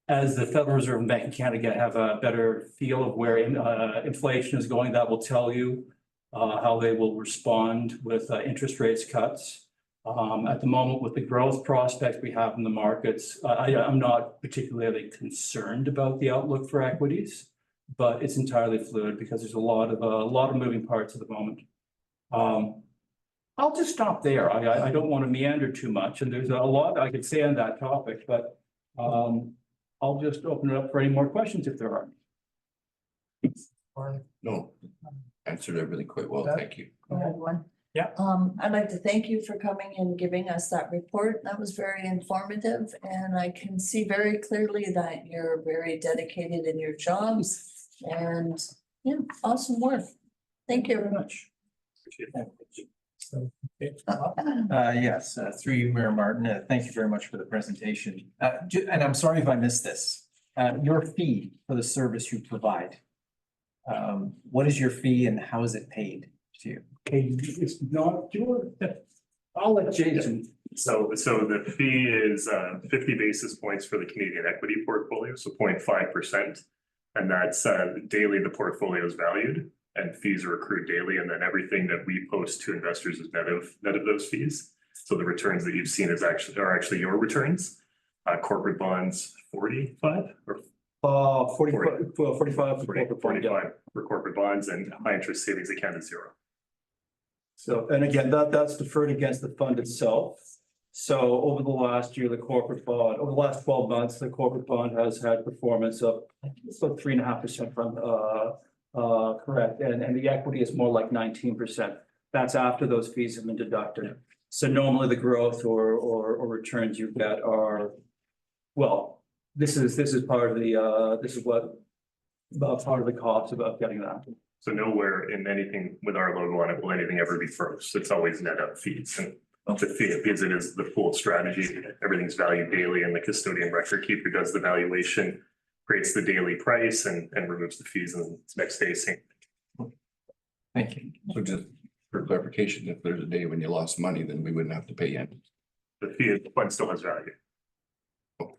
As the Federal Reserve and Bank of Canada have a better feel of where inflation is going, that will tell you how they will respond with interest rates cuts. At the moment, with the growth prospects we have in the markets, I'm not particularly concerned about the outlook for equities, but it's entirely fluid because there's a lot of moving parts at the moment. I'll just stop there. I don't want to meander too much, and there's a lot I could say on that topic, but I'll just open it up for any more questions if there are. No, answered everything quite well. Thank you. I had one. I'd like to thank you for coming and giving us that report. That was very informative, and I can see very clearly that you're very dedicated in your jobs. And yeah, awesome work. Thank you very much. So, okay. Yes, through you, Mayor Martin, thank you very much for the presentation. And I'm sorry if I missed this. Your fee for the service you provide. What is your fee and how is it paid to you? Okay, it's not, I'll let Jason. So the fee is 50 basis points for the Canadian equity portfolio, so 0.5%. And that's daily the portfolio is valued and fees are accrued daily. And then everything that we post to investors is net of those fees. So the returns that you've seen are actually your returns. Corporate bonds 45 or 45 for corporate bond, yeah. 45 for corporate bonds, and high interest savings account is 0. So, and again, that's deferred against the fund itself. So over the last year, over the last 12 months, the corporate bond has had performance of about 3.5% from, correct. And the equity is more like 19%. That's after those fees have been deducted. So normally the growth or returns you get are, well, this is part of the, this is what, part of the cost of getting that. So nowhere in anything with our logo on it will anything ever be froze. It's always net up fees, and the fee, because it is the pooled strategy, everything's valued daily, and the custodian record keeper does the valuation, creates the daily price and removes the fees, and it's next day same. Thank you. So just for clarification, if there's a day when you lost money, then we wouldn't have to pay you. The fee, the fund still has value.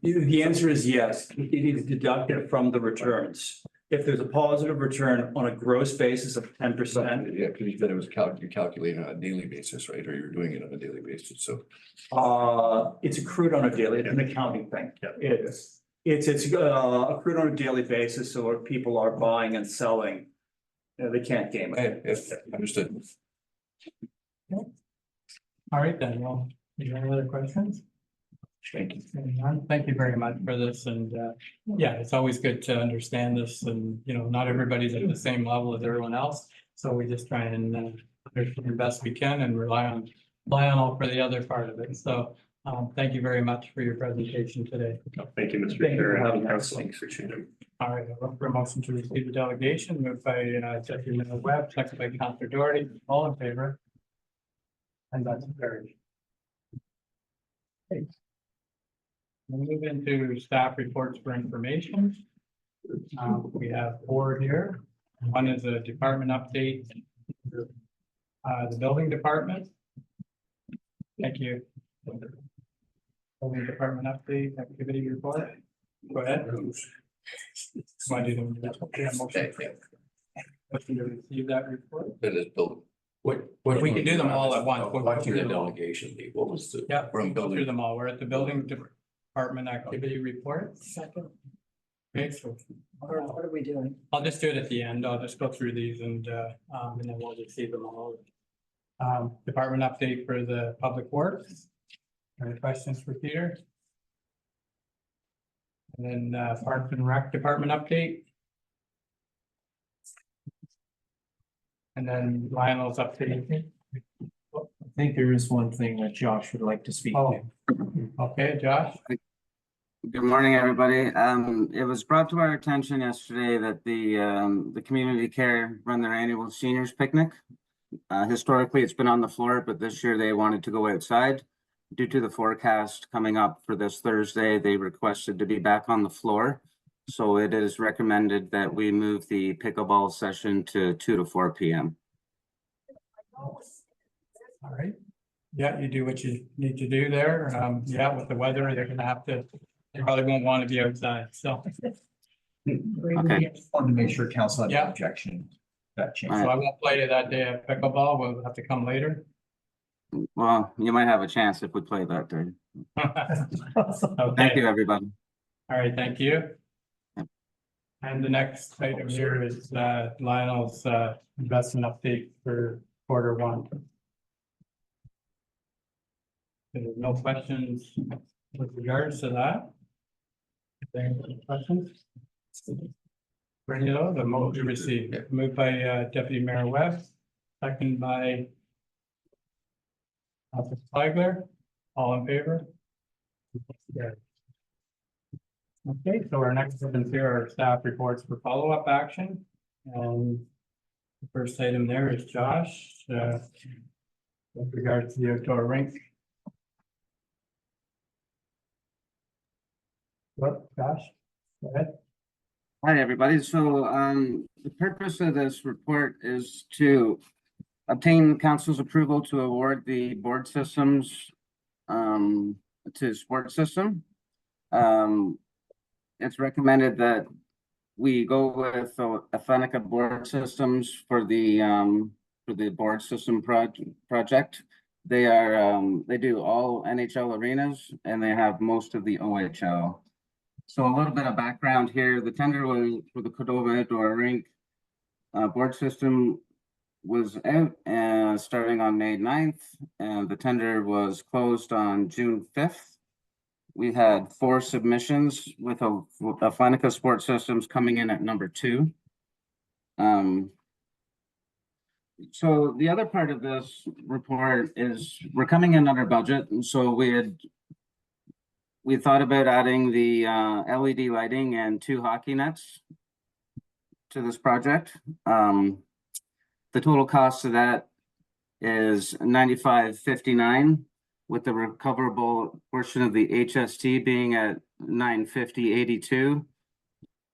The answer is yes. It is deducted from the returns. If there's a positive return on a gross basis of 10%. Yeah, because you said it was you're calculating on a daily basis, right? Or you're doing it on a daily basis, so. It's accrued on a daily, it's an accounting thing. Yeah. It's accrued on a daily basis, so if people are buying and selling, they can't game it. Yes, understood. All right, then, well, do you have any other questions? Thank you. Thank you very much for this, and yeah, it's always good to understand this, and not everybody's at the same level as everyone else. So we just try and understand the best we can and rely on all for the other part of it. So thank you very much for your presentation today. Thank you, Mr. Thank you for Chair, having and us. council. Thanks for tuning. All right, I look for a motion to receive the delegation, moved by Deputy Mayor Webb, seconded by Councilor Doherty, all in favor? And that's carried. Okay. We'll move into staff reports for information. We have 4 here. One is a department update. The building department. Thank you. Building department update, activity report. Go ahead. Want to do that? Okay, motion. Motion to receive that report. That is built. We can do them all at once. Watching the delegation, what was the? Yeah, From go through building. them all. We're at the building department activity report. Second, Okay, so what are we doing? I'll just do it at the end. I'll just go through these and then we'll just see them all. Department update for the public works. Any questions for Peter? And then Parks and Rec department update. And then Lionel's update. I think there is one thing that Josh would like to speak Oh, to. okay, Josh. Good morning, everybody. It was brought to our attention yesterday that the community care run their annual seniors picnic. Historically, it's been on the floor, but this year they wanted to go outside. Due to the forecast coming up for this Thursday, they requested to be back on the floor. So it is recommended that we move the pickleball session to 2 to 4 p.m. All right. Yeah, you do what you need to do there. Yeah, with the weather, they're gonna have to, they probably won't want to be outside, so. Okay. Wanted to make sure council had Yeah. no objection. to That change. So I won't play you that day at pickleball. We'll have to come later. Well, you might have a chance if we play that day. Thank Okay, you, everybody. all right, thank you. And the next item here is Lionel's investment update for Q1. There's no questions with regards to that. Any questions? Bring it on, the motion received, moved by Deputy Mayor Webb, second by Councilor Flagler, all in favor? Okay, so our next items here are staff reports for follow-up action. And the first item there is Josh, with regards to the outdoor rink. What, Josh? Go ahead. Hi, everybody. So, the purpose of this report is to obtain council's approval to award the board systems to Sports System. It's recommended that we go with Authentica Board Systems for the board system project. They are, they do all NHL arenas and they have most of the OHL. So a little bit of background here, the tender was for the Cordova Outdoor Rink. Board system was out starting on May 9th, and the tender was closed on June 5th. We had 4 submissions with Authentica Sports Systems coming in at number 2. So the other part of this report is we're coming in under budget, and so we thought about adding the LED lighting and 2 hockey nets to this project. The total cost of that is $95.59, with the recoverable portion of the HST being at $950.82.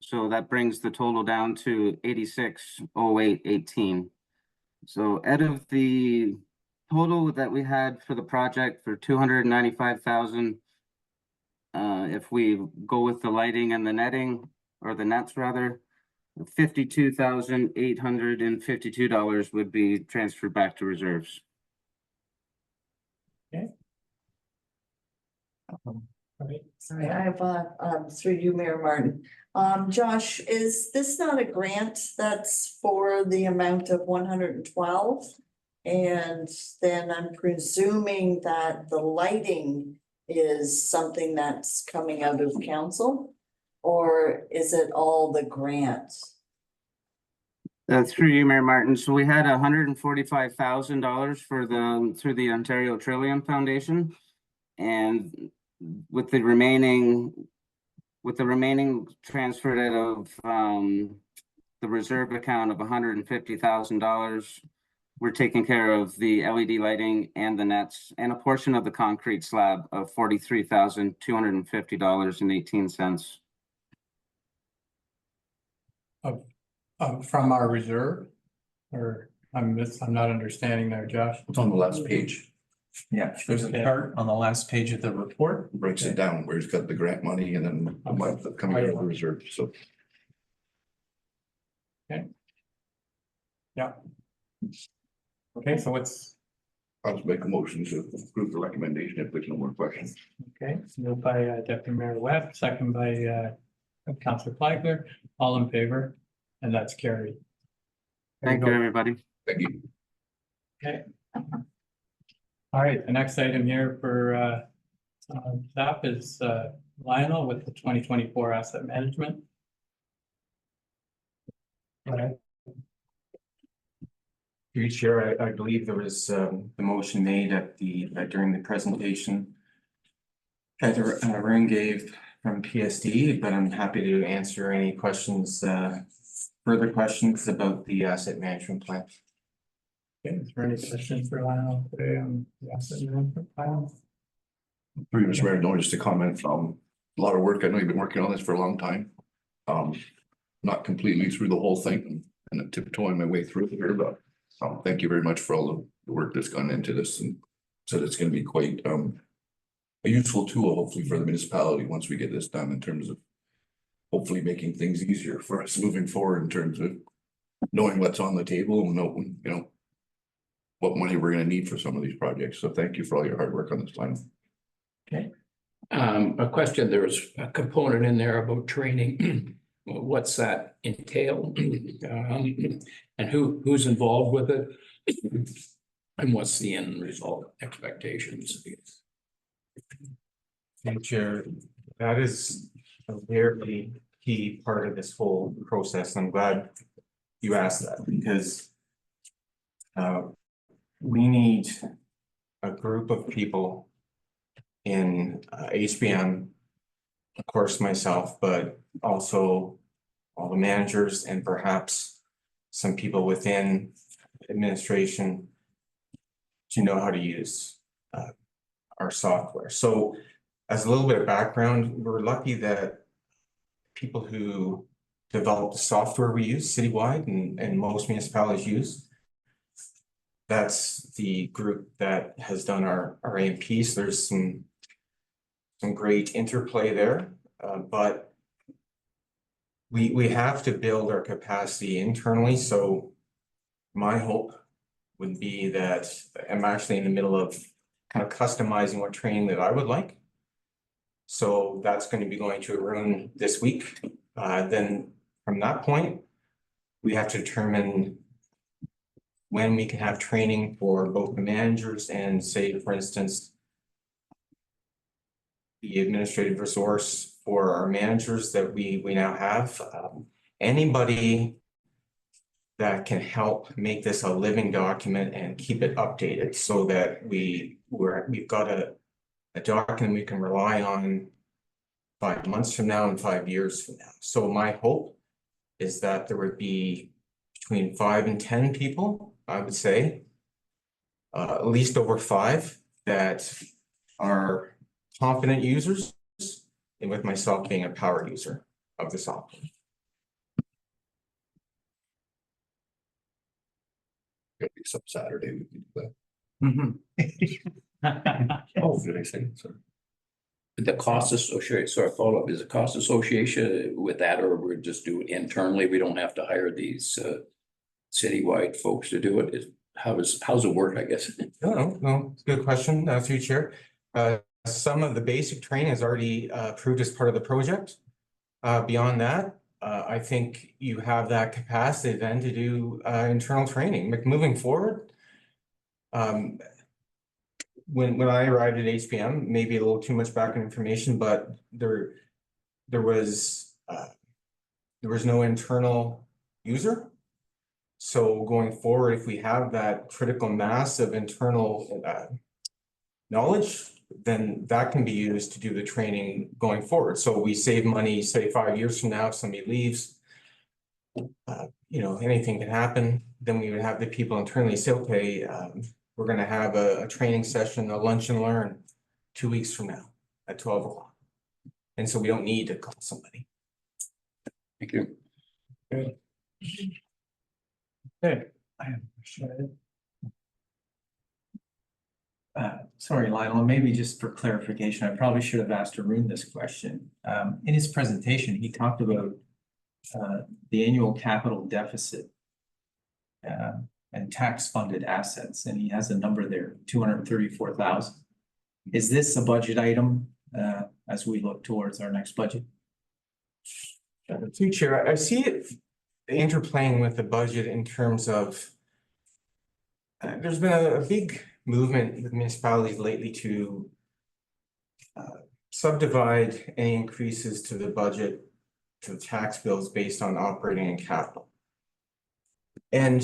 So that brings the total down to $86.08.18. So out of the total that we had for the project for $295,000, if we go with the lighting and the netting, or the nets rather, $52,852 would be transferred back to reserves. Sorry, I have through you, Mayor Martin. Josh, is this not a grant that's for the amount of 112? And then I'm presuming that the lighting is something that's coming out of council? Or is it all the grants? Through you, Mayor Martin. So we had $145,000 for through the Ontario Trillium Foundation, and with the remaining transferred out of the reserve account of $150,000, we're taking care of the LED lighting and the nets and a portion of the concrete slab of $43,250.18. From our reserve, or I'm not understanding there, Josh. It's on the last page, Yeah, there's a chart on the last page of the report. breaks it down where it's got the grant money and then the money coming out of the reserve, so. Yeah. Okay, so what's, I'll just make a motion to approve the recommendation if there's no more questions. okay, moved by Deputy Mayor Webb, second by Councilor Flagler, all in favor, and that's carried. Thank you, everybody. Thank you. Okay. All right, the next item here for staff is Lionel with the 2024 asset management. Okay. Through you, Chair, I believe there was the motion made at during the presentation that Arun gave from PSD, but I'm happy to answer any questions, further questions about the asset management plan. Okay, is there any questions for Lionel today on the asset management plan? Through you, Mr. Mayor, no, just a comment, a lot of work. I know you've been working on this for a long time. Not completely through the whole thing and tiptoeing my way through here, but thank you very much for all the work that's gone into this, and so it's going to be quite a useful tool, hopefully, for the municipality once we get this done, in terms of hopefully making things easier for us moving forward in terms of knowing what's on the table and knowing, you know, what money we're going to need for some of these projects. So thank you for all your hard work on this plan. Okay. A question, there was a component in there about training. What's that entail? And who's involved with it? And what's the end result expectations? Chair, that is a very key part of this whole process. I'm glad you asked that, because we need a group of people in HBM, of course, myself, but also all the managers and perhaps some people within administration to know how to use our software. So as a little bit of background, we're lucky that people who develop the software we use citywide and most municipalities use, that's the group that has done our AMPs. There's some great interplay there, but we have to build our capacity internally. So my hope would be that I'm actually in the middle of kind of customizing what training that I would like. So that's going to be going to Arun this week. Then from that point, we have to determine when we can have training for both the managers and, say, for instance, the administrative resource for our managers that we now have. Anybody that can help make this a living document and keep it updated so that we've got a document we can rely on 5 months from now and 5 years from now. So my hope is that there would be between 5 and 10 people, I would say, at least over 5 that are confident users, and with myself being a power user of the software. Maybe some Saturday we can do that. Oh, did I say it? Sorry. The cost associated, sorry, follow up, is the cost associated with that, or we're just doing it internally? We don't have to hire these citywide folks to do it? How's it work, I guess? No, it's a good question, through Chair. Some of the basic training is already approved as part of the project. Beyond that, I think you have that capacity then to do internal training. Moving forward, when I arrived at HPM, maybe a little too much background information, but there was no internal user. So going forward, if we have that critical mass of internal knowledge, then that can be used to do the training going forward. So we save money, say 5 years from now, if somebody leaves, anything can happen. Then we would have the people internally say, okay, we're going to have a training session, a lunch and learn 2 weeks from now at 12 o'clock. And so we don't need to call somebody. Thank you. Okay. I have a question. Sorry, Lionel, maybe just for clarification, I probably should have asked Arun this question. In his presentation, he talked about the annual capital deficit and tax funded assets, and he has a number there, 234,000. Is this a budget item as we look towards our next budget? Through Chair, I see it interplaying with the budget in terms of there's been a big movement with municipalities lately to subdivide any increases to the budget to the tax bills based on operating and capital. And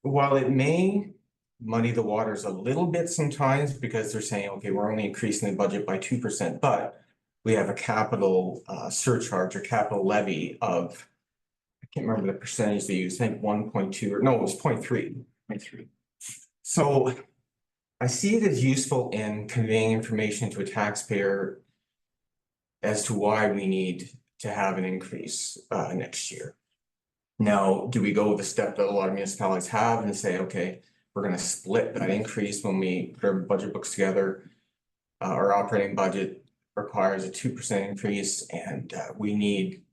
while it may muddy the waters a little bit sometimes because they're saying, okay, we're only increasing the budget by 2%, but we have a capital surcharge or capital levy of, I can't remember the percentage they used, I think 1.2 or no, it was 0.3. So I see it as useful in conveying information to a taxpayer as to why we need to have an increase next year. Now, do we go with the step that a lot of municipalities have and say, okay, we're going to split that increase when we put our budget books together? Our operating budget requires a 2% increase, and we need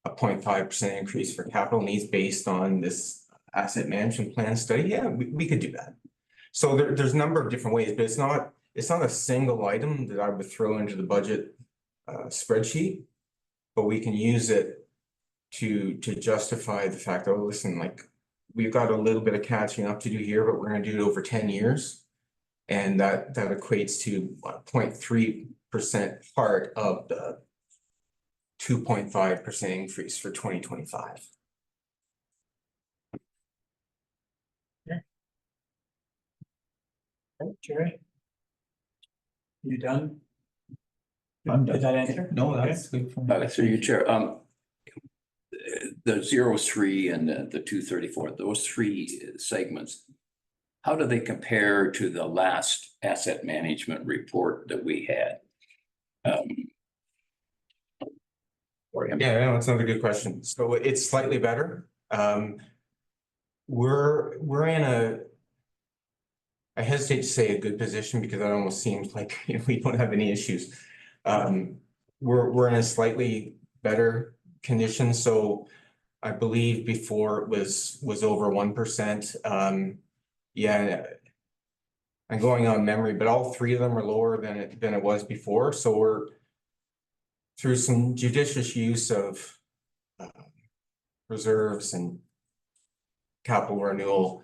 a 0.5% increase for capital needs based on this asset management plan study. Yeah, we could do that. So there's a number of different ways, but it's not a single item that I would throw into the budget spreadsheet, but we can use it to justify the fact that, oh, listen, like we've got a little bit of catching up to do here, but we're going to do it over 10 years. And that equates to 0.3% part of the 2.5% increase for 2025. Jerry? You done? I'm done. Did that answer? No, Okay. that's good for me. Through you, Chair, the 03 and the 234, those three segments, how do they compare to the last asset management report that we had? For him? Yeah, no, that's another good question. So it's slightly better. We're in I hesitate to say a good position because that almost seems like we don't have any issues. We're in a slightly better condition, so I believe before it was over 1%. Yeah, I'm going on memory, but all three of them are lower than it was before, so we're through some judicious use of reserves and capital renewal,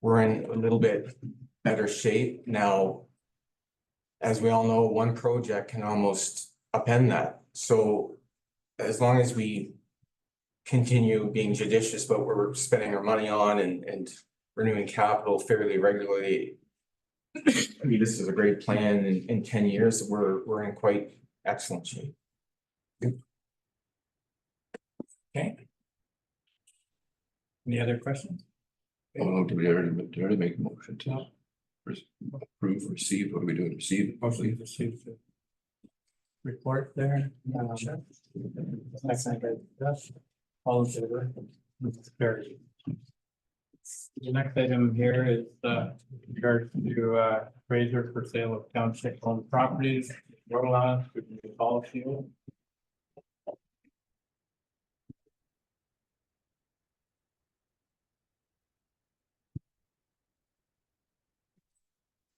we're in a little bit better shape now. As we all know, one project can almost upend that. So as long as we continue being judicious about what we're spending our money on and renewing capital fairly regularly, I mean, this is a great plan. In 10 years, we're in quite excellent shape. Okay. Any other questions? Oh, did we already make a motion to approve, receive? What are we doing? Receive? Hopefully receive the report there. Second, yes. All in favor? It's carried. The next item here is regards to appraiser for sale of township owned properties, road allowance, which is a policy.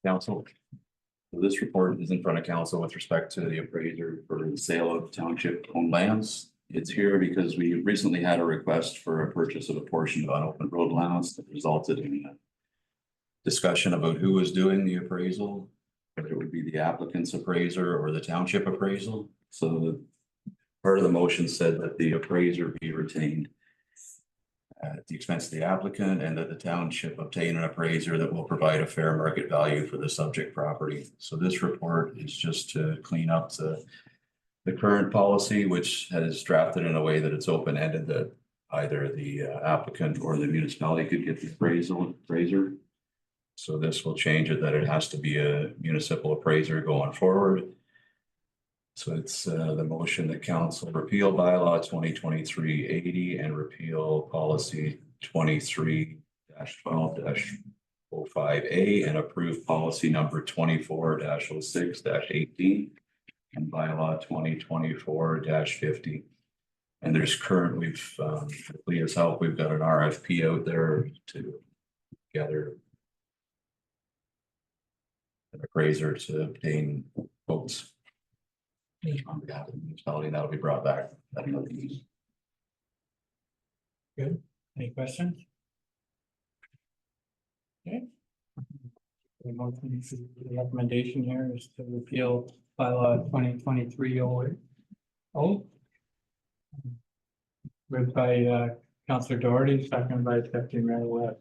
Council. This report is in front of council with respect to the appraiser for the sale of township owned lands. It's here because we recently had a request for a purchase of a portion of unopened road allowance that resulted in a discussion about who was doing the appraisal, whether it would be the applicant's appraiser or the township appraisal. So the part of the motion said that the appraiser be retained at the expense of the applicant, and that the township obtain an appraiser that will provide a fair market value for the subject property. So this report is just to clean up the current policy, which has drafted in a way that it's open-ended, that either the applicant or the municipality could get the appraiser. So this will change it that it has to be a municipal appraiser going forward. So it's the motion that council repeal bylaw 2023-80 and repeal policy 23-12-05A and approve policy number 24-06-18 and bylaw 2024-50. And there's current, with Leah's help, we've got an RFP out there to gather an appraiser to obtain quotes on behalf of the municipality, and that'll be brought back at another meeting. Good. Any questions? Okay. The recommendation here is to repeal bylaw 2023-08. Moved by Councillor Doherty, second by Deputy Mayor Webb.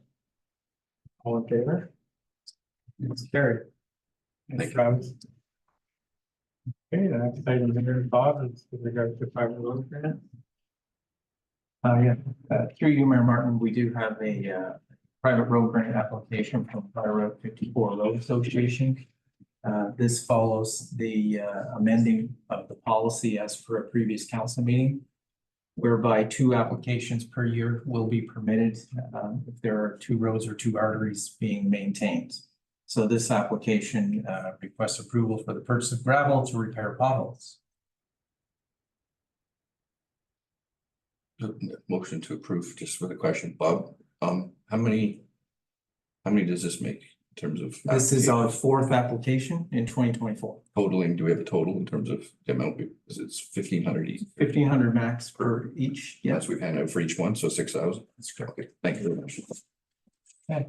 All in favor? It's carried. Thanks, Travis. Okay, the next item here, Bob, is with regard to private road grant. Through you, Mayor Martin, we do have a private road grant application from Fire Road 54 Road Association. This follows the amending of the policy as per a previous council meeting, whereby 2 applications per year will be permitted if there are 2 roads or 2 arteries being maintained. So this application requests approval for the purchase of gravel to repair potholes. Motion to approve, just for the question, Bob, how many does this make in terms of? This is our 4th application in 2024. Totaling, do we have a total in terms of the amount? Is it's 1,500 each? 1,500 max per each. Yes, we've handed out for each one, so 6,000. That's correct. Okay, thank you very much. Okay.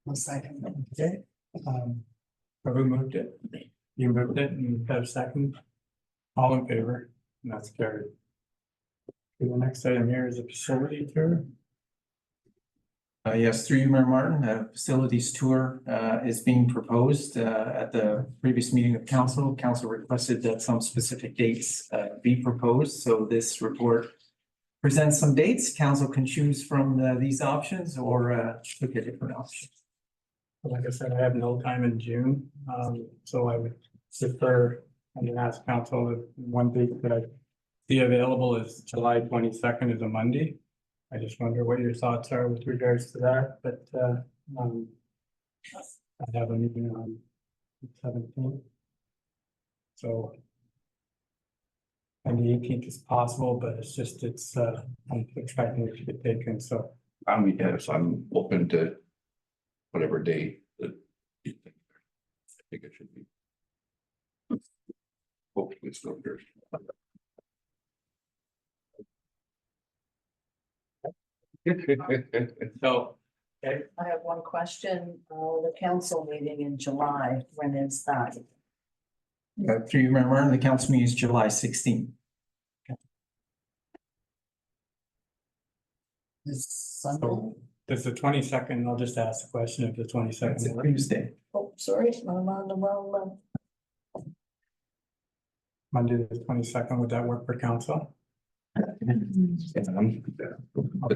Okay. Who moved it? You moved it and have a second. All in favor? And that's carried. Okay, the next item here is a facility tour. Yes, through you, Mayor Martin, a facilities tour is being proposed at the previous meeting of council. Council requested that some specific dates be proposed, so this report presents some dates. Council can choose from these options or look at different options. Like I said, I have no time in June, so I would defer and ask council if one date that I see available is July 22nd is a Monday. I just wonder what your thoughts are with regards to that, but I have a meeting on the 17th. So and the 18th is possible, but I'm expecting it to get taken, so. Yes, I'm open to whatever day that you think. I think it should be. Hopefully it's not good. So, okay, I have one question. The council meeting in July, when is that? Through you, Mayor Martin, the council meeting is July 16th. Is Sunday? so does the 22nd, I'll just ask the question if the 22nd. It's a works. Tuesday. Oh, sorry, I'm on the wrong one. Monday, the 22nd, would that work for council? Put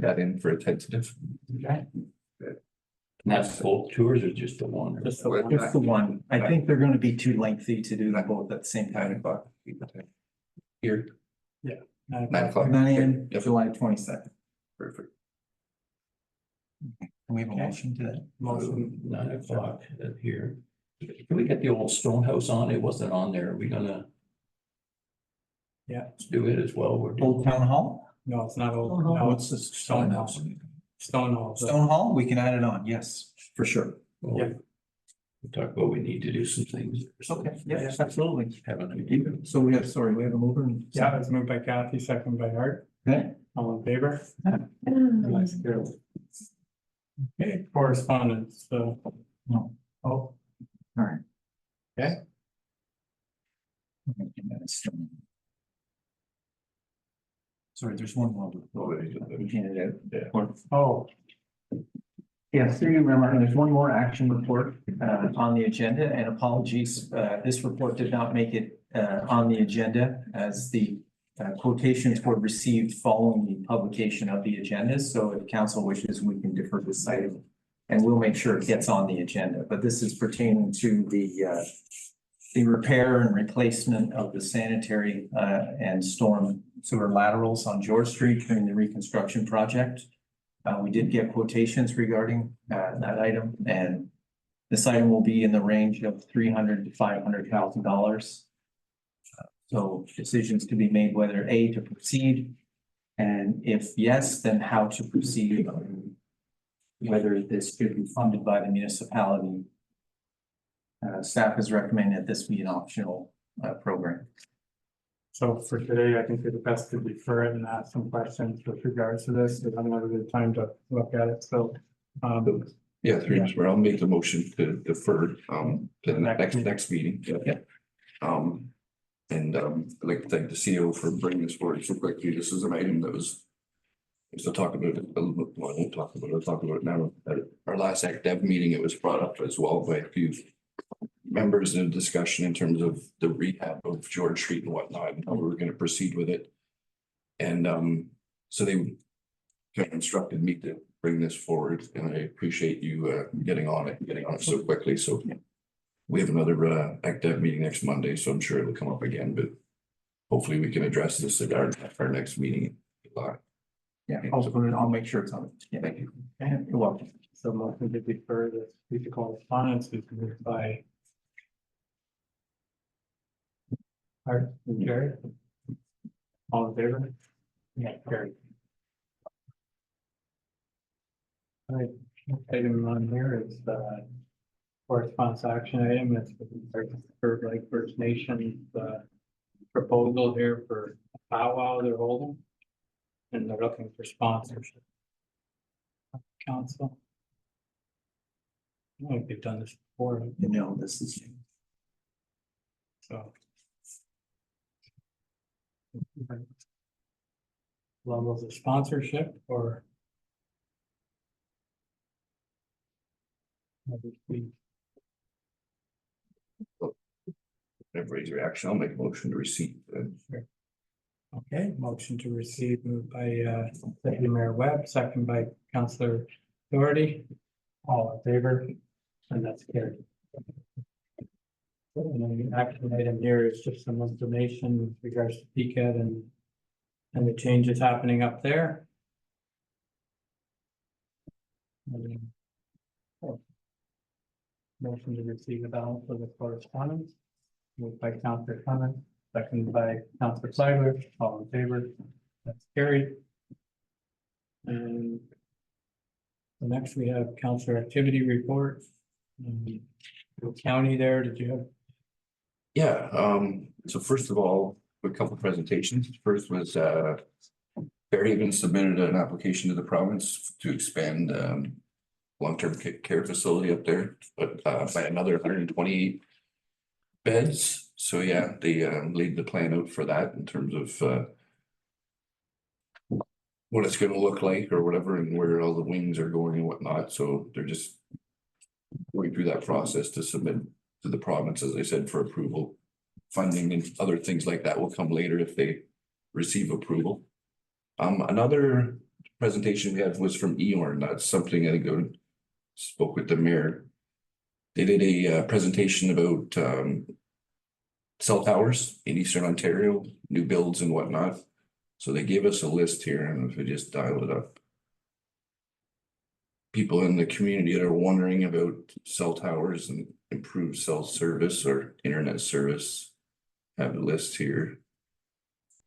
that in for a tentative. Okay. And that's both tours or just the one? Just the one. Just the one. I think they're going to be too lengthy to do them both at the same 9 time. o'clock. Here, 9 o'clock. 9 a.m. Yep. July 22nd. Perfect. Can we have a Okay. motion to that? Motion. 9 o'clock here. Can we get the old stone house on? It wasn't on there. Are we gonna? Yeah. Let's do it as well. We're Old Town Hall? No, it's not old. Oh, No, What's it's this? Stone Hall. Stone Hall. Stone Hall? We can add it on. Yes, for sure. Yeah. We talked about we need to do some things. Okay, yeah, absolutely. Have an idea. So we have a mover. and Yeah, it's moved by Kathy, second by Art. Okay. All in favor? Nice, good. Okay, correspondence, so. No. Oh, All right. okay, Sorry, there's one more. We handed out. oh, Yeah, through you, Mayor Martin, there's one more action report on the agenda, and apologies, this report did not make it on the agenda as the quotations were received following the publication of the agenda. So if council wishes, we can defer this item and we'll make sure it gets on the agenda. But this is pertaining to the repair and replacement of the sanitary and storm sewer laterals on George Street during the reconstruction project. We did get quotations regarding that item, and this item will be in the range of $300,000 to $500,000. So decisions to be made whether A, to proceed, and if yes, then how to proceed, whether this should be funded by the municipality. Staff has recommended this be an optional program. so for today, I think it's best to defer it and ask some questions with regards to this, because I'm not really time to look at it, so. Yeah, through Mr. Mayor, I'll make the motion to defer to the next meeting. Yeah. I'd like to thank the CEO for bringing this forward so quickly. This is an item that was. Used to talk about it a little bit, well, I won't talk about it, I'll talk about it now. At our last Act Dev meeting, it was brought up as well by a few members in a discussion in terms of the rehab of George Street and whatnot, and how we were gonna proceed with it. And so they kind of instructed me to bring this forward, and I appreciate you getting on it so quickly, so. We have another Act Dev meeting next Monday, so I'm sure it'll come up again, but hopefully we can address this at our next meeting. Yeah, I'll make sure it's on. Yeah, thank you. You're welcome. So motion to defer this week of correspondence is moved by Art and Jerry. All in favor? Yeah, carried. All right, item on here is correspondence action item. It's for like First Nations proposal here for a powwow they're holding. And they're looking for sponsorship. Council. I don't think they've done this before, No, this is. so. Levels of sponsorship or Everybody's reaction, I'll make a motion to receive. Okay, motion to receive moved by Deputy Mayor Webb, second by Councillor Doherty. All in favor? And that's carried. And then the action item here is just some information with regards to PCAD and the changes happening up there. Motion to receive the balance of the correspondence. Moved by Councillor Clement, seconded by Councillor Flagler, all in favor, that's carried. And so next we have councillor activity report. County there, did you have? Yeah, so first of all, a couple of presentations. First was Fairhaven submitted an application to the province to expand long-term care facility up there, but by another 128 beds. So yeah, they laid the plan out for that in terms of what it's gonna look like or whatever, and where all the wings are going and whatnot. So they're just going through that process to submit to the province, as I said, for approval. Funding and other things like that will come later if they receive approval. Another presentation we had was from Eorn. That's something I think I spoke with the mayor. They did a presentation about cell towers in Eastern Ontario, new builds and whatnot. So they gave us a list here, and if we just dial it up. People in the community that are wondering about cell towers and improved cell service or internet service have a list here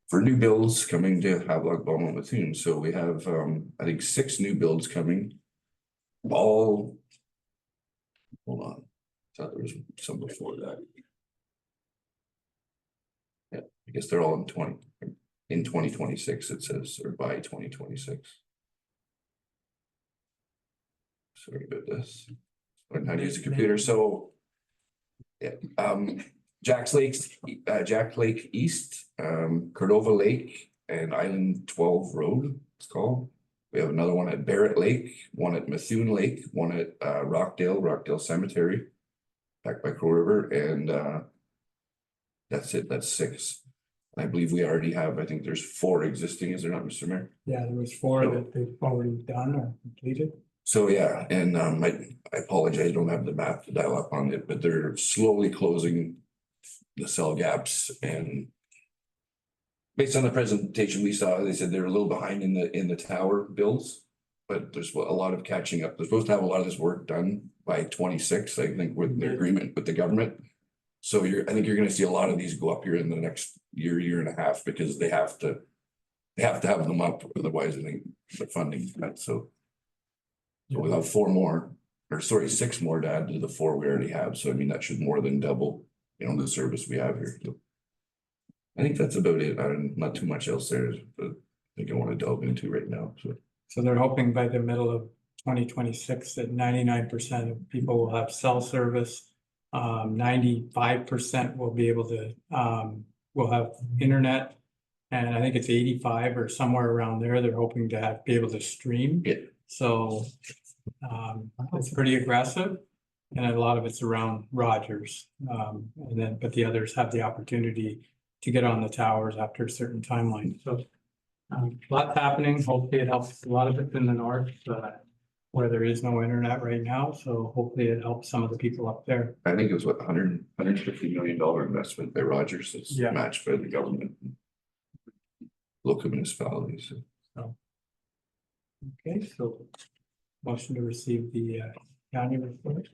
for new builds coming to Havelock-Belmont-Methuen. So we have I think 6 new builds coming. All hold on. I thought there was some before that. Yeah, I guess they're all in 2026, it says, or by 2026. Sorry about this. Learn how to use a computer. So yeah, Jack Lake East, Cordova Lake and Island 12 Road, it's called. We have another one at Barrett Lake, one at Methuen Lake, one at Rockdale Cemetery, back by Crow River, and that's it, that's 6. I believe we already have, I think there's 4 existing, is there not, Mr. Mayor? Yeah, there was 4 that they've already done or completed. So yeah, and I apologize, I don't have the map to dial up on it, but they're slowly closing the cell gaps, and based on the presentation we saw, they said they're a little behind in the tower builds, but there's a lot of catching up. They're supposed to have a lot of this work done by 26, I think, with the agreement with the government. So I think you're gonna see a lot of these go up here in the next year and a half, because they have to have them up, otherwise I think the funding's cut. So we'll have 4 more, or sorry, 6 more to add to the 4 we already have. So I mean, that should more than double, you know, the service we have here. So I think that's about it. Not too much else there, but I think I want to delve into right now. So they're hoping by the middle of 2026 that 99% of people will have cell service. 95% will be able to will have internet, and I think it's 85 or somewhere around there. They're hoping to be able to stream. Yeah. So it's pretty aggressive, and a lot of it's around Rogers. But the others have the opportunity to get on the towers after a certain timeline. So lots happening. Hopefully it helps. A lot of it's in the north where there is no internet right now. So hopefully it helps some of the people up there. I think it was what $150 million investment by Rogers. It's matched by the government, local municipalities. So. Okay, so motion to receive the county report.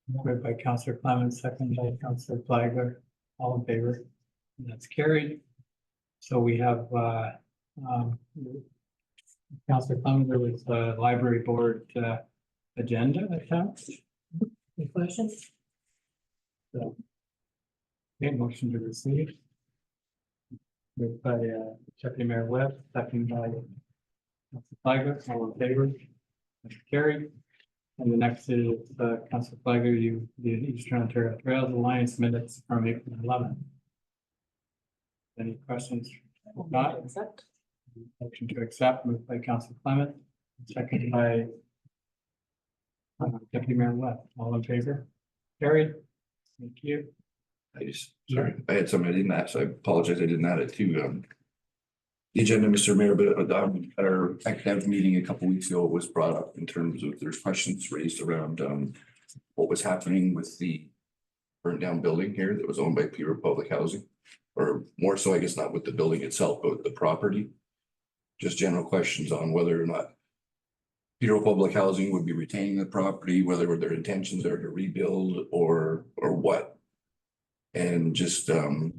Moved by Councillor Clement, second by Councillor Flagler. All in favor? And that's carried. So we have Councillor Clement, there was the library board agenda attached. Any questions? So, okay, motion to receive. Moved by Deputy Mayor Webb, second by Councillor Flagler, all in favor? That's carried. And the next is Councillor Flagler, the Eastern Ontario Trails Alliance minutes from April 11th. Any questions? If not, accept. Motion to accept, moved by Councillor Clement, seconded by Deputy Mayor Webb, all in favor? Carried. Thank you. Sorry, I had something I didn't ask. I apologize. I didn't add it to the agenda, Mr. Mayor, but at our academic meeting a couple weeks ago, it was brought up in terms of there's questions raised around what was happening with the burnt down building here that was owned by Peter Public Housing, or more so, I guess, not with the building itself, but with the property. Just general questions on whether or not Peter Public Housing would be retaining the property, whether their intentions are to rebuild or what. And just I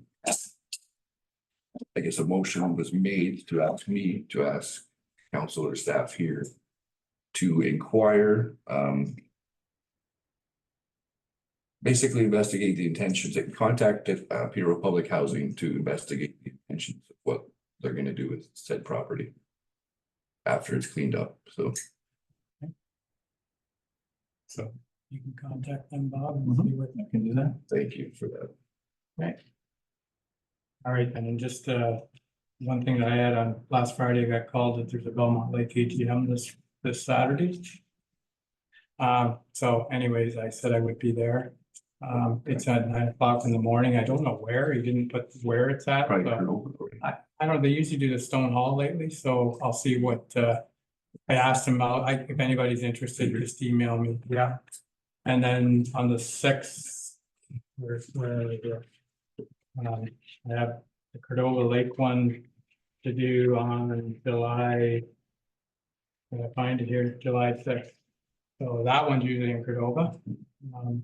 guess a motion was made to ask me to ask council or staff here to inquire, basically investigate the intentions and contacted Peter Public Housing to investigate the intentions of what they're gonna do with said property after it's cleaned up, so. So you can contact them, Bob, and see what I can do that. Thank you for that. All right, and then just one thing that I had on last Friday, I got called that there's a Belmont Lake AGM this Saturday. So anyways, I said I would be there. It's at 9 o'clock in the morning. I don't know where, he didn't put where it's at, Probably but turn over for you. I don't know, they usually do the Stone Hall lately, so I'll see what I asked him about, if anybody's interested, just email me, yeah. And then on the 6th, I have the Cordova Lake one to do on July. Can I find it here, July 6th. So that one's usually in Cordova.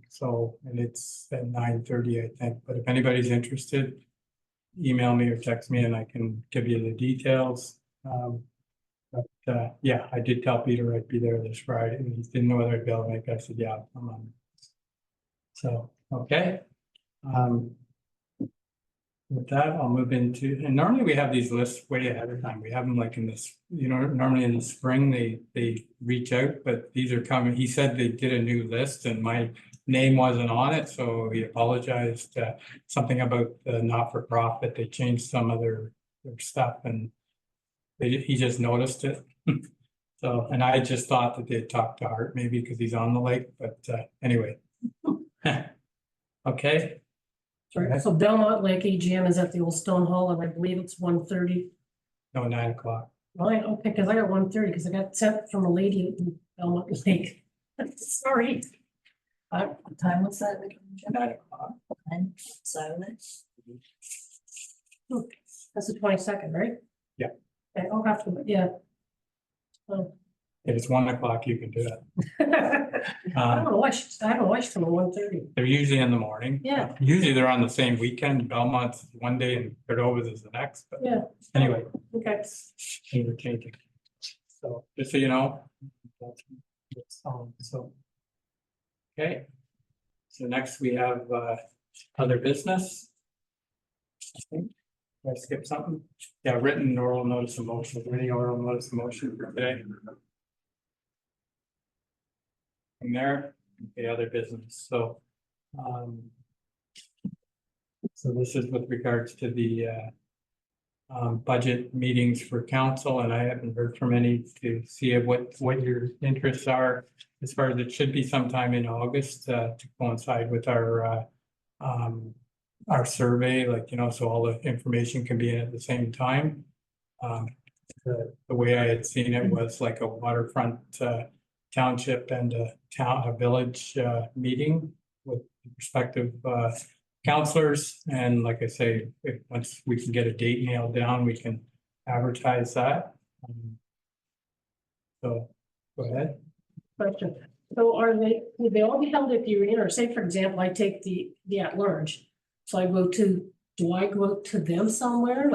So, and it's at 9:30, I think, but if anybody's interested, email me or text me and I can give you the details. But yeah, I did tell Peter I'd be there this Friday, and he didn't know whether I'd be able to make it. I said, yeah, I'm on. So, okay. With that, I'll move into, and normally we have these lists way ahead of time. We have them like in this, normally in the spring, they reach out, but these are coming. He said they did a new list and my name wasn't on it, so he apologized. Something about the not-for-profit, they changed some of their stuff and he just noticed it. So, and I just thought that they'd talked to Art maybe because he's on the lake, but anyway. Okay. Sorry, so Belmont Lake AGM is at the old Stone Hall, and I believe it's 1:30. No, 9 o'clock. Right, okay, because I got 1:30, because I got sent from a lady in Belmont Lake. Sorry. What time was that? 9 o'clock. Nine, Saturday. That's the 22nd, right? Yeah. Okay, I'll have to, yeah. Oh. If it's 1 o'clock, you can do it. I haven't watched till 1:30. They're usually in the morning. Yeah. Usually they're on the same weekend. Belmont's one day and Cordova's is the next, but Yeah, anyway, okay. things are changing. So just so you know. So. Okay. So next we have other business. I think. Did I skip something? Yeah, written oral notice of motion. Any oral notice of motion for today? From there, the other business, so. So this is with regards to the budget meetings for council, and I haven't heard from any to see what your interests are. As far as it should be sometime in August to coincide with our survey, like, so all the information can be in at the same time. The way I had seen it was like a waterfront township and a village meeting with respective counselors. And like I say, once we can get a date nailed down, we can advertise that. So go ahead. Question. So would they all be held if you're in, or say, for example, I take the at-large. So do I go to them somewhere?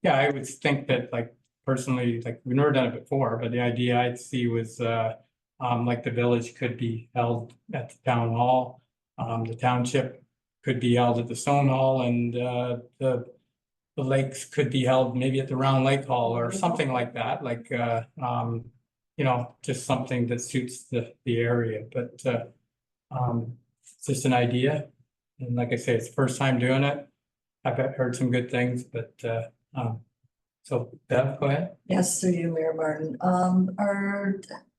Yeah, I would think that, like, personally, like, we've never done it before, but the idea I'd see was like the village could be held at the town hall. The township could be held at the Stone Hall, and the lakes could be held maybe at the Round Lake Hall or something like that, like just something that suits the area, but it's just an idea. And like I say, it's the first time doing it. I've heard some good things, but so Bev, go ahead. Yes, through you, Mayor Martin.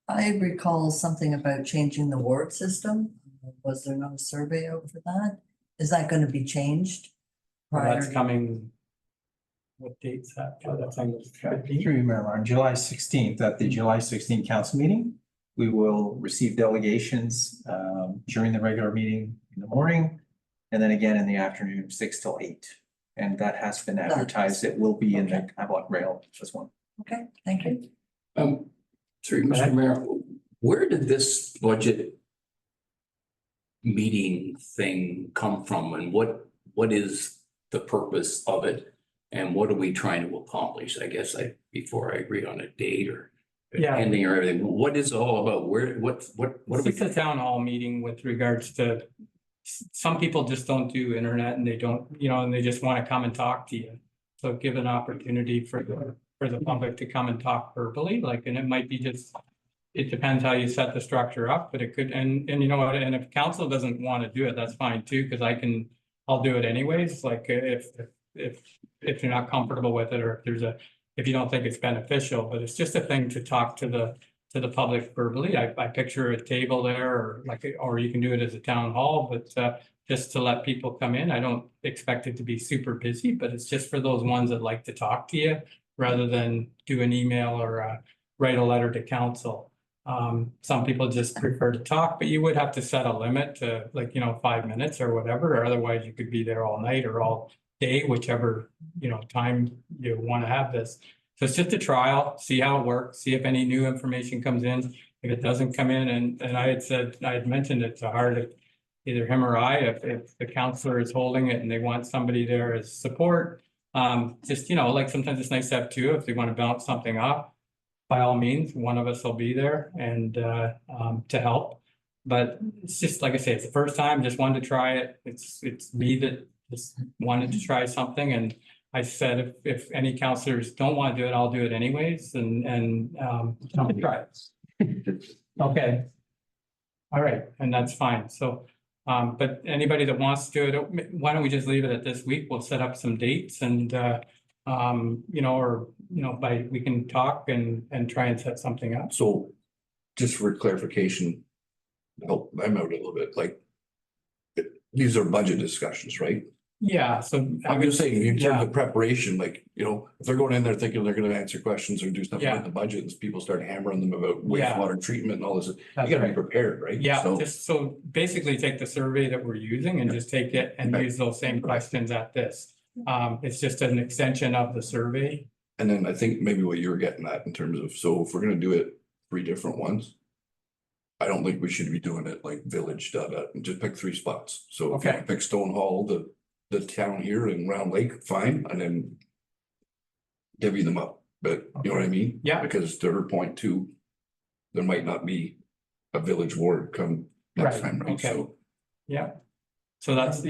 I recall something about changing the ward system. Was there not a survey out for that? Is that gonna be changed? Well, that's prior- coming. What date's that? Oh, that's on the 15th. Through you, Mayor Martin, July 16th, at the July 16th council meeting, we will receive delegations during the regular meeting in the morning, and then again in the afternoon, 6 till 8. And that has been advertised. It will be in the Havelock Rail as well. Okay, thank you. Through Mr. Mayor, where did this budget meeting thing come from, and what is the purpose of it? And what are we trying to accomplish? I guess before I agree on a date or Yeah. ending or everything, what is it all about? Where, what are we? It's a town hall meeting with regards to, some people just don't do internet and they don't, and they just want to come and talk to you. So give an opportunity for the public to come and talk verbally, and it might be just, it depends how you set the structure up, but it could, and you know what, and if council doesn't want to do it, that's fine too, because I'll do it anyways, if you're not comfortable with it, or if you don't think it's beneficial, but it's just a thing to talk to the public verbally. I picture a table there, or you can do it as a town hall, but just to let people come in. I don't expect it to be super busy, but it's just for those ones that like to talk to you rather than do an email or write a letter to council. Some people just prefer to talk, but you would have to set a limit to 5 minutes or whatever, or otherwise you could be there all night or all day, whichever, time you want to have this. So it's just a trial, see how it works, see if any new information comes in. If it doesn't come in, and I had mentioned it to Hart, either him or I, if the counselor is holding it and they want somebody there as support, just, sometimes it's nice to have two if they want to bounce something off. By all means, one of us will be there and to help. But it's just, like I say, it's the first time, just wanted to try it. It's me that just wanted to try something, and I said, if any counselors don't want to do it, I'll do it anyways, and try it. Okay. All right, and that's fine. So, but anybody that wants to do it, why don't we just leave it at this week? We'll set up some dates and, we can talk and try and set something up. So just for clarification, help them out a little bit, these are budget discussions, right? Yeah, so. I'm just saying, in terms Yeah. of preparation, if they're going in there thinking they're gonna answer questions or do stuff Yeah. with the budget, and people start hammering them about Yeah. wastewater treatment and all this, you That's gotta be right. prepared, right? Yeah, So- just so basically take the survey that we're using and just take it and Okay. use those same questions at this. It's just an extension of the survey. And then I think maybe what you were getting at in terms of, so if we're gonna do it 3 different ones. I don't think we should be doing it like village, and just pick 3 spots. So if you Okay. pick Stone Hall, the town here in Round Lake, fine, and then. Divvy them up, but you know what I mean? Yeah. Because to her point too. There might not be a village ward come next Right, time, right? okay. So, Yeah. So that's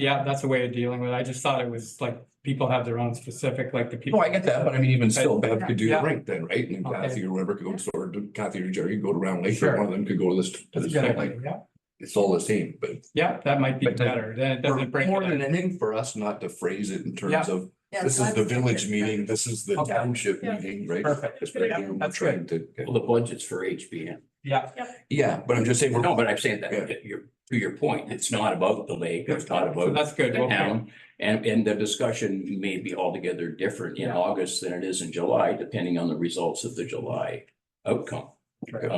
a way of dealing with it. I just thought it was people have their own specific, the people. no, I get that, but I mean, even still, Bev could do the Yeah. rink then, right? And Okay. Kathy or whoever could go to Kathy or Jerry could go to Round Lake, Sure. or one of them could go to this. That's a this good thing, idea, yeah. It's all the same, but. Yeah, that might be But the- better. Then it doesn't break. More it than up. anything, for us not to phrase it in terms Yeah. of, Yes, this is I the would think village it's meeting, better. this is the Okay. township Yeah. meeting, right? Perfect. Because right here, we're That's trying to. Well, the budget's for HBM. Yeah, Yeah, but I'm just saying, No, we're, but I'm saying that, to your point, it's not about the lake, it's not so about that's good. the Okay. town. And the discussion may be altogether different in Yeah. August than it is in July, depending on the results of the July outcome. Right.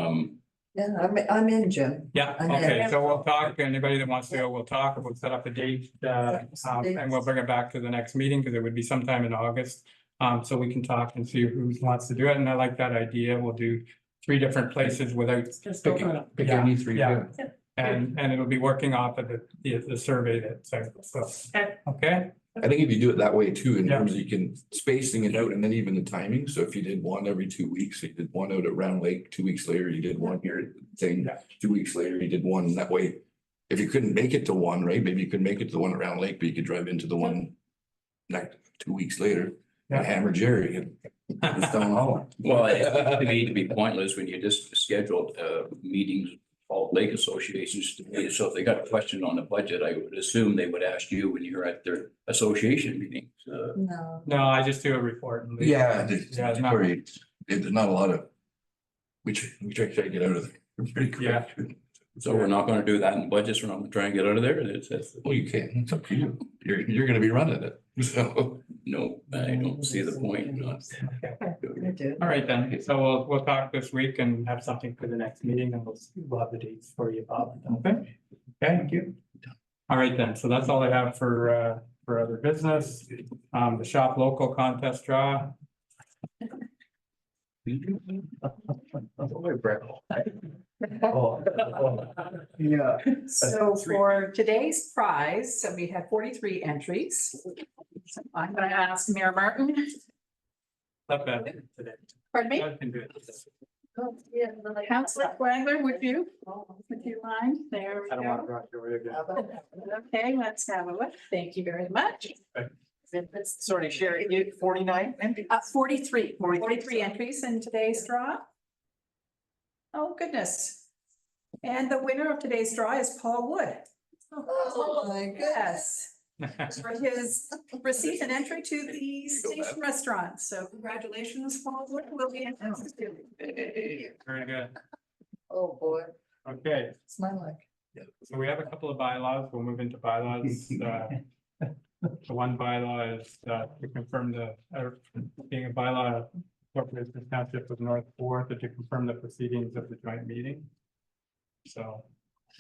Yeah, I'm in, Jim. Yeah, I'm in. okay, so we'll talk, anybody that wants to go, we'll talk, we'll set up a date, and we'll bring it back to the next meeting, because it would be sometime in August. So we can talk and see who wants to do it, and I like that idea, we'll do 3 different places without. Just open it up. pick Yeah, any 3. yeah. And it'll be working off of the survey that, so, okay, I think if you do it that way too, in Yeah. terms of you can spacing it out and then even the timing, so if you did one every 2 weeks, you did one out at Round Lake, 2 weeks later, you did one here, thing, Yeah. 2 weeks later, you did one, that way. If you couldn't make it to one, right, maybe you could make it to the one at Round Lake, but you could drive into the one next 2 weeks later. Yeah. And hammer Jerry and it's down all. Well, it may be pointless when you just scheduled meetings, all lake associations. So if they got a question on the budget, I would assume they would ask you when you're at their association meetings. No. no, I just do a report and leave. Yeah, Yeah, it's not- there's not a lot of We try to get out of there pretty quick. Yeah. So we're not gonna do that in budgets, we're not gonna try and get out of there, Well, you can't, it's up to you. You're gonna be running it, so. no, I don't see the point. All right then, so we'll talk this week and have something for the next meeting and we'll have the dates for you, Bob. Okay? Okay, thank you. All right then, so that's all I have for other business. The shop local contest draw. Yeah. So for today's prize, so we had 43 entries. I'm gonna ask Mayor Martin, Not bad today. pardon me, I can do it. Councillor Wagler, would you mind? There we I don't want to go. rock your way again. Okay, let's have a look. Thank you very much. Sorry, Sherry, you 49? 43 entries in today's draw. Oh, goodness. And the winner of today's draw is Paul Wood. Oh, my goodness. Yes, for his receipt and entry to the station restaurant. So congratulations, Paul Wood. Will be in. Very good. Oh, boy, Okay, it's my luck. so we have a couple of bylaws. We'll move into bylaws. The one bylaw is to confirm being a bylaw incorporates the township of North Fourth, to confirm the proceedings of the joint meeting. So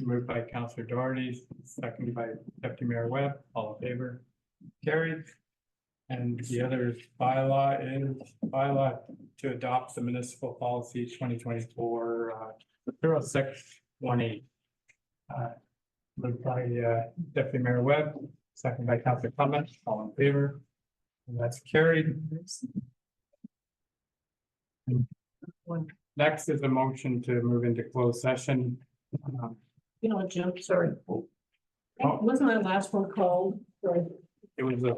moved by Councillor Doherty, seconded by Deputy Mayor Webb, all in favor, carried. And the other bylaw is bylaw to adopt the municipal policy 2024 0618. Moved by Deputy Mayor Webb, seconded by Councillor Clement, all in favor. And that's carried. Next is a motion to move into closed session. You know what, Jim, sorry. Oh. Wasn't my last one called? Sorry. It was a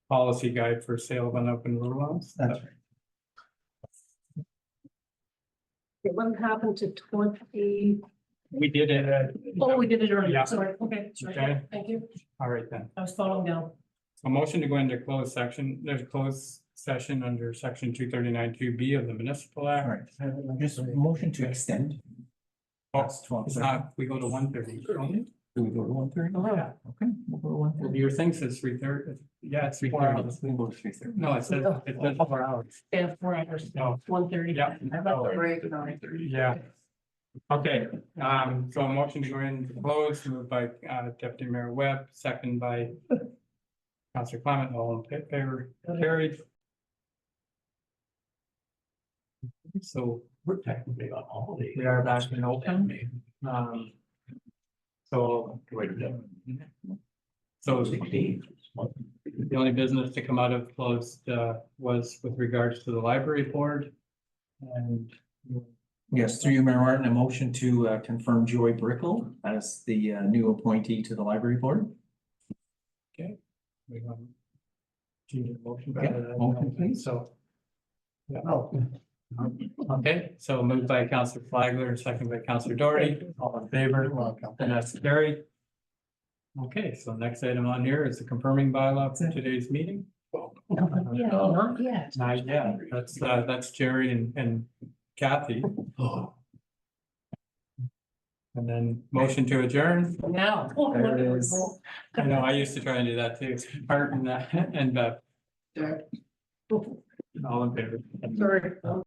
policy guide for sale of unopened road loans. That's right. It wasn't happened to 20. We did it. Oh, we did it earlier. Yeah. Sorry. Okay, sorry. Okay. Thank you. All right then. I was following down. A motion to go into closed section. There's a closed session under section 239(2)B of the municipal All act. right, just a motion to extend. Oh, That's 12. it's not, we go to 1:30. Do we go to 1:30? Oh, yeah. Okay, we'll go to 1:30. Your thing says 3:30. Yeah, it's 3:30. We can go to 3:30. No, it says 4 hours. Yeah, 4 hours. No. 1:30. Yeah. How about the break? Yeah. Okay, so a motion to go in closed, moved by Deputy Mayor Webb, second by Councillor Clement, all in favor, carried. So we're technically on holiday. We are back in open. So. So the only business to come out of closed was with regards to the library board. And Yes, through you, Mayor Martin, a motion to confirm Joy Brickle as the new appointee to the library board. we want to change the motion. Yeah, motion, please. So. Yeah. Okay, so moved by Councillor Flagler, second by Councillor Doherty, all in favor, and that's carried. Okay, so next item on here is the confirming bylaw for today's meeting. Yeah, not yet. Not yet, that's Jerry and Kathy. And then motion to adjourn. Now. There it is. I know, I used to try and do that too. Art and Beth. All in favor. Sorry.